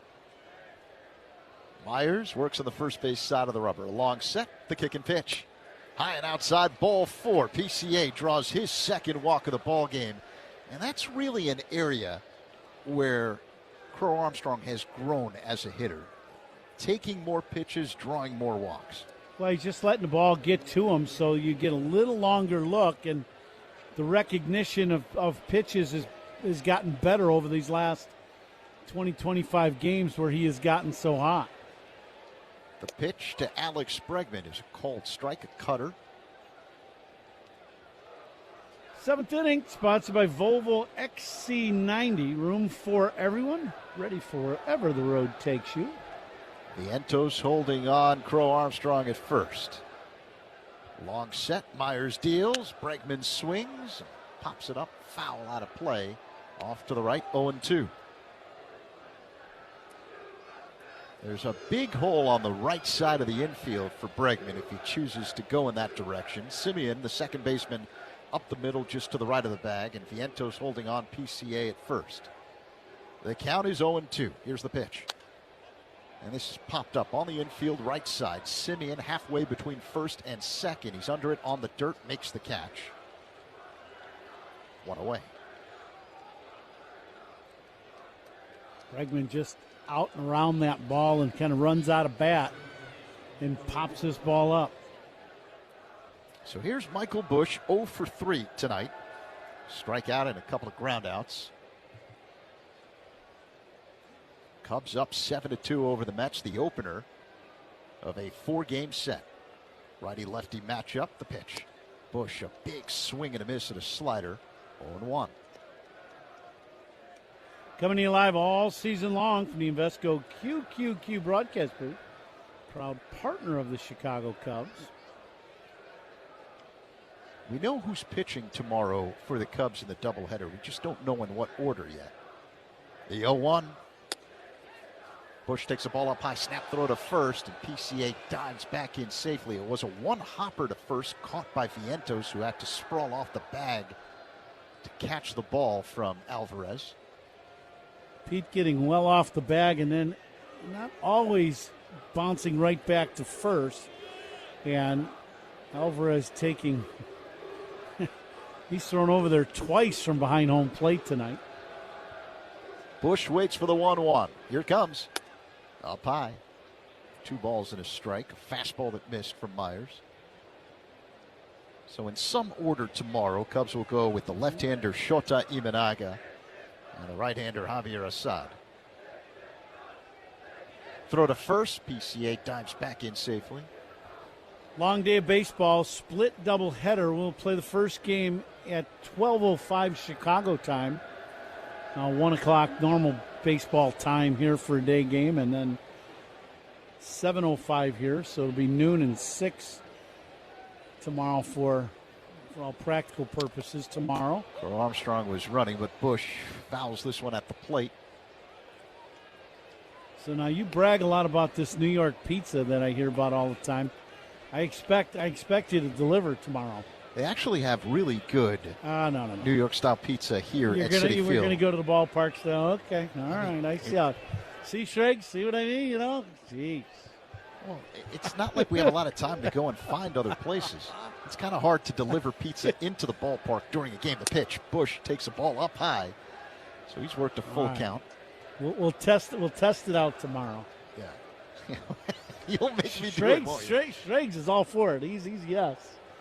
Myers works on the first base side of the rubber. A long set, the kick and pitch. High and outside, ball 4. PCA draws his second walk of the ball game. And that's really an area where Crow Armstrong has grown as a hitter. Taking more pitches, drawing more walks. Well, he's just letting the ball get to him, so you get a little longer look, and the recognition of pitches has gotten better over these last 20, 25 games where he has gotten so hot. The pitch to Alex Bregman is a called strike, a cutter. 7th inning, sponsored by Volvo XC90. Room for everyone, ready for wherever the road takes you. Vientos holding on, Crow Armstrong at first. Long set, Myers deals, Bregman swings, pops it up, foul out of play. Off to the right, 0-2. There's a big hole on the right side of the infield for Bregman if he chooses to go in that direction. Simeon, the second baseman, up the middle just to the right of the bag, and Vientos holding on PCA at first. The count is 0-2. Here's the pitch. And this is popped up on the infield right side. Simeon halfway between first and second. He's under it on the dirt, makes the catch. One away. Bregman just out and around that ball and kind of runs out of bat and pops this ball up. So here's Michael Busch, 0 for 3 tonight. Strikeout and a couple of groundouts. Cubs up 7-2 over the Mets, the opener of a 4-game set. Righty-lefty matchup, the pitch. Busch, a big swing and a miss at a slider, 0-1. Coming to you live all season long from the Invesco QQQ broadcast booth. Proud partner of the Chicago Cubs. We know who's pitching tomorrow for the Cubs in the doubleheader. We just don't know in what order yet. The 0-1. Busch takes the ball up high, snap throw to first, and PCA dives back in safely. It was a one-hopper to first, caught by Vientos, who had to sprawl off the bag to catch the ball from Alvarez. Pete getting well off the bag and then not always bouncing right back to first. And Alvarez taking, he's thrown over there twice from behind home plate tonight. Busch waits for the 1-1. Here it comes. Up high. 2 balls and a strike. A fastball that missed from Myers. So in some order tomorrow, Cubs will go with the left-hander Shota Imanaga and the right-hander Javier Assad. Throw to first. PCA dives back in safely. Long day of baseball, split doubleheader. We'll play the first game at 12:05 Chicago time. 1 o'clock normal baseball time here for a day game, and then 7:05 here, so it'll be noon and 6 tomorrow for all practical purposes tomorrow. So Armstrong was running, but Busch fouls this one at the plate. So now you brag a lot about this New York pizza that I hear about all the time. I expect you to deliver tomorrow. They actually have really good New York-style pizza here at Citi Field. We're going to go to the ballpark, so okay. All right, I see how. See, Shreg, see what I mean? You know? Jeez. Well, it's not like we have a lot of time to go and find other places. It's kind of hard to deliver pizza into the ballpark during a game. The pitch, Busch takes the ball up high, so he's worked a full count. We'll test it out tomorrow. Yeah. You'll make me do it, won't you? Shregs is all for it. He's yes.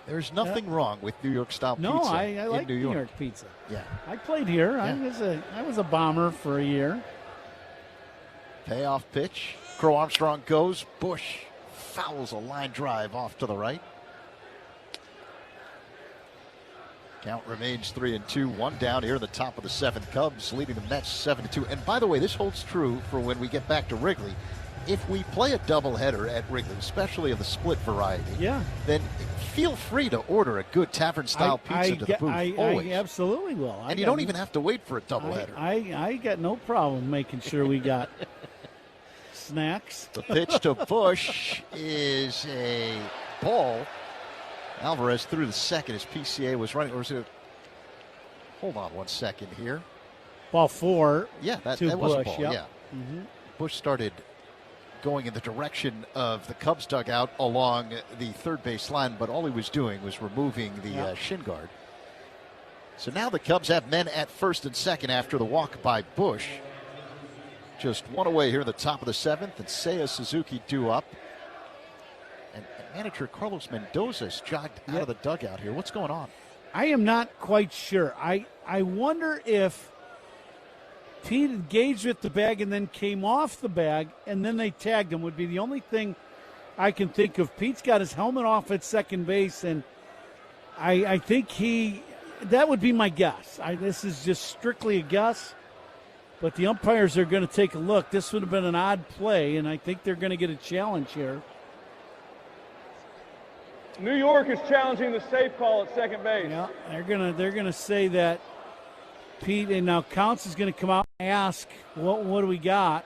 There's nothing wrong with New York-style pizza. No, I like New York pizza. Yeah. I played here. Yeah. I was a bomber for a year. Payoff pitch. Crow Armstrong goes. Busch fouls a line drive off to the right. Count remains 3-2, one down here in the top of the seventh. Cubs leading the Mets 7-2. And by the way, this holds true for when we get back to Wrigley. If we play a doubleheader at Wrigley, especially of the split variety, then feel free to order a good tavern-style pizza to the booth. I absolutely will. And you don't even have to wait for a doubleheader. I got no problem making sure we got snacks. The pitch to Bush is a ball. Alvarez threw the second as PCA was running. Or was it? Hold on one second here. Ball 4. Yeah, that was was Bush, a ball. yep. Yeah. Mm-hmm. Bush started going in the direction of the Cubs dugout along the third base line, but all he was doing was removing the shin guard. So now the Cubs have men at first and second after the walk by Bush. Just one away here in the top of the seventh, and Seiya Suzuki due up. And manager Carlos Mendoza's jogged out of the dugout here. What's going on? I am not quite sure. I wonder if Pete engaged with the bag and then came off the bag and then they tagged him would be the only thing I can think of. Pete's got his helmet off at second base, and I think that would be my guess. This is just strictly a guess, but the umpires are going to take a look. This would have been an odd play, and I think they're going to get a challenge here. New York is challenging the safe call at second base. Yeah, they're gonna say that Pete, and now Counts is going to come out and ask, what do we got?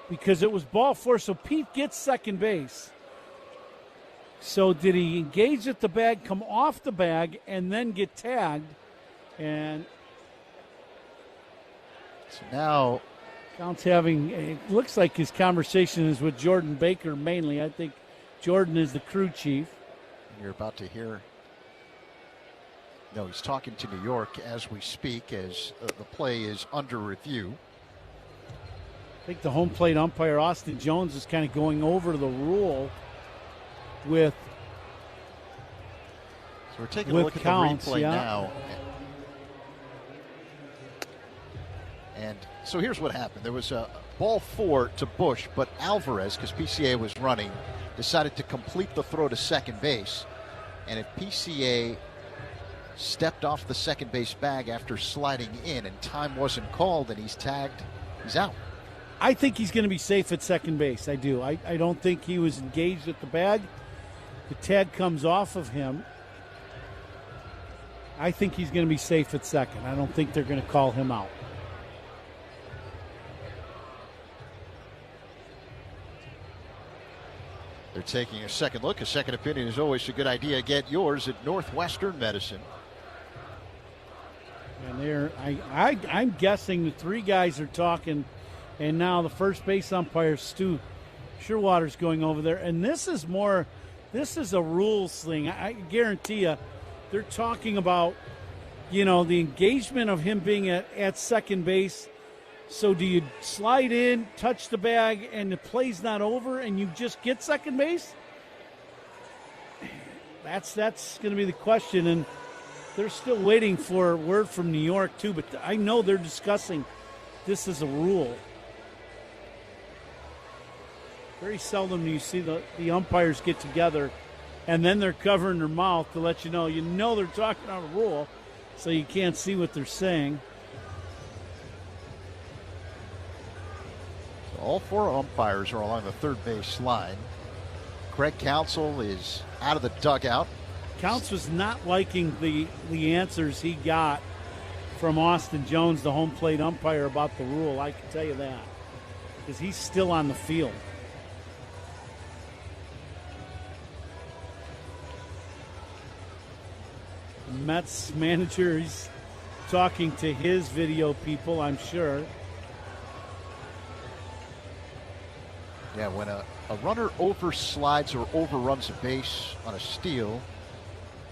Because it was ball 4, so Pete gets second base. So did he engage at the bag, come off the bag, and then get tagged? And so now Counts having, it looks like his conversation is with Jordan Baker mainly. I think Jordan is the crew chief. You're about to hear. No, he's talking to New York as we speak, as the play is under review. I think the home plate umpire, Austin Jones, is kind of going over the rule with. So we're taking a look Counts, at the replay now. And so here's what happened. There was a ball 4 to Bush, but Alvarez, because PCA was running, decided to complete the throw to second base. And if PCA stepped off the second base bag after sliding in and time wasn't called and he's tagged, he's out. I think he's going to be safe at second base. I do. I don't think he was engaged at the bag. The tag comes off of him. I think he's going to be safe at second. I don't think they're going to call him out. They're taking a second look. A second opinion is always a good idea. Get yours at Northwestern Medicine. And I'm guessing the three guys are talking, and now the first base umpire, Stu Sherwater's going over there. And this is a rules thing. I guarantee you, they're talking about, the engagement of him being at second base. So do you slide in, touch the bag, and the play's not over, and you just get second base? That's going to be the question, and they're still waiting for word from New York, too, but I know they're discussing this as a rule. Very seldom do you see the umpires get together, and then they're covering their mouth to let you know they're talking on a rule, so you can't see what they're saying. All four umpires are along the third base line. Craig Counsell is out of the dugout. Counts was not liking the answers he got from Austin Jones, the home plate umpire, about the rule. I can tell you that, because he's still on the field. The Mets manager is talking to his video people, I'm sure. Yeah, when a runner overslides or overruns a base on a steal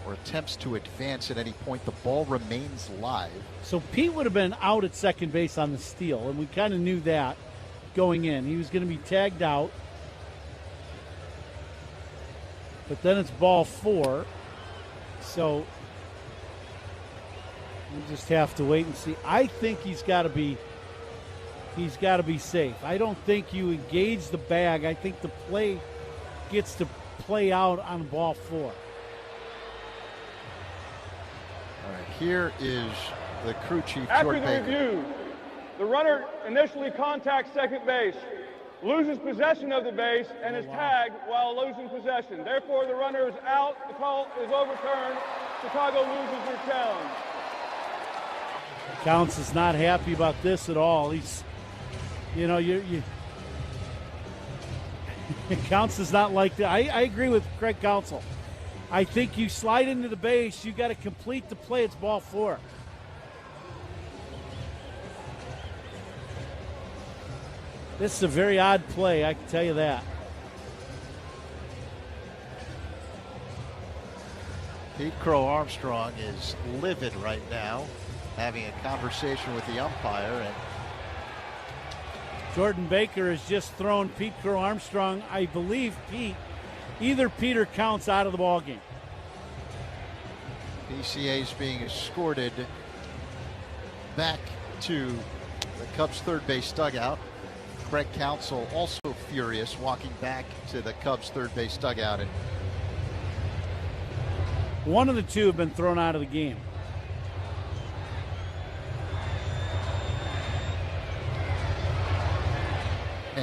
or attempts to advance at any point, the ball remains live. So Pete would have been out at second base on the steal, and we kind of knew that going in. He was going to be tagged out. But then it's ball 4. So we just have to wait and see. I think he's got to be safe. I don't think you engage the bag. I think the play gets to play out on ball 4. Here is the crew chief, After George the Baker. review, the runner initially contacts second base, loses possession of the base, and is tagged while losing possession. Therefore, the runner is out. The call is overturned. Chicago loses their challenge. Counts is not happy about this at all. He's, Counts is not like that. I agree with Craig Counsell. I think you slide into the base, you got to complete the play. It's ball 4. This is a very odd play, I can tell you that. Pete Crow Armstrong is livid right now, having a conversation with the umpire. And Jordan Baker has just thrown Pete Crow Armstrong, I believe either Pete or Counts out of the ballgame. PCA's being escorted back to the Cubs third base dugout. Craig Counsell also furious, walking back to the Cubs third base dugout. And one of the two have been thrown out of the game.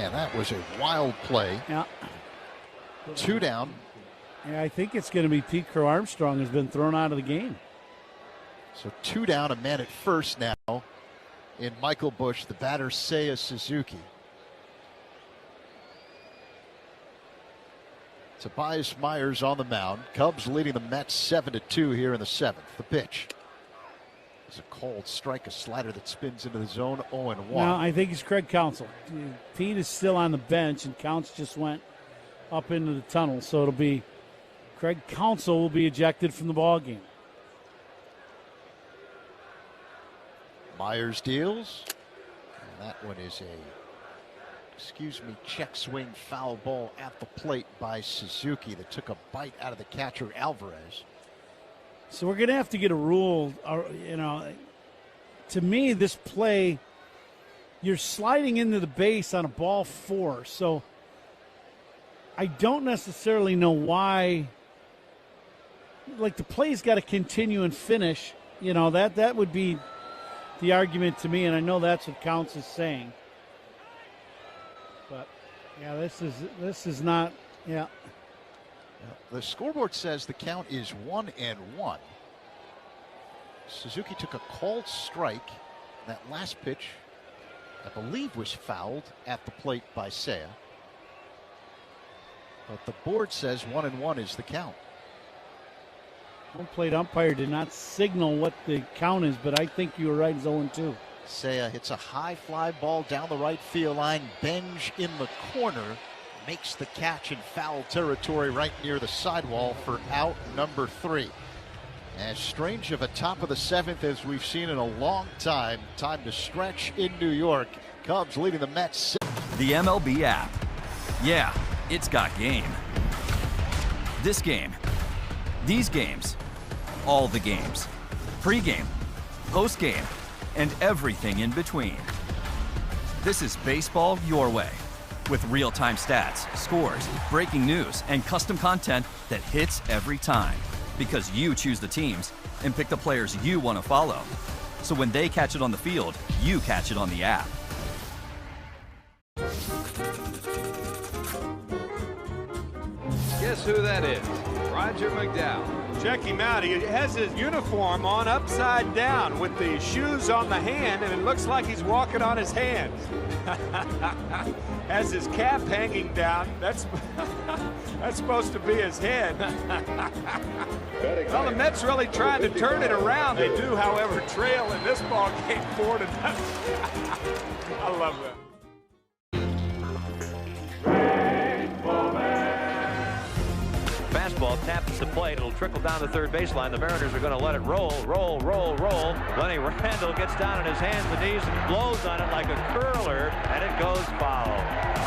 man, that was a wild play. Yeah. 2 down. Yeah, I think it's going to be Pete Crow Armstrong has been thrown out of the game. So 2 down, a man at first now in Michael Busch, the batter Seiya Suzuki. Tobias Myers on the mound. Cubs leading the Mets 7-2 here in the 7th. The pitch. It's a cold strike, a slider that spins into the zone, 0-1. No, I think it's Craig Counsell. Pete is still on the bench, and Counts just went up into the tunnel. So it'll be Craig Counsell will be ejected from the ball game. Myers deals. And that one is a check swing foul ball at the plate by Suzuki that took a bite out of the catcher Alvarez. So we're going to have to get a rule, to me, this play, you're sliding into the base on a ball 4. So I don't necessarily know why, like the play's got to continue and finish. That would be the argument to me, and I know that's what Counts is saying. But, yeah, this is not, yeah. The scoreboard says the count is 1-1. Suzuki took a called strike. That last pitch, I believe, was fouled at the plate by Seiya. But the board says 1-1 is the count. Home plate umpire did not signal what the count is, but I think you were right. It's 0-2. Seiya hits a high fly ball down the right field line. Benj in the corner makes the catch in foul territory right near the sidewall for out number 3. As strange of a top of the 7th as we've seen in a long time. Time to stretch in New York. Cubs leading the Mets. The MLB app. Yeah, it's got game. This game. These games. All the games. Pre-game. Post-game. And everything in between. This is baseball your way. With real-time stats, scores, breaking news, and custom content that hits every time. Because you choose the teams and pick the players you want to follow. So when they catch it on the field, you catch it on the app. Guess who that is? Roger McDowell. Check him out. He has his uniform on upside down with the shoes on the hand, and it looks like he's walking on his hands. Has his cap hanging down. That's supposed to be his head. Well, the Mets really trying to turn it around. They do, however, trail in this ball game 4-0. I love that. Fastball taps the plate. It'll trickle down the third baseline. The Mariners are going to let it roll. Lenny Randall gets down on his hands and knees and blows on it like a curler, and it goes foul.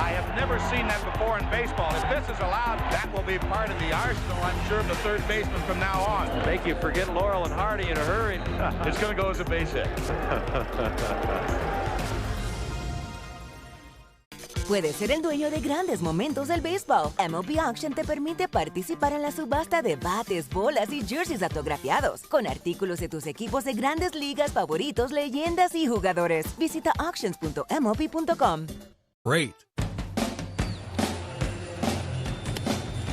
I have never seen that before in baseball. If this is allowed, that will be part of the arsenal, I'm sure, of the third baseman from now on. Make you forget Laurel and Hardy in a hurry. It's going to go as a base hit. Puedes ser el dueño de grandes momentos del béisbol. MLB Auction te permite participar en la subasta de bates, bolas y jerseys autografiados, con artículos de tus equipos de grandes ligas favoritos, leyendas y jugadores. Visita auctions.mlb.com. Great.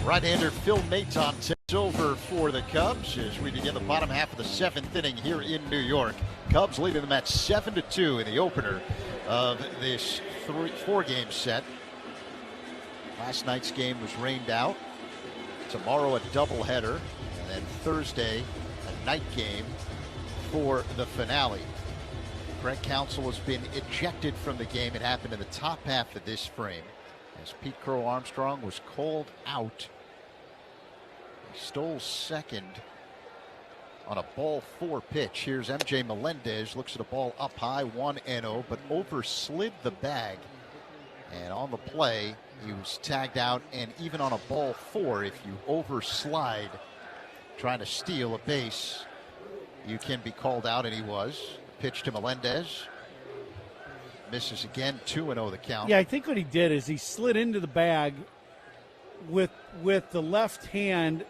Right-hander Phil Maton takes over for the Cubs as we begin the bottom half of the 7th inning here in New York. Cubs leading the Mets 7-2 in the opener of this 4-game set. Last night's game was rained out. Tomorrow a doubleheader, and then Thursday a night game for the finale. Craig Counsell has been ejected from the game. It happened in the top half of this frame as Pete Crow Armstrong was called out. He stole second on a ball 4 pitch. Here's MJ Melendez, looks at a ball up high, 1-0, but overslid the bag. And on the play, he was tagged out, and even on a ball 4, if you overslide trying to steal a base, you can be called out, and he was. Pitch to Melendez. Misses again, 2-0 the count. Yeah, I think what he did is he slid into the bag with the left hand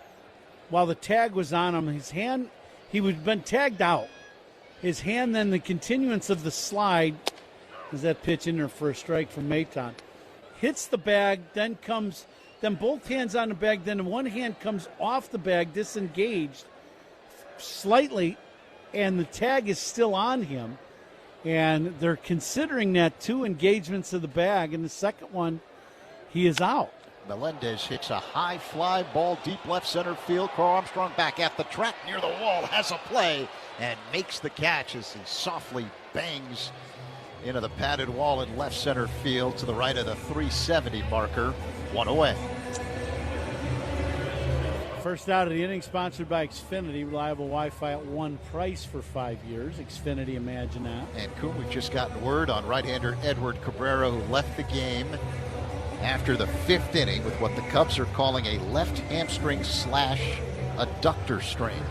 while the tag was on him. His hand, he would been tagged out. His hand, then the continuance of the slide, is that pitch in there for a strike from Maton. Hits the bag, then both hands on the bag, then one hand comes off the bag, disengaged slightly, and the tag is still on him. And they're considering that 2 engagements of the bag. And the second one, he is out. Melendez hits a high fly ball deep left center field. Crow Armstrong back at the track near the wall, has a play, and makes the catch as he softly bangs into the padded wall in left center field to the right of the 370 marker. 1 away. First out of the inning, sponsored by Xfinity. Reliable Wi-Fi at one price for 5 years. Xfinity, imagine that. And Coon, we've just gotten word on right-hander Edward Cabrera, who left the game after the 5th inning with what the Cubs are calling a left hamstring / adductor strain.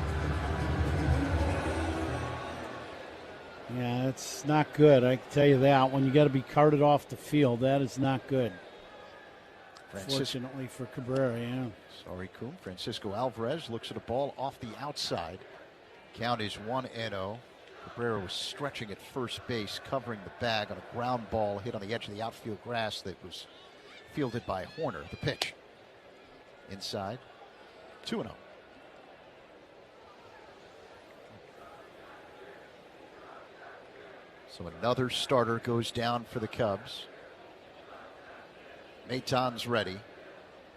Yeah, it's not good. I can tell you that. When you got to be carted off the field, that is not good. Fortunately for Cabrera, yeah. Sorry, Coon. Francisco Alvarez looks at a ball off the outside. Count is 1-0. Cabrera was stretching at first base, covering the bag on a ground ball hit on the edge of the outfield grass that was fielded by Horner. The pitch. Inside. 2-0. So another starter goes down for the Cubs. Maton's ready.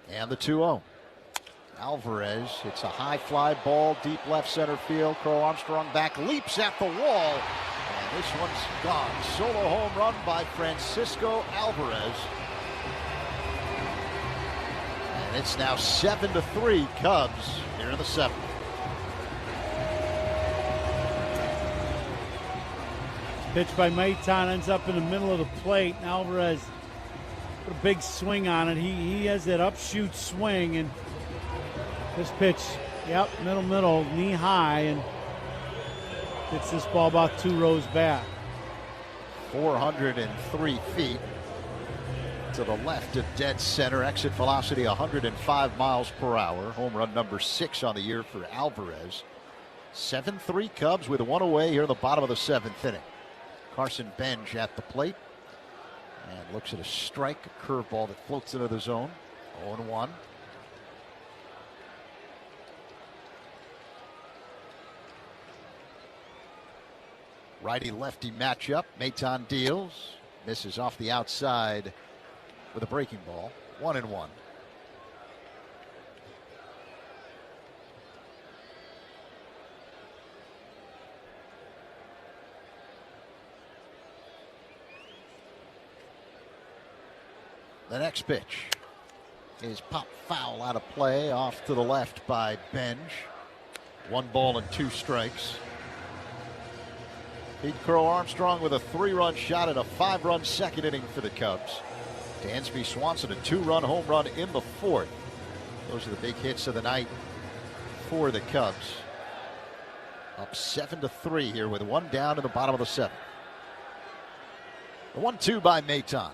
And the 2-0. Alvarez hits a high fly ball deep left center field. Crow Armstrong back, leaps at the wall. And this one's gone. Solo home run by Francisco Alvarez. And it's now 7-3 Cubs here in the 7th. Pitch by Maton ends up in the middle of the plate. And Alvarez put a big swing on it. He has that upshoot swing, and this pitch, yep, middle, knee high, and hits this ball about 2 rows back. 403 feet to the left of dead center. Exit velocity 105 miles per hour. Home run number 6 on the year for Alvarez. 7-3 Cubs with 1 away here in the bottom of the 7th inning. Carson Benj at the plate and looks at a strike, a curveball that floats into the zone. 0-1. Righty-lefty matchup. Maton deals. Misses off the outside with a breaking ball. 1-1. The next pitch is pop foul out of play, off to the left by Benj. 1 ball and 2 strikes. Pete Crow Armstrong with a 3-run shot at a 5-run second inning for the Cubs. Dansby Swanson a 2-run home run in the 4th. Those are the big hits of the night for the Cubs. Up 7-3 here with 1 down in the bottom of the 7th. The 1-2 by Maton.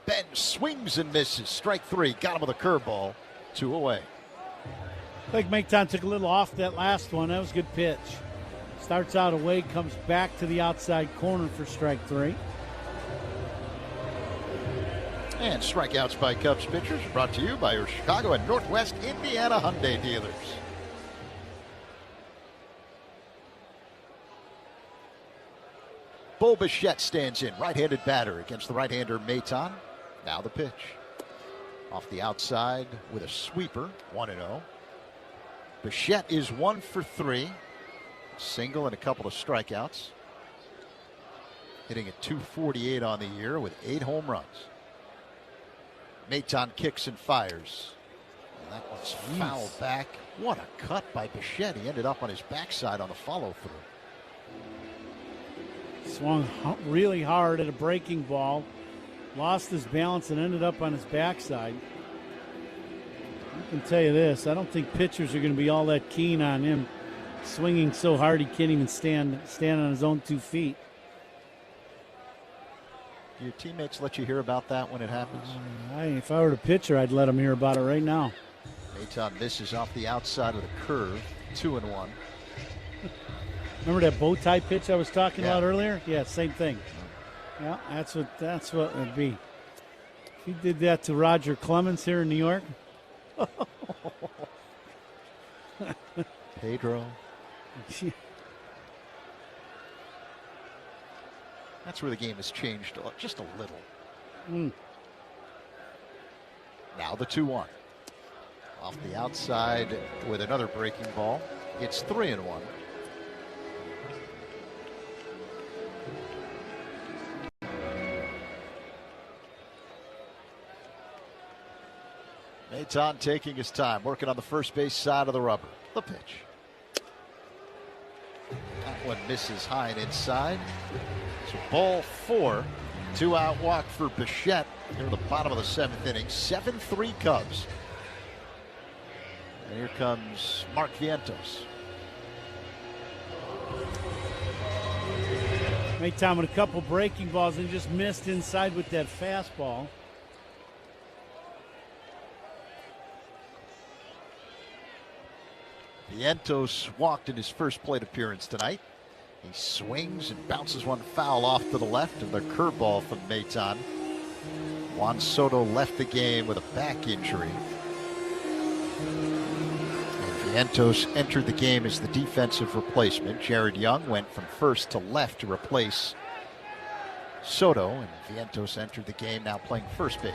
Ben swings and misses. Strike 3. Got him with a curveball. 2 away. I think Mayton took a little off that last one. That was a good pitch. Starts out away, comes back to the outside corner for strike 3. And strikeouts by Cubs pitchers brought to you by your Chicago and Northwest Indiana Hyundai dealers. Bo Bichette stands in, right-handed batter against the right-hander Mayton. Now the pitch. Off the outside with a sweeper, 1-0. Bichette is 1 for 3. Single and a couple of strikeouts. Hitting at .248 on the year with 8 home runs. Mayton kicks and fires. And that one's fouled back. What a cut by Bichette. He ended up on his backside on the follow-through. Swung really hard at a breaking ball. Lost his balance and ended up on his backside. I can tell you this, I don't think pitchers are going to be all that keen on him swinging so hard he can't even stand on his own 2 feet. Do your teammates let you hear about that when it happens? If I were a pitcher, I'd let him hear about it right now. Mayton misses off the outside of the curve, 2-1. Remember that bow tie pitch I was talking about earlier? Yeah, same thing. Yeah, that's what it would be. If he did that to Roger Clemens here in New York. Pedro. That's where the game has changed just a little. Now the 2-1. Off the outside with another breaking ball. It's 3-1. Mayton taking his time, working on the first base side of the rubber. The pitch. That one misses high and inside. So ball 4. 2-out walk for Bichette near the bottom of the 7th inning. 7-3 Cubs. And here comes Mark Vientos. Mayton with a couple breaking balls and just missed inside with that fastball. Vientos walked in his first plate appearance tonight. He swings and bounces one foul off to the left, and the curveball from Mayton. Juan Soto left the game with a back injury. And Vientos entered the game as the defensive replacement. Jared Young went from first to left to replace Soto, and Vientos entered the game now playing first base.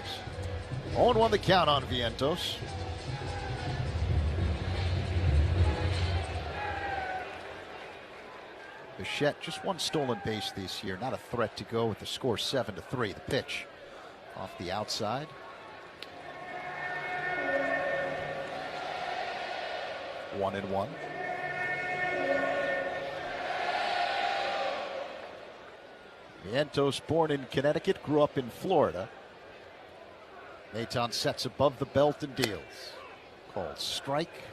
0-1 the count on Vientos. Bichette just 1 stolen base this year, not a threat to go with the score 7-3. The pitch off the outside. One and one. Vientos, born in Connecticut, grew up in Florida. Mayton sets above the belt and deals. Called strike.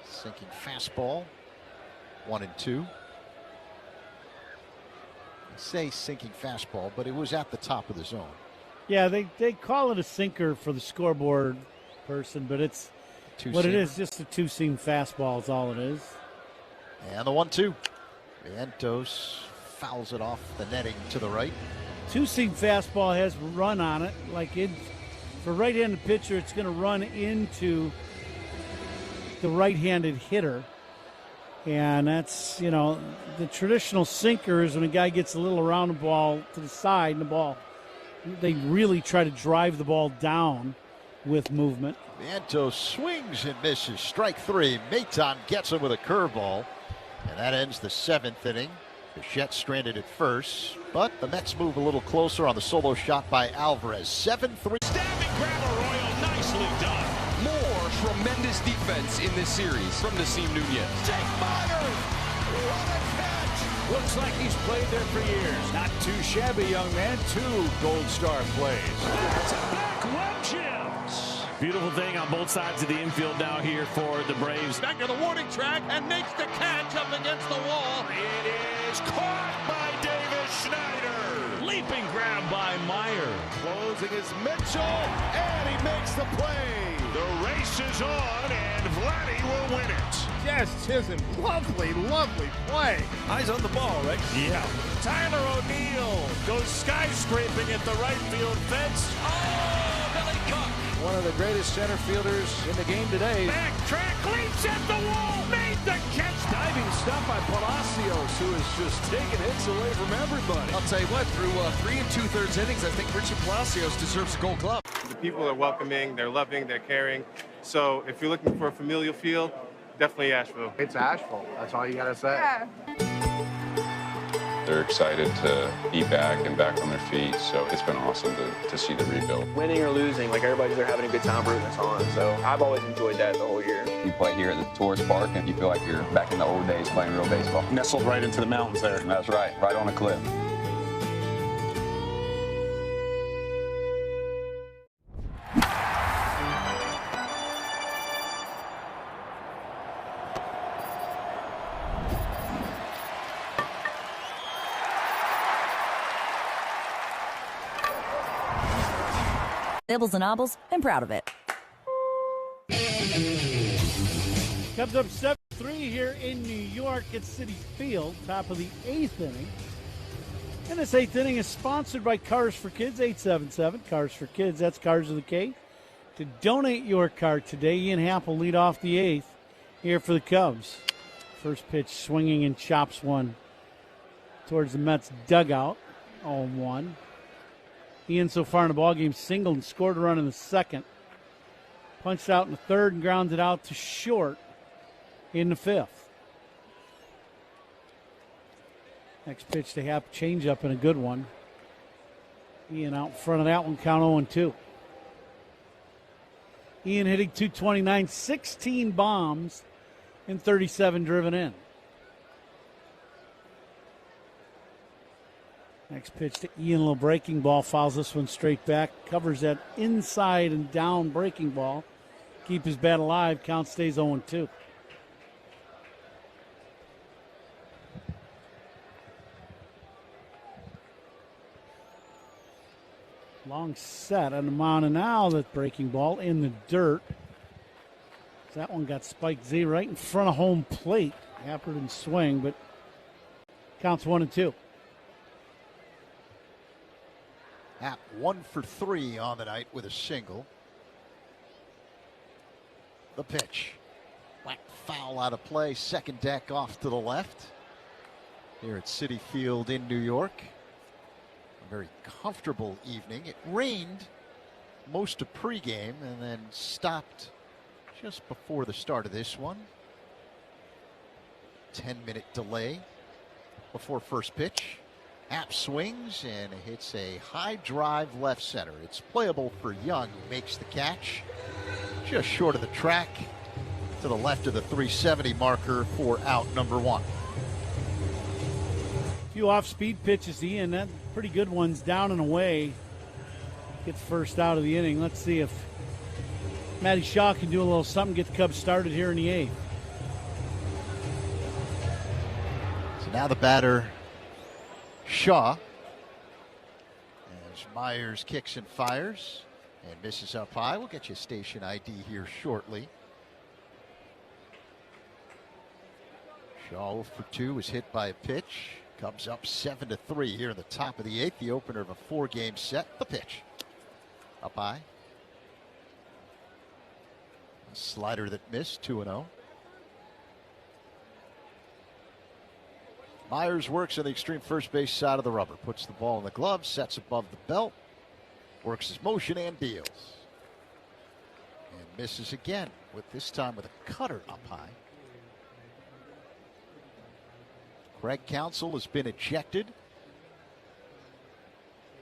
Sinking fastball. 1-2. Say sinking fastball, but it was at the top of the zone. Yeah, they call it a sinker for the scoreboard person, but it's what it is, just a 2-seam fastball is all it is. And the 1-2. Vientos fouls it off the netting to the right. 2-seam fastball has run on it. Like for right-handed pitcher, it's going to run into the right-handed hitter. And that's, the traditional sinker is when a guy gets a little around the ball to the side and the ball, they really try to drive the ball down with movement. Vientos swings and misses. Strike 3. Mayton gets him with a curveball. And that ends the 7th inning. Bichette stranded at first, but the Mets move a little closer on the solo shot by Alvarez. 7-3. Standing grab, Arroyo, nicely done. More tremendous defense in this series from Nasim Nunez. Jake Myers, what a catch! Looks like he's played there for years. Not too shabby, young man. 2 Gold Star plays. Back-to-back web gems. Beautiful thing on both sides of the infield now here for the Braves. Back to the warning track and makes the catch up against the wall. It is caught by Davis Schneider. Leaping grab by Meyer. Closing is Mitchell, and he makes the play. The race is on, and Vladdy will win it. Jazz Chisholm, lovely, lovely play. Eyes on the ball, right? Yeah. Tyler O'Neill goes skyscraping at the right field fence. Oh, Billy Cook. One of the greatest center fielders in the game today. Backtrack, leaps at the wall, made the catch. Diving stuff by Palacios, who is just taking hits away from everybody. I'll tell you what, through 3 2/3 innings, I think Richie Palacios deserves a Gold Glove. The people are welcoming, they're loving, they're caring. So if you're looking for a familial feel, definitely Asheville. It's Asheville. That's all you got to say. Yeah. They're excited to be back and back on their feet, so it's been awesome to see the rebuild. Winning or losing, like everybody's there having a good time rooting us on, so I've always enjoyed that the whole year. You play here at the tourist park and you feel like you're back in the old days playing real baseball. Nestled right into the mountains there. That's right on a cliff. Nibbles and nobbles, and proud of it. Cubs up 7-3 here in New York at Citi Field, top of the 8th inning. And this 8th inning is sponsored by Cars for Kids, 877 Cars for Kids. That's Cars with a K. To donate your car today, Ian Happ will lead off the 8th here for the Cubs. First pitch swinging and chops one towards the Mets dugout, 0-1. Ian so far in the ballgame singled and scored a run in the second. Punched out in the third and grounded out to short in the 5th. Next pitch to Happ, changeup and a good one. Ian out in front of that one, count 0-2. Ian hitting .229, 16 bombs and 37 driven in. Next pitch to Ian, a little breaking ball, fouls this one straight back, covers that inside and down breaking ball. Keep his bat alive, count stays 0-2. Long set on the mound, and now that breaking ball in the dirt. That one got spiked Z right in front of home plate. Happer didn't swing, but counts 1-2. Happ 1 for 3 on the night with a single. The pitch. Whack foul out of play. Second deck off to the left. Here at Citi Field in New York. A very comfortable evening. It rained most of pregame and then stopped just before the start of this one. 10-minute delay before first pitch. Happ swings and hits a high drive left center. It's playable for Young, who makes the catch just short of the track to the left of the 370 marker for out number 1. A few off-speed pitches to Ian, that pretty good ones down and away. Gets first out of the inning. Let's see if Matty Shaw can do a little something, get the Cubs started here in the 8th. So now the batter, Shaw, as Myers kicks and fires and misses up high. We'll get you a station ID here shortly. Shaw 0 for 2 was hit by a pitch. Cubs up 7-3 here in the top of the 8th, the opener of a 4-game set. The pitch up high. A slider that missed, 2-0. Myers works on the extreme first base side of the rubber. Puts the ball in the glove, sets above the belt, works his motion and deals. And misses again, with this time with a cutter up high. Craig Counsell has been ejected.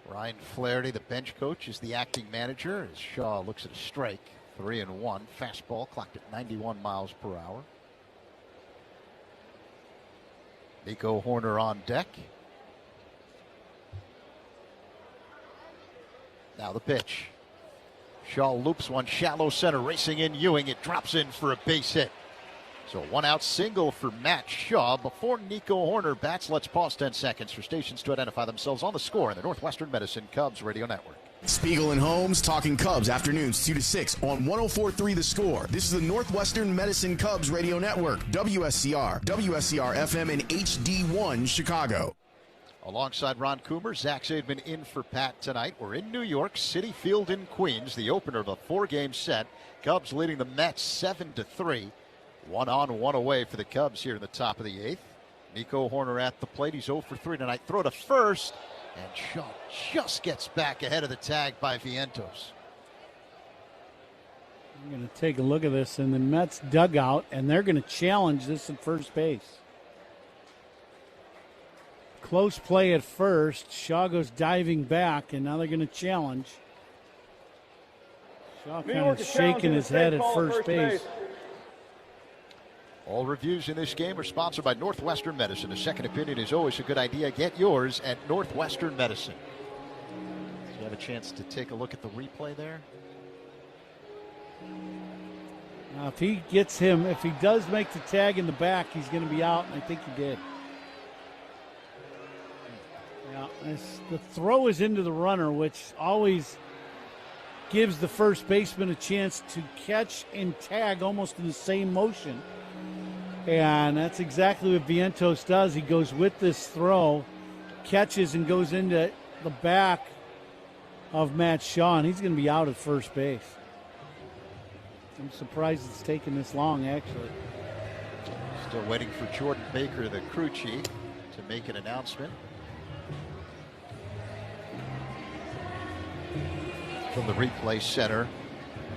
Ryan Flaherty, the bench coach, is the acting manager as Shaw looks at a strike. 3-1. Fastball clocked at 91 miles per hour. Nico Horner on deck. Now the pitch. Shaw loops one shallow center, racing in Ewing. It drops in for a base hit. So 1-out single for Matt Shaw before Nico Horner bats. Let's pause 10 seconds for stations to identify themselves on the score in the Northwestern Medicine Cubs Radio Network. Spiegel and Holmes talking Cubs afternoons 2 to 6 on 104.3 The Score. This is the Northwestern Medicine Cubs Radio Network, WSCR, WSCR FM and HD1 Chicago. Alongside Ron Coomer, Zach Zaidman in for Pat tonight. We're in New York, Citi Field in Queens, the opener of a 4-game set. Cubs leading the Mets 7-3. 1 on, 1 away for the Cubs here in the top of the 8th. Nico Horner at the plate. He's 0 for 3 tonight. Throw to first, and Shaw just gets back ahead of the tag by Vientos. I'm going to take a look at this in the Mets dugout, and they're going to challenge this at first base. Close play at first. Shaw goes diving back, and now they're going to challenge. Shaw kind of shaking his head at first base. All reviews in this game are sponsored by Northwestern Medicine. A second opinion is always a good idea. Get yours at Northwestern Medicine. Do you have a chance to take a look at the replay there? Now, if he gets him, if he does make the tag in the back, he's going to be out, and I think he did. Yeah, the throw is into the runner, which always gives the first baseman a chance to catch and tag almost in the same motion. And that's exactly what Vientos does. He goes with this throw, catches, and goes into the back of Matt Shaw, and he's going to be out at first base. I'm surprised it's taken this long, actually. Still waiting for Jordan Baker, the crew chief, to make an announcement. From the replay center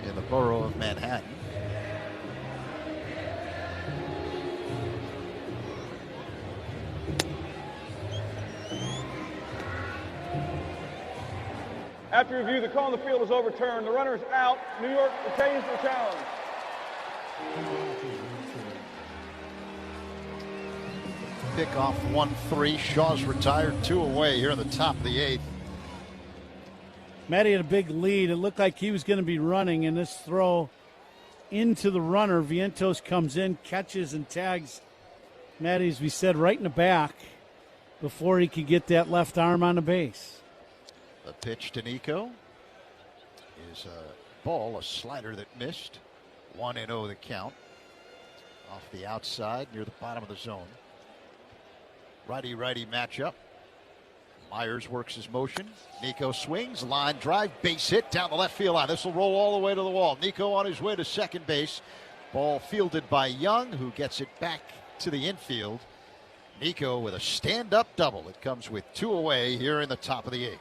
in the borough of Manhattan. After review, the call on the field is overturned. The runner is out. New York retains the challenge. Pickoff 1-3. Shaw's retired, 2 away here in the top of the 8th. Matty had a big lead. It looked like he was going to be running, and this throw into the runner. Vientos comes in, catches, and tags Matty, as we said, right in the back before he could get that left arm on the base. The pitch to Nico is a ball, a slider that missed. 1-0 the count. Off the outside near the bottom of the zone. Righty-righty matchup. Myers works his motion. Nico swings, line drive, base hit down the left field line. This will roll all the way to the wall. Nico on his way to second base. Ball fielded by Young, who gets it back to the infield. Nico with a stand-up double. It comes with 2 away here in the top of the 8th.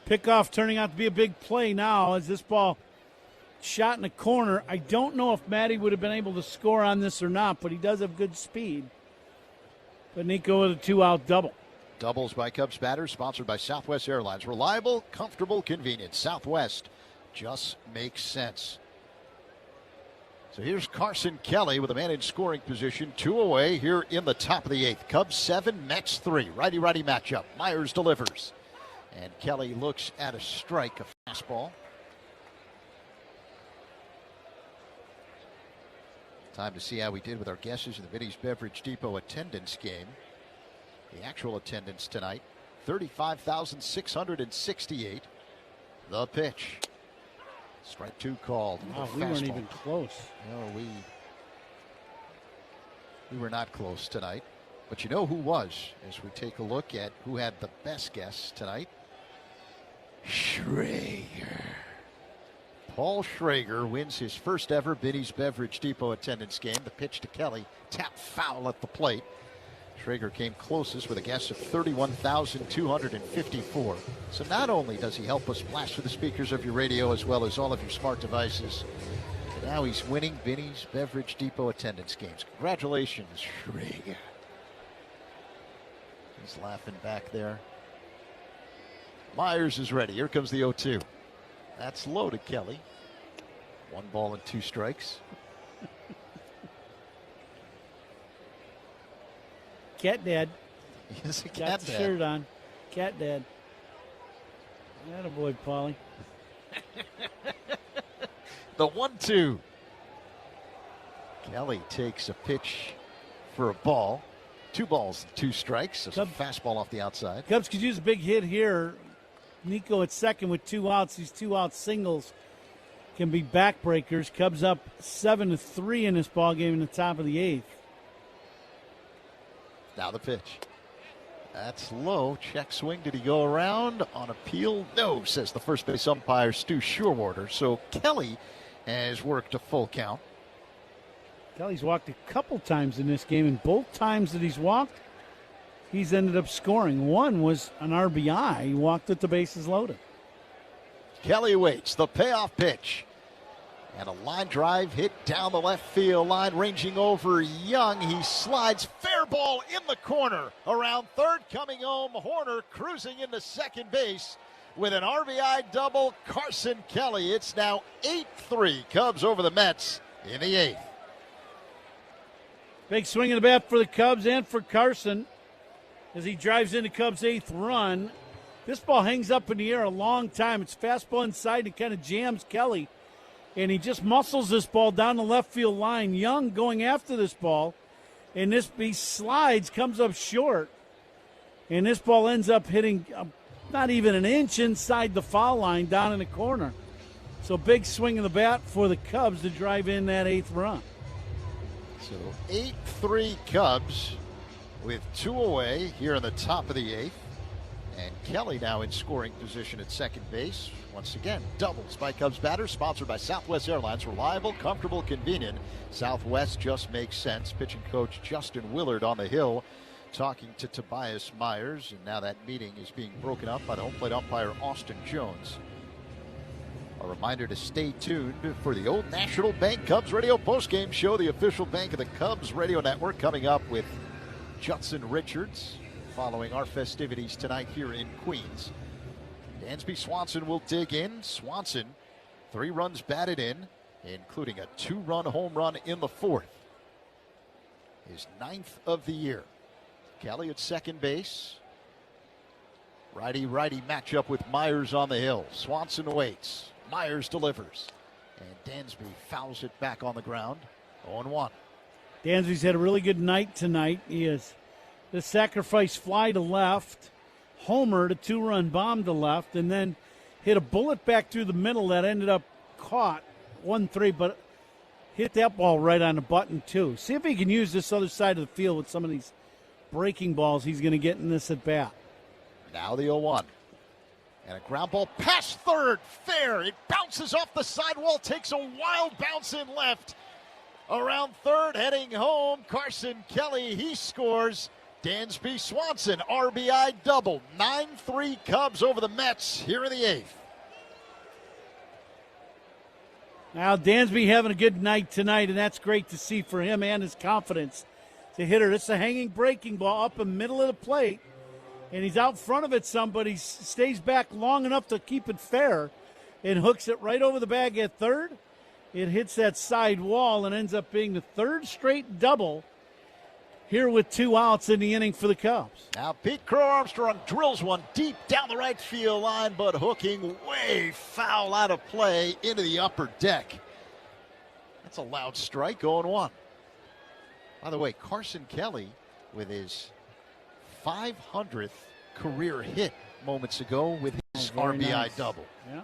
Pickoff turning out to be a big play now as this ball shot in the corner. I don't know if Matty would have been able to score on this or not, but he does have good speed. But Nico with a 2-out double. Doubles by Cubs batters, sponsored by Southwest Airlines. Reliable, comfortable, convenient. Southwest just makes sense. So here's Carson Kelly with a man in scoring position. 2 away here in the top of the 8th. Cubs 7, Mets 3. Righty-righty matchup. Myers delivers. And Kelly looks at a strike, a fastball. Time to see how we did with our guesses in the Vinny's Beverage Depot attendance game. The actual attendance tonight, 35,668. The pitch. Strike 2 called. Oh, we weren't even close. No, we were not close tonight. But you know who was, as we take a look at who had the best guess tonight. Schrager. Paul Schrager wins his first ever Vinny's Beverage Depot attendance game. The pitch to Kelly, tap foul at the plate. Schrager came closest with a guess of 31,254. So not only does he help us blast through the speakers of your radio as well as all of your smart devices, but now he's winning Vinny's Beverage Depot attendance games. Congratulations, Schrager. He's laughing back there. Myers is ready. Here comes the 0-2. That's low to Kelly. 1 ball and 2 strikes. Cat dad. He's a cat Got the dad. shirt on. Cat dad. Attaboy, Paulie. The 1-2. Kelly takes a pitch for a ball. 2 balls, 2 strikes. A fastball off the outside. Cubs could use a big hit here. Nico at second with 2 outs. These 2-out singles can be backbreakers. Cubs up 7-3 in this ball game in the top of the 8th. Now the pitch. That's low. Check swing. Did he go around on appeal? No, says the first base umpire, Stu Schurwater. So Kelly has worked a full count. Kelly's walked a couple times in this game, and both times that he's walked, he's ended up scoring. One was an RBI. He walked with the bases loaded. Kelly waits. The payoff pitch. And a line drive hit down the left field line, ranging over Young. He slides, fair ball in the corner. Around third, coming home, Horner cruising into second base with an RBI double. Carson Kelly. It's now 8-3. Cubs over the Mets in the 8th. Big swing in the bat for the Cubs and for Carson as he drives into Cubs' 8th run. This ball hangs up in the air a long time. It's fastball inside and kind of jams Kelly. And he just muscles this ball down the left field line. Young going after this ball. And he slides, comes up short. And this ball ends up hitting not even an inch inside the foul line down in the corner. So big swing of the bat for the Cubs to drive in that 8th run. So 8-3 Cubs with 2 away here in the top of the 8th. And Kelly now in scoring position at second base. Once again, doubles by Cubs batters, sponsored by Southwest Airlines. Reliable, comfortable, convenient. Southwest just makes sense. Pitching coach Justin Willard on the hill talking to Tobias Myers. And now that meeting is being broken up by the home plate umpire Austin Jones. A reminder to stay tuned for the Old National Bank Cubs radio postgame show, the official bank of the Cubs radio network, coming up with Judson Richards following our festivities tonight here in Queens. Dansby Swanson will dig in. Swanson, 3 runs batted in, including a 2-run home run in the 4th. His 9th of the year. Kelly at second base. Righty-righty matchup with Myers on the hill. Swanson waits. Myers delivers. And Dansby fouls it back on the ground. 0-1. Dansby's had a really good night tonight. He has the sacrifice fly to left, homered a 2-run bomb to left, and then hit a bullet back through the middle that ended up caught 1-3, but hit that ball right on the button too. See if he can use this other side of the field with some of these breaking balls he's going to get in this at bat. Now the 0-1. And a ground ball past third, fair. It bounces off the sidewall, takes a wild bounce in left. Around third, heading home, Carson Kelly, he scores. Dansby Swanson, RBI double. 9-3 Cubs over the Mets here in the 8th. Now Dansby having a good night tonight, and that's great to see for him and his confidence. The hitter, it's a hanging breaking ball up in the middle of the plate, and he's out front of it some, but he stays back long enough to keep it fair and hooks it right over the bag at third. It hits that side wall and ends up being the 3rd straight double here with 2 outs in the inning for the Cubs. Now Pete Crow Armstrong drills one deep down the right field line, but hooking way foul out of play into the upper deck. That's a loud strike, 0-1. By the way, Carson Kelly with his 500th career hit moments ago with his RBI double. Yeah.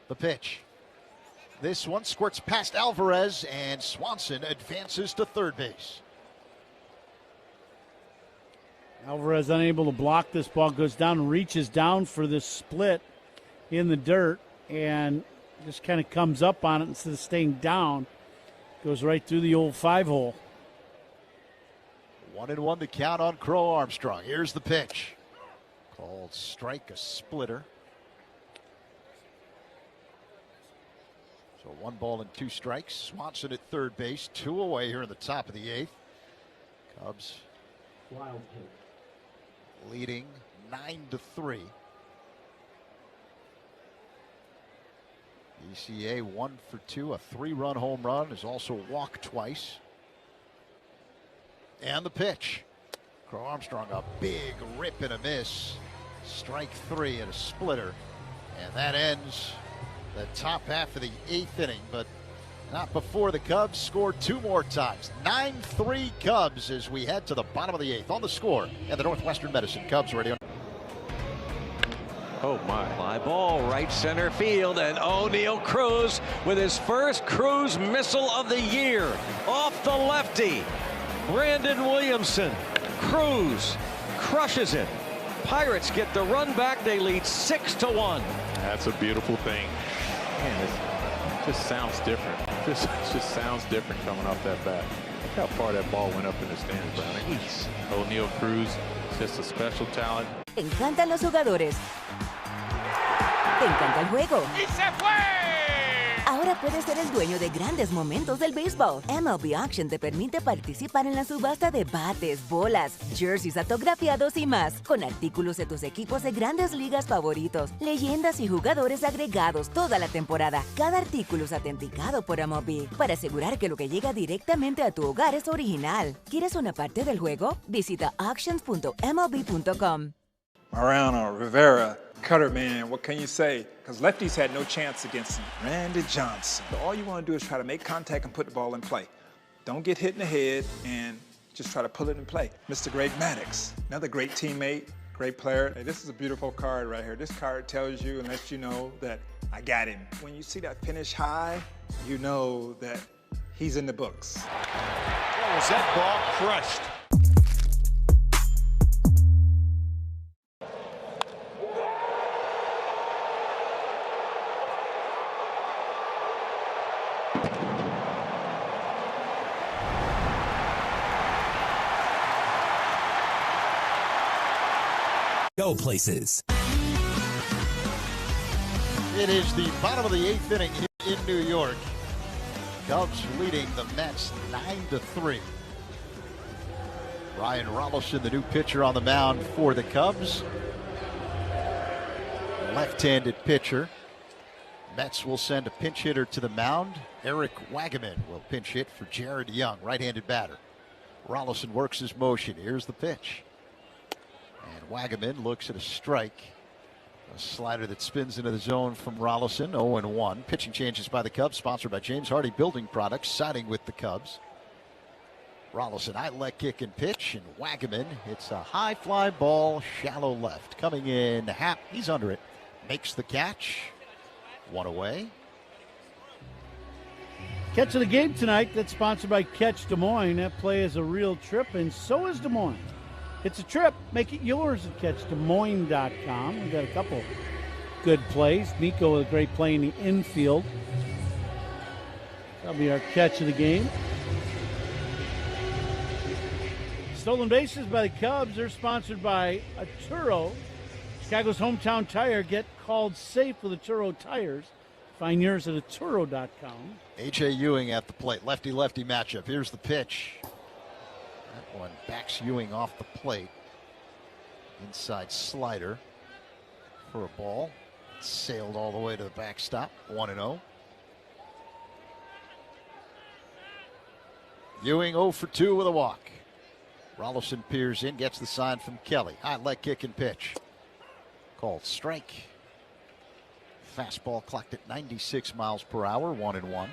The pitch. This one squirts past Alvarez, and Swanson advances to third base. Alvarez unable to block this ball, goes down and reaches down for this split in the dirt and just kind of comes up on it instead of staying down. Goes right through the old 5-hole. 1-1 the count on Crow Armstrong. Here's the pitch. Called strike, a splitter. So 1 ball and 2 strikes. Swanson at third base, 2 away here in the top of the 8th. Cubs leading 9-3. ECA 1 for 2, a 3-run home run, is also walked twice. And the pitch. Crow Armstrong, a big rip and a miss. Strike 3 and a splitter. And that ends the top half of the 8th inning. But Not before the Cubs scored 2 more times. 9-3 Cubs as we head to the bottom of the 8th on the score and the Northwestern Medicine Cubs radio. Oh my. Fly ball, right center field, and O'Neal Cruz with his first Cruz missile of the year. Off the lefty. Brandon Williamson. Cruz crushes it. Pirates get the run back. They lead 6-1. That's a beautiful thing. Man, it just sounds different. This just sounds different coming off that bat. Look how far that ball went up in the stands, Browning. O'Neal Cruz, just a special talent. Te encantan los jugadores. Te encanta el juego. ¡Y se fue! Ahora puedes ser el dueño de grandes momentos del béisbol. MLB Auction te permite participar en la subasta de bates, bolas, jerseys autografiados y más, con artículos de tus equipos de grandes ligas favoritos, leyendas y jugadores agregados toda la temporada. Cada artículo es autenticado por MLB para asegurar que lo que llega directamente a tu hogar es original. ¿Quieres una parte del juego? Visita auctions.mlb.com. Mariano Rivera, cutter man, what can you say? Because lefties had no chance against him. Randy Johnson. So all you want to do is try to make contact and put the ball in play. Don't get hit in the head and just try to pull it in play. Mr. Greg Maddux, another great teammate, great player. Hey, this is a beautiful card right here. This card tells you and lets you know that I got him. When you see that finish high, you know that he's in the books. Oh, was that ball crushed? Go places. It is the bottom of the 8th inning here in New York. Cubs leading the Mets 9-3. Ryan Rollison, the new pitcher on the mound for the Cubs. Left-handed pitcher. Mets will send a pinch hitter to the mound. Eric Wagaman will pinch hit for Jared Young, right-handed batter. Rollison works his motion. Here's the pitch. And Wagaman looks at a strike. A slider that spins into the zone from Rollison, 0-1. Pitching changes by the Cubs, sponsored by James Hardy Building Products, siding with the Cubs. Rollison, high leg kick and pitch, and Wagaman hits a high fly ball, shallow left. Coming in, Happ, he's under it. Makes the catch. 1 away. Catch of the game tonight, that's sponsored by Catch Des Moines. That play is a real trip, and so is Des Moines. It's a trip. Make it yours at CatchDesMoines.com. We've got a couple good plays. Nico with a great play in the infield. That'll be our catch of the game. Stolen bases by the Cubs. They're sponsored by Atturo. Chicago's hometown tire. Get called safe with Atturo tires. Find yours at Atturo.com. A.J. Ewing at the plate. Lefty-lefty matchup. Here's the pitch. That one backs Ewing off the plate. Inside slider for a ball. Sailed all the way to the backstop. 1-0. Ewing 0 for 2 with a walk. Rollison peers in, gets the sign from Kelly. High leg kick and pitch. Called strike. Fastball clocked at 96 miles per hour, 1-1.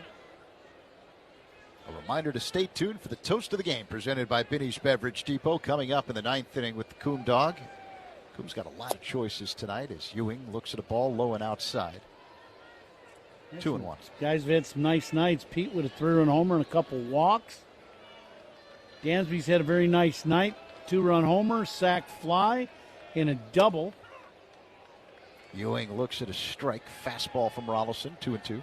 A reminder to stay tuned for the toast of the game presented by Binny's Beverage Depot coming up in the 9th inning with the Coon Dog. Coon's got a lot of choices tonight as Ewing looks at a ball low and outside. 2-1. Guys have had some nice nights. Pete with a 3-run homer and a couple walks. Dansby's had a very nice night. 2-run homer, sac fly, and a double. Ewing looks at a strike. Fastball from Rollison, 2-2.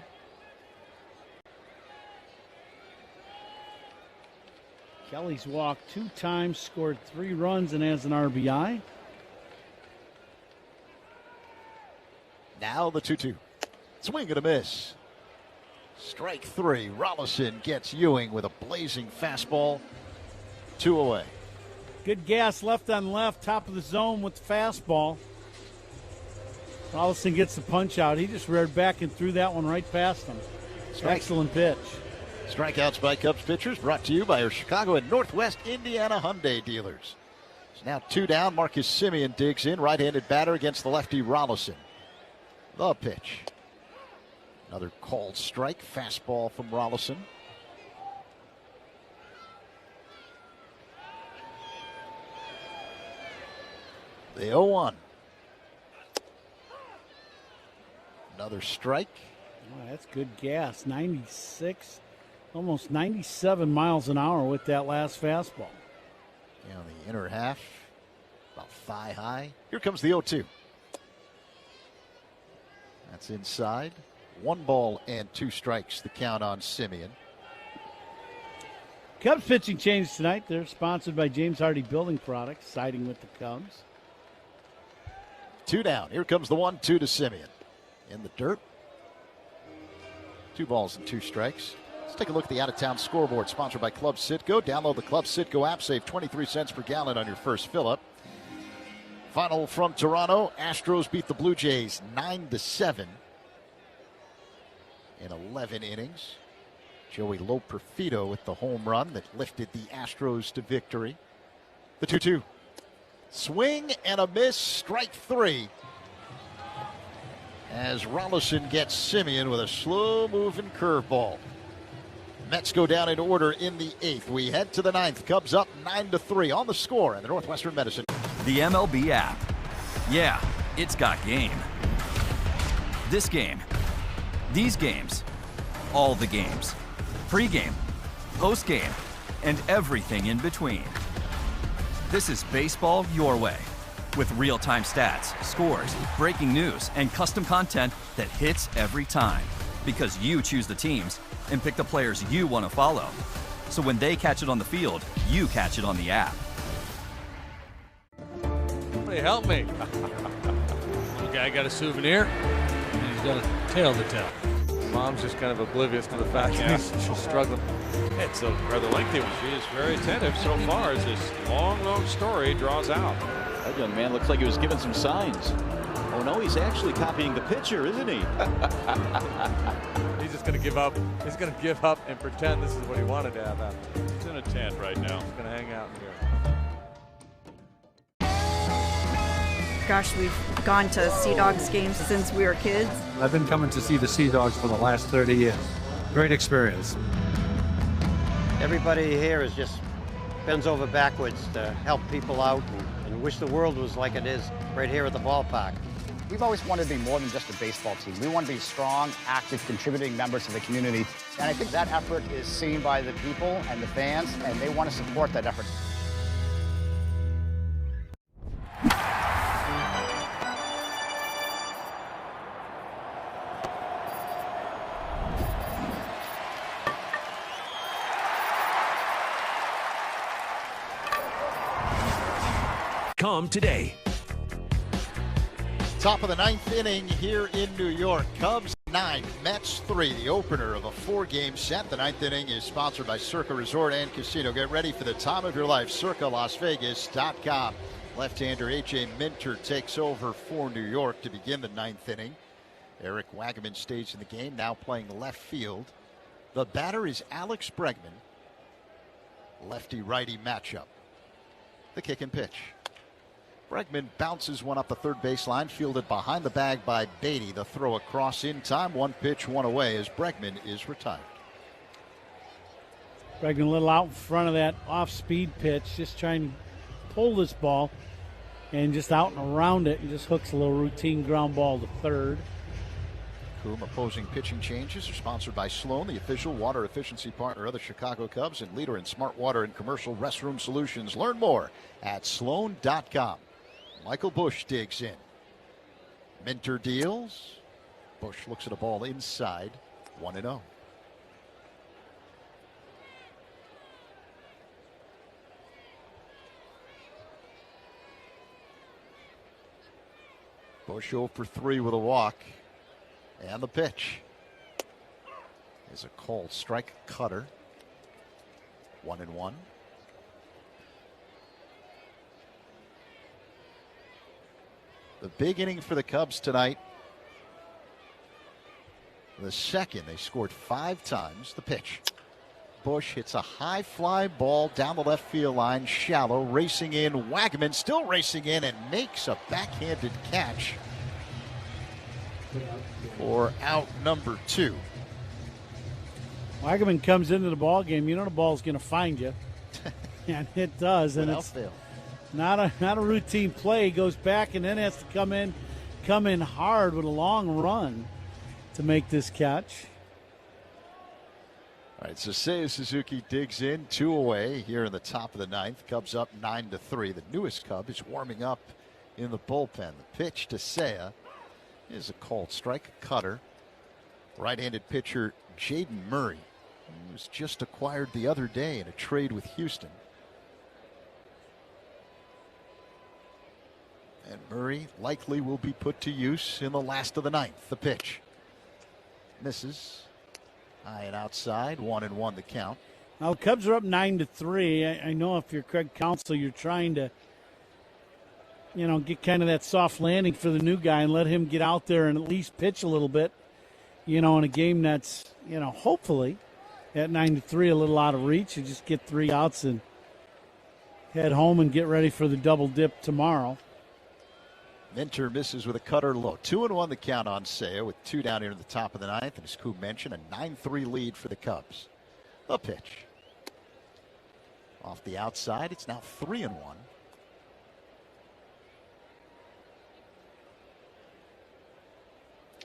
Kelly's walked 2 times, scored 3 runs, and has an RBI. Now the 2-2. Swing and a miss. Strike 3. Rollison gets Ewing with a blazing fastball. 2 away. Good gas left on left, top of the zone with the fastball. Rollison gets the punch out. He just reared back and threw that one right past him. Excellent pitch. Strikeouts by Cubs pitchers brought to you by our Chicago and Northwest Indiana Hyundai dealers. It's now 2 down. Marcus Semien digs in. Right-handed batter against the lefty Rollison. The pitch. Another called strike, fastball from Rolison. The 0-1. Another strike. Oh, that's good gas. 96, almost 97 miles an hour with that last fastball. Yeah, the inner half, about thigh high. Here comes the 0-2. That's inside. 1 ball and 2 strikes, the count on Simeon. Cubs pitching change tonight. They're sponsored by James Hardy Building Products, siding with the Cubs. 2 down. Here comes the 1-2 to Simeon. In the dirt. 2 balls and 2 strikes. Let's take a look at the out-of-town scoreboard, sponsored by Club Citgo. Download the Club Citgo app. Save 23 cents per gallon on your first fill-up. Final from Toronto. Astros beat the Blue Jays 9-7 in 11 innings. Joey Loperfido with the home run that lifted the Astros to victory. The 2-2. Swing and a miss, strike 3. As Rolison gets Simeon with a slow-moving curveball. Mets go down in order in the 8th. We head to the 9th. Cubs up 9-3 on the score in the Northwestern Medicine. The MLB app. Yeah, it's got game. This game. These games. All the games. Pre-game. Post-game. And everything in between. This is baseball your way. With real-time stats, scores, breaking news, and custom content that hits every time. Because you choose the teams and pick the players you want to follow. So when they catch it on the field, you catch it on the app. Somebody help me. Little guy got a souvenir, and he's got a tale to tell. Mom's just kind of oblivious to the fact that she's struggling. It's a rather lengthy one. She is very attentive so far as this long story draws out. That young man looks like he was given some signs. Oh no, he's actually copying the pitcher, isn't he? He's just going to give up. He's going to give up and pretend this is what he wanted to have happen. He's in a tent right now. He's going to hang out in here. Gosh, we've gone to Sea Dogs games since we were kids. I've been coming to see the Sea Dogs for the last 30 years. Great experience. Everybody here is just bends over backwards to help people out and wish the world was like it is right here at the ballpark. We've always wanted to be more than just a baseball team. We want to be strong, active, contributing members of the community. And I think that effort is seen by the people and the fans, and they want to support that effort. Come today. Top of the 9th inning here in New York. Cubs 9, Mets 3. The opener of a 4-game set. The 9th inning is sponsored by Circa Resort and Casino. Get ready for the time of your life. CircaLasVegas.com. Left-hander A.J. Minter takes over for New York to begin the 9th inning. Eric Wagaman stays in the game, now playing left field. The batter is Alex Bregman. Lefty-righty matchup. The kick and pitch. Bregman bounces one up the third baseline, fielded behind the bag by Beatty. The throw across in time, 1 pitch, 1 away as Bregman is retired. Bregman a little out in front of that off-speed pitch, just trying to pull this ball and just out and around it, and just hooks a little routine ground ball to third. Coom opposing pitching changes are sponsored by Sloan, the official water efficiency partner of the Chicago Cubs and leader in smart water and commercial restroom solutions. Learn more at Sloan.com. Michael Busch digs in. Minter deals. Busch looks at a ball inside. 1-0. Busch 0 for 3 with a walk. And the pitch is a called strike, cutter. 1-1. The big inning for the Cubs tonight. The second, they scored 5 times. The pitch. Busch hits a high fly ball down the left field line, shallow, racing in. Wagaman still racing in and makes a backhanded catch. for out number 2. Wagaman comes into the ball game. You know the ball's going to find you, and it does. And Without it's fail. not a routine play. He goes back and then has to come in hard with a long run to make this catch. All right, so Seiya Suzuki digs in, 2 away here in the top of the 9th. Cubs up 9-3. The newest Cub is warming up in the bullpen. The pitch to Seiya is a called strike, a cutter. Right-handed pitcher Jaden Murray, who was just acquired the other day in a trade with Houston. And Murray likely will be put to use in the last of the 9th. The pitch misses. High and outside, 1-1 the count. Now, Cubs are up 9-3. I know if you're Craig Counsell, you're trying to, get kind of that soft landing for the new guy and let him get out there and at least pitch a little bit, in a game that's, hopefully at 9-3, a little out of reach. You just get 3 outs and head home and get ready for the double dip tomorrow. Minter misses with a cutter low. 2-1 the count on Seiya with 2 down here in the top of the 9th. And as Coop mentioned, a 9-3 lead for the Cubs. The pitch. Off the outside, it's now 3-1.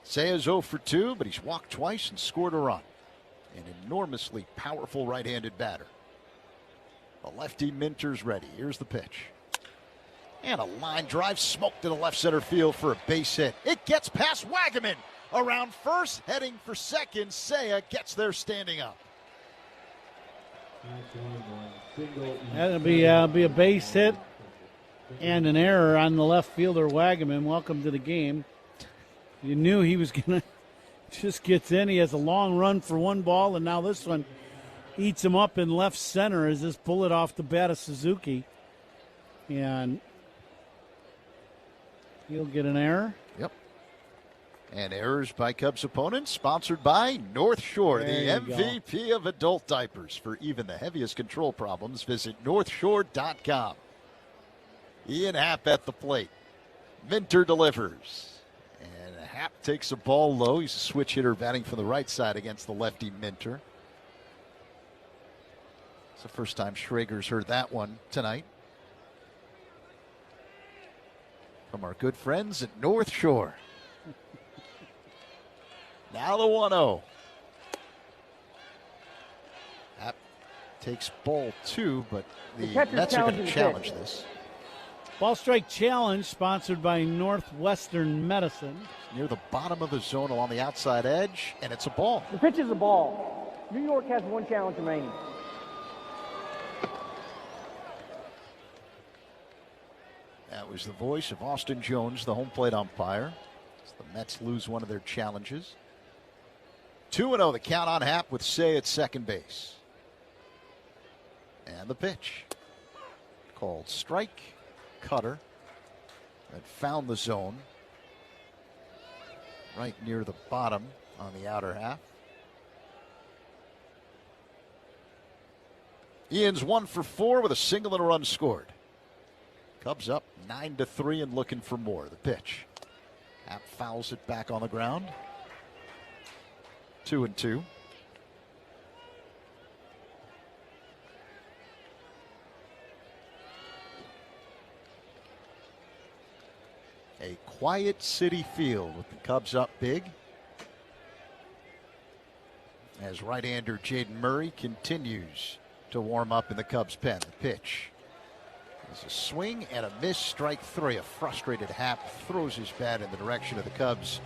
Seiya's 0 for 2, but he's walked twice and scored a run. An enormously powerful right-handed batter. The lefty Minter's ready. Here's the pitch. And a line drive smoked to the left center field for a base hit. It gets past Wagaman. Around first, heading for second. Seiya gets there standing up. That'll be a base hit and an error on the left fielder, Wagaman. Welcome to the game. You knew he was going to just get in. He has a long run for 1 ball, and now this one eats him up in left center as this bullet off the bat of Suzuki. And he'll get an error. Yep. And errors by Cubs opponents, sponsored by North Shore, the MVP of adult diapers. For even the heaviest control problems, visit northshore.com. Ian Happ at the plate. Minter delivers. And Happ takes a ball low. He's a switch hitter batting from the right side against the lefty Minter. It's the first time Schrager's heard that one tonight. From our good friends at North Shore. Now the 1-0. Happ takes ball 2, but the Mets are going to challenge this. Ball strike challenge sponsored by Northwestern Medicine. It's near the bottom of the zone along the outside edge, and it's a ball. The pitch is a ball. New York has 1 challenge remaining. That was the voice of Austin Jones, the home plate umpire. As the Mets lose one of their challenges. 2-0 the count on Happ with Seiya at second base. And the pitch. Called strike. Cutter. That found the zone. Right near the bottom on the outer half. Ian's 1 for 4 with a single and a run scored. Cubs up 9-3 and looking for more. The pitch. Happ fouls it back on the ground. 2-2. A quiet City Field with the Cubs up big. As right-hander Jaden Murray continues to warm up in the Cubs pen. The pitch. There's a swing and a miss, strike 3. A frustrated Happ throws his bat in the direction of the Cubs'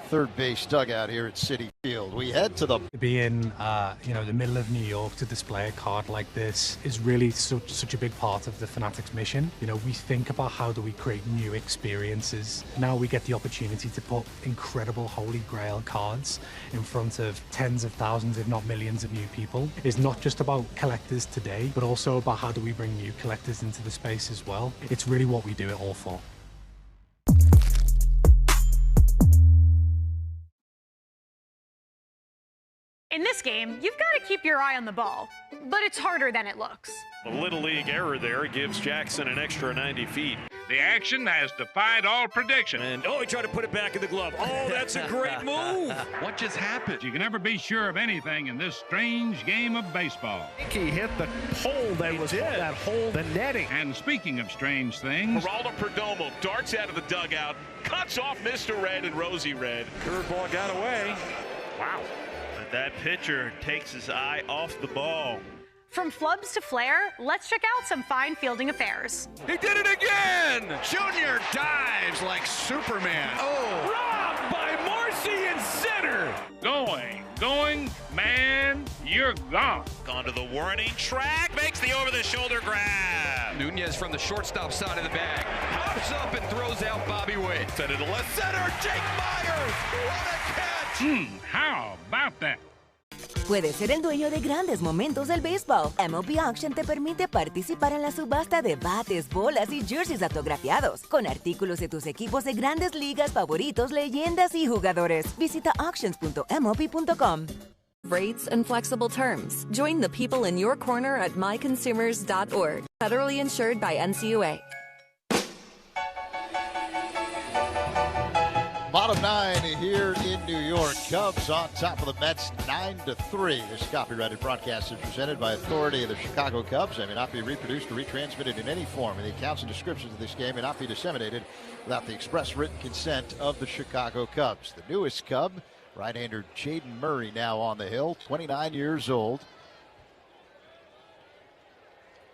third base dugout here at Citi Field. We head to the... Being, the middle of New York to display a card like this is really such a big part of the Fanatics mission. We think about how do we create new experiences. Now we get the opportunity to put incredible Holy Grail cards in front of tens of thousands, if not millions of new people. It's not just about collectors today, but also about how do we bring new collectors into the space as well. It's really what we do it all for. In this game, you've got to keep your eye on the ball, but it's harder than it looks. A Little League error there gives Jackson an extra 90 feet. The action has defied all prediction. And he tried to put it back in the glove. Oh, that's a great move. What just happened? You can never be sure of anything in this strange game of baseball. He hit the pole that was that hole, the netting. And speaking of strange things, Geraldo Perdomo darts out of the dugout, cuts off Mr. Red and Rosie Red. Curveball got away. Wow. But that pitcher takes his eye off the ball. From flubs to flair, let's check out some fine fielding affairs. He did it again! Junior dives like Superman. Oh! Robbed by Marcy in center. Going, man, you're gone. Gone to the warning track, makes the over-the-shoulder grab. Nunez from the shortstop side of the bag. Hops up and throws out Bobby Witt. Set it to left center, Jake Myers! What a catch! How about that? Puedes ser el dueño de grandes momentos del béisbol. MLB Auction te permite participar en la subasta de bates, bolas y jerseys autografiados, con artículos de tus equipos de grandes ligas favoritos, leyendas y jugadores. Visita auctions.mlb.com. Rates and flexible terms. Join the people in your corner at myconsumers.org. Federally insured by NCUA. Bottom 9 here in New York. Cubs on top of the Mets 9-3. This copyrighted broadcast is presented by authority of the Chicago Cubs and may not be reproduced or retransmitted in any form. And the accounts and descriptions of this game may not be disseminated without the express written consent of the Chicago Cubs. The newest Cub, right-hander Jaden Murray, now on the hill, 29 years old.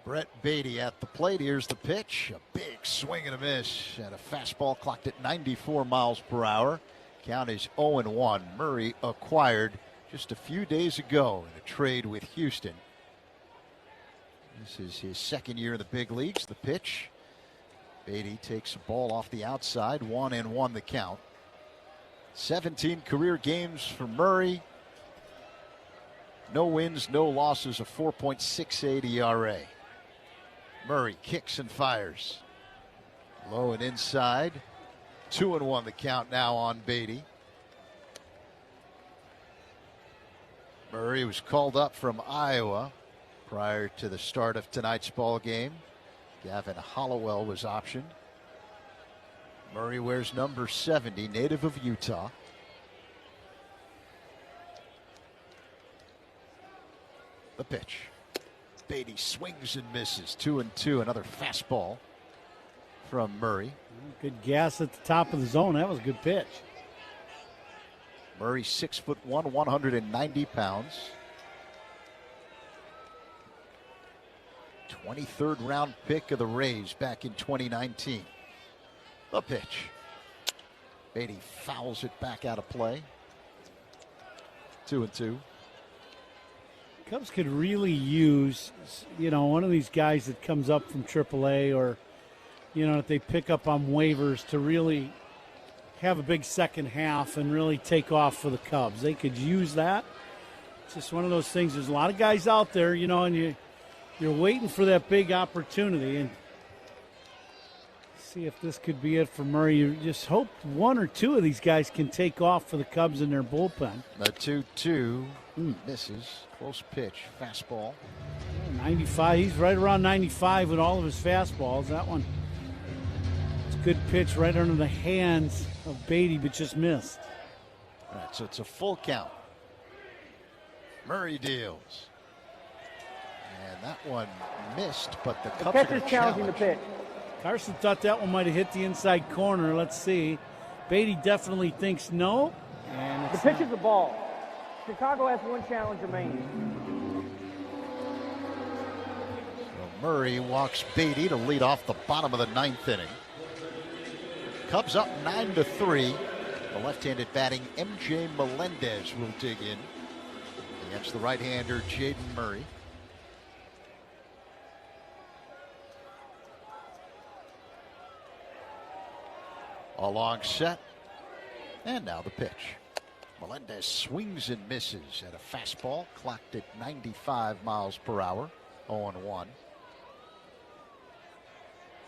Brett Beatty at the plate. Here's the pitch. A big swing and a miss. And a fastball clocked at 94 miles per hour. Count is 0-1. Murray acquired just a few days ago in a trade with Houston. This is his second year in the big leagues. The pitch. Beatty takes a ball off the outside. 1-1 the count. 17 career games for Murray. No wins, no losses, a 4.68 ERA. Murray kicks and fires. Low and inside. 2-1 the count now on Beatty. Murray was called up from Iowa prior to the start of tonight's ball game. Gavin Hollowell was optioned. Murray wears number 70, native of Utah. The pitch. Beatty swings and misses. 2-2. Another fastball from Murray. Good gas at the top of the zone. That was a good pitch. Murray 6'1", 190 pounds. 23rd round pick of the Rays back in 2019. The pitch. Beatty fouls it back out of play. 2-2. Cubs could really use, one of these guys that comes up from AAA or, that they pick up on waivers to really have a big second half and really take off for the Cubs. They could use that. It's just one of those things. There's a lot of guys out there, and you're waiting for that big opportunity. And see if this could be it for Murray. You just hope one or two of these guys can take off for the Cubs in their bullpen. The 2-2 misses. Close pitch. Fastball. 95. He's right around 95 with all of his fastballs. That one. It's a good pitch right under the hands of Beatty, but just missed. All right, so it's a full count. Murray deals. And that one missed, but the Cubs catcher's challenging the pitch. Carson thought that one might have hit the inside corner. Let's see. Beatty definitely thinks no. And the pitch is a ball. Chicago has one challenge remaining. So Murray walks Beatty to lead off the bottom of the ninth inning. Cubs up 9-3. The left-handed batting MJ Melendez will dig in against the right-hander Jaden Murray. A long set, and now the pitch. Melendez swings and misses at a fastball clocked at 95 miles per hour. 0-1.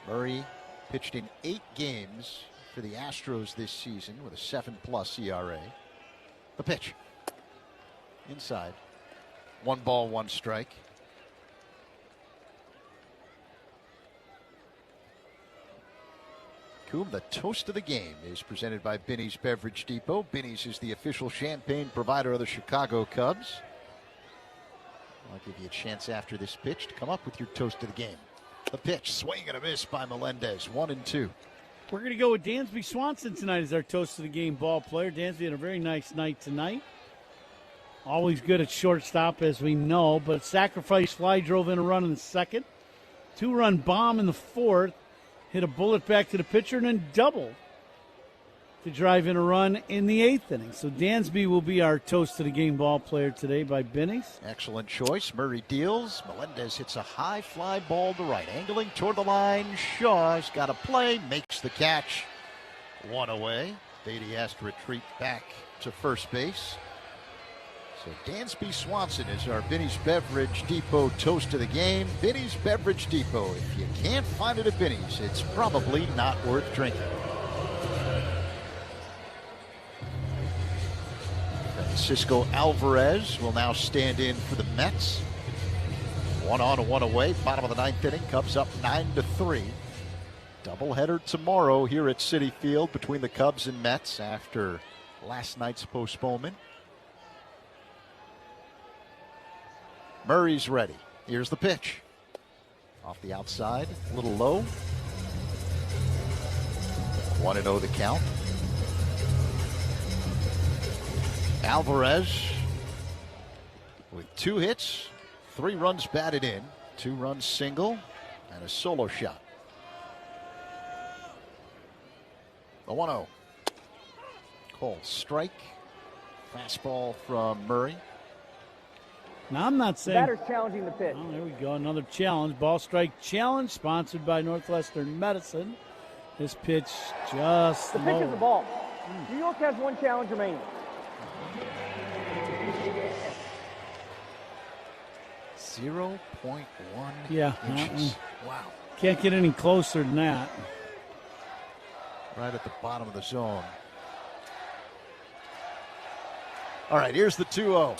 Murray pitched in 8 games for the Astros this season with a 7+ ERA. The pitch. inside. 1 ball, 1 strike. CUBS, the toast of the game, is presented by Binny's Beverage Depot. Binny's is the official champagne provider of the Chicago Cubs. I'll give you a chance after this pitch to come up with your toast of the game. The pitch, swing and a miss by Melendez, 1-2. We're going to go with Dansby Swanson tonight as our toast of the game ball player. Dansby had a very nice night tonight. Always good at shortstop, as we know, but sacrifice fly drove in a run in the second. 2-run bomb in the fourth. Hit a bullet back to the pitcher and then doubled to drive in a run in the 8th inning. So Dansby will be our toast of the game ball player today by Binny's. Excellent choice. Murray deals. Melendez hits a high fly ball to right. Angling toward the line. Shaw's got a play. Makes the catch. 1 away. Beatty has to retreat back to first base. So Dansby Swanson is our Binny's Beverage Depot toast of the game. Binny's Beverage Depot. If you can't find it at Binny's, it's probably not worth drinking. Francisco Alvarez will now stand in for the Mets. 1 on, 1 away. Bottom of the 9th inning. Cubs up 9-3. Doubleheader tomorrow here at Citi Field between the Cubs and Mets after last night's postponement. Murray's ready. Here's the pitch. Off the outside, a little low. 1-0 the count. Alvarez with 2 hits, 3 runs batted in, 2-run single, and a solo shot. The 1-0. Called strike. Fastball from Murray. Now, I'm not saying. Batter's challenging the pitch. Oh, there we go. Another challenge. Ball strike challenge sponsored by Northwestern Medicine. This pitch just The pitch low. is the ball. New York has 1 challenge remaining. 0.1 Yeah. inches. Wow. Can't get any closer than that. Right at the bottom of the zone. All right, here's the 2-0.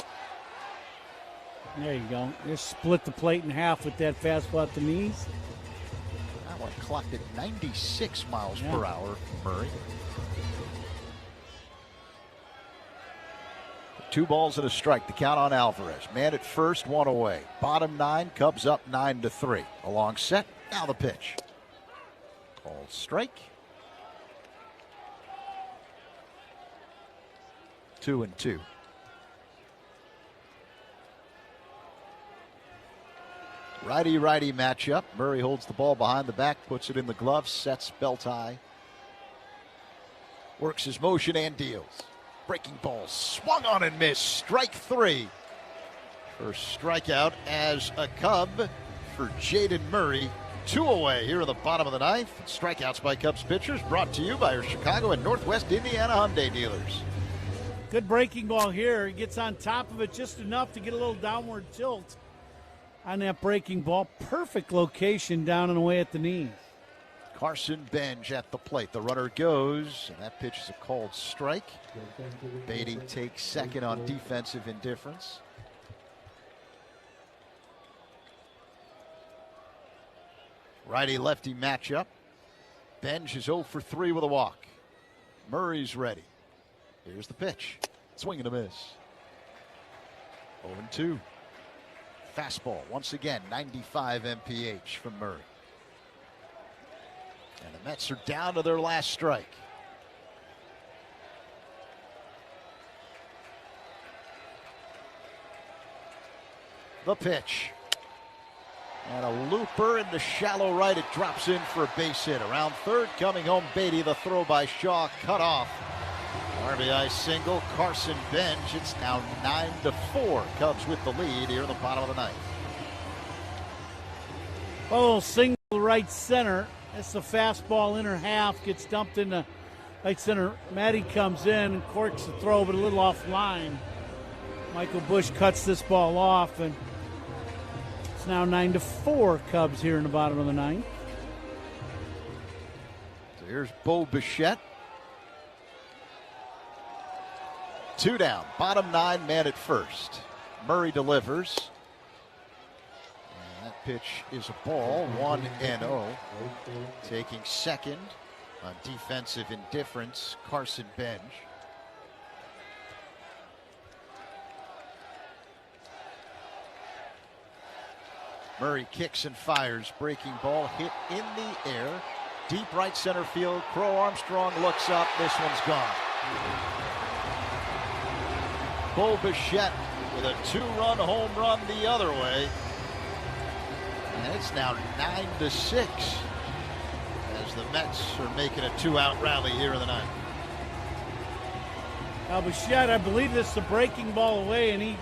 There you go. Just split the plate in half with that fastball at the knees. That one clocked at 96 miles per hour from Murray. 2 balls and a strike. The count on Alvarez. Man at first, 1 away. Bottom 9, Cubs up 9-3. A long set. Now the pitch. Called strike. 2-2. Righty-righty matchup. Murray holds the ball behind the back, puts it in the glove, sets belt high. Works his motion and deals. Breaking ball, swung on and missed. Strike 3. First strikeout as a Cub for Jaden Murray. 2 away here in the bottom of the 9th. Strikeouts by Cubs pitchers brought to you by your Chicago and Northwest Indiana Hyundai dealers. Good breaking ball here. He gets on top of it just enough to get a little downward tilt on that breaking ball. Perfect location down and away at the knees. Carson Benj at the plate. The runner goes, and that pitch is a called strike. Beatty takes second on defensive indifference. Righty-lefty matchup. Benj is 0 for 3 with a walk. Murray's ready. Here's the pitch. Swing and a miss. 0-2. Fastball, once again, 95 mph from Murray. And the Mets are down to their last strike. The pitch. And a looper into shallow right. It drops in for a base hit. Around third, coming home Beatty. The throw by Shaw cut off. RBI single, Carson Benj. It's now 9-4. Cubs with the lead here in the bottom of the 9th. Oh, single right center. That's the fastball inner half. Gets dumped into right center. Matty comes in and corks the throw, but a little offline. Michael Bush cuts this ball off, and it's now 9-4 Cubs here in the bottom of the 9th. So here's Bo Bichette. 2 down. Bottom 9 man at first. Murray delivers. And that pitch is a ball. 1-0. Taking second on defensive indifference, Carson Benj. Murray kicks and fires. Breaking ball hit in the air. Deep right center field. Crow Armstrong looks up. This one's gone. Bo Bichette with a 2-run home run the other way. And it's now 9-6 as the Mets are making a 2-out rally here in the ninth. Now Bichette, I believe this is a breaking ball away, and he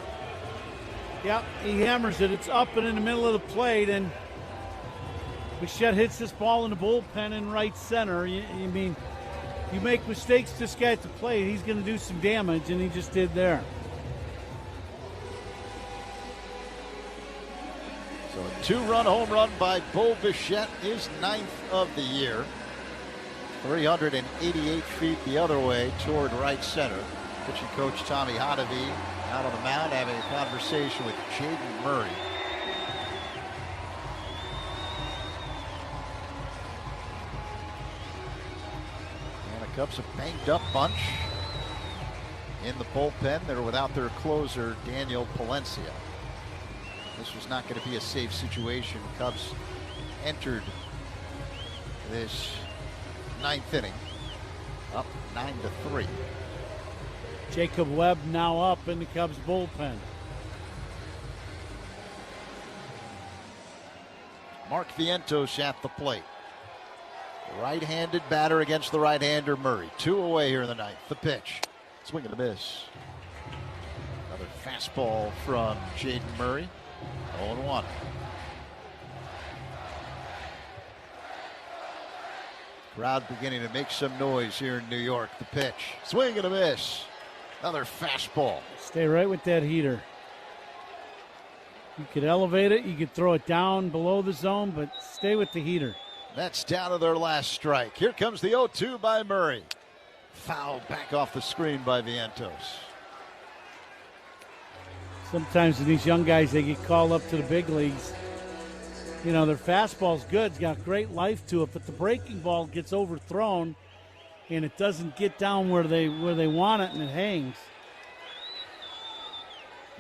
hammers it. It's up and in the middle of the plate, and Bichette hits this ball in the bullpen in right center. You make mistakes this guy at the plate, he's going to do some damage, and he just did there. So a 2-run home run by Bo Bichette, his 9th of the year. 388 feet the other way toward right center. Pitching coach Tommy Hotovy out on the mound having a conversation with Jaden Murray. And the Cubs a banged up bunch in the bullpen. They're without their closer, Daniel Palencia. This was not going to be a safe situation. Cubs entered this 9th inning up 9-3. Jacob Webb now up in the Cubs bullpen. Mark Vientos at the plate. Right-handed batter against the right-hander Murray. 2 away here in the ninth. The pitch. Swing and a miss. Another fastball from Jaden Murray. 0-1. Crowd beginning to make some noise here in New York. The pitch. Swing and a miss. Another fastball. Stay right with that heater. You could elevate it. You could throw it down below the zone, but stay with the heater. That's down to their last strike. Here comes the 0-2 by Murray. Foul back off the screen by Vientos. Sometimes these young guys, they get called up to the big leagues. You know, their fastball's good. It's got great life to it, but the breaking ball gets overthrown, and it doesn't get down where they want it, and it hangs.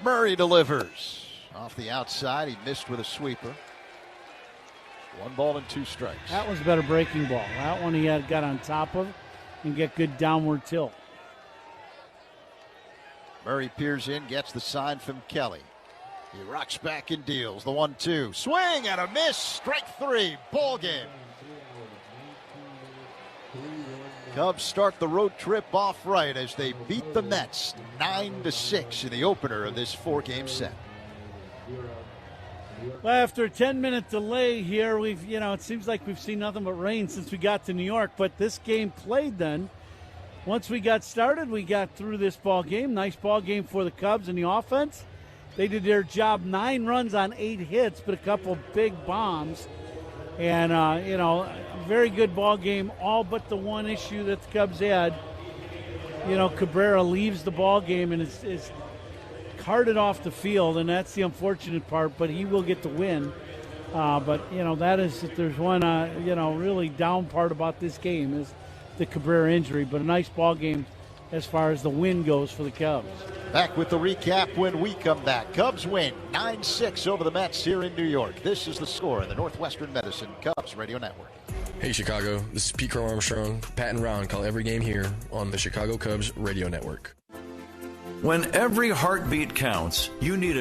Murray delivers. Off the outside, he missed with a sweeper. 1 ball and 2 strikes. That was a better breaking ball. That one he got on top of and get good downward tilt. Murray peers in, gets the sign from Kelly. He rocks back and deals. The 1-2. Swing and a miss. Strike 3. Ball game. Cubs start the road trip off right as they beat the Mets 9-6 in the opener of this 4-game set. Well, after a 10-minute delay here, it seems like we've seen nothing but rain since we got to New York. But this game played then. Once we got started, we got through this ball game. Nice ball game for the Cubs and the offense. They did their job. 9 runs on 8 hits, but a couple big bombs. And, a very good ball game, all but the one issue that the Cubs had. Cabrera leaves the ball game and is carted off the field, and that's the unfortunate part, but he will get the win. That is, if there's one, really down part about this game is the Cabrera injury, but a nice ball game as far as the win goes for the Cubs. Back with the recap when we come back. Cubs win 9-6 over the Mets here in New York. This is The Score in the Northwestern Medicine Cubs Radio Network. Hey Chicago, this is Pete Crow Armstrong. Pat and Ron call every game here on the Chicago Cubs Radio Network. When every heartbeat counts, you need a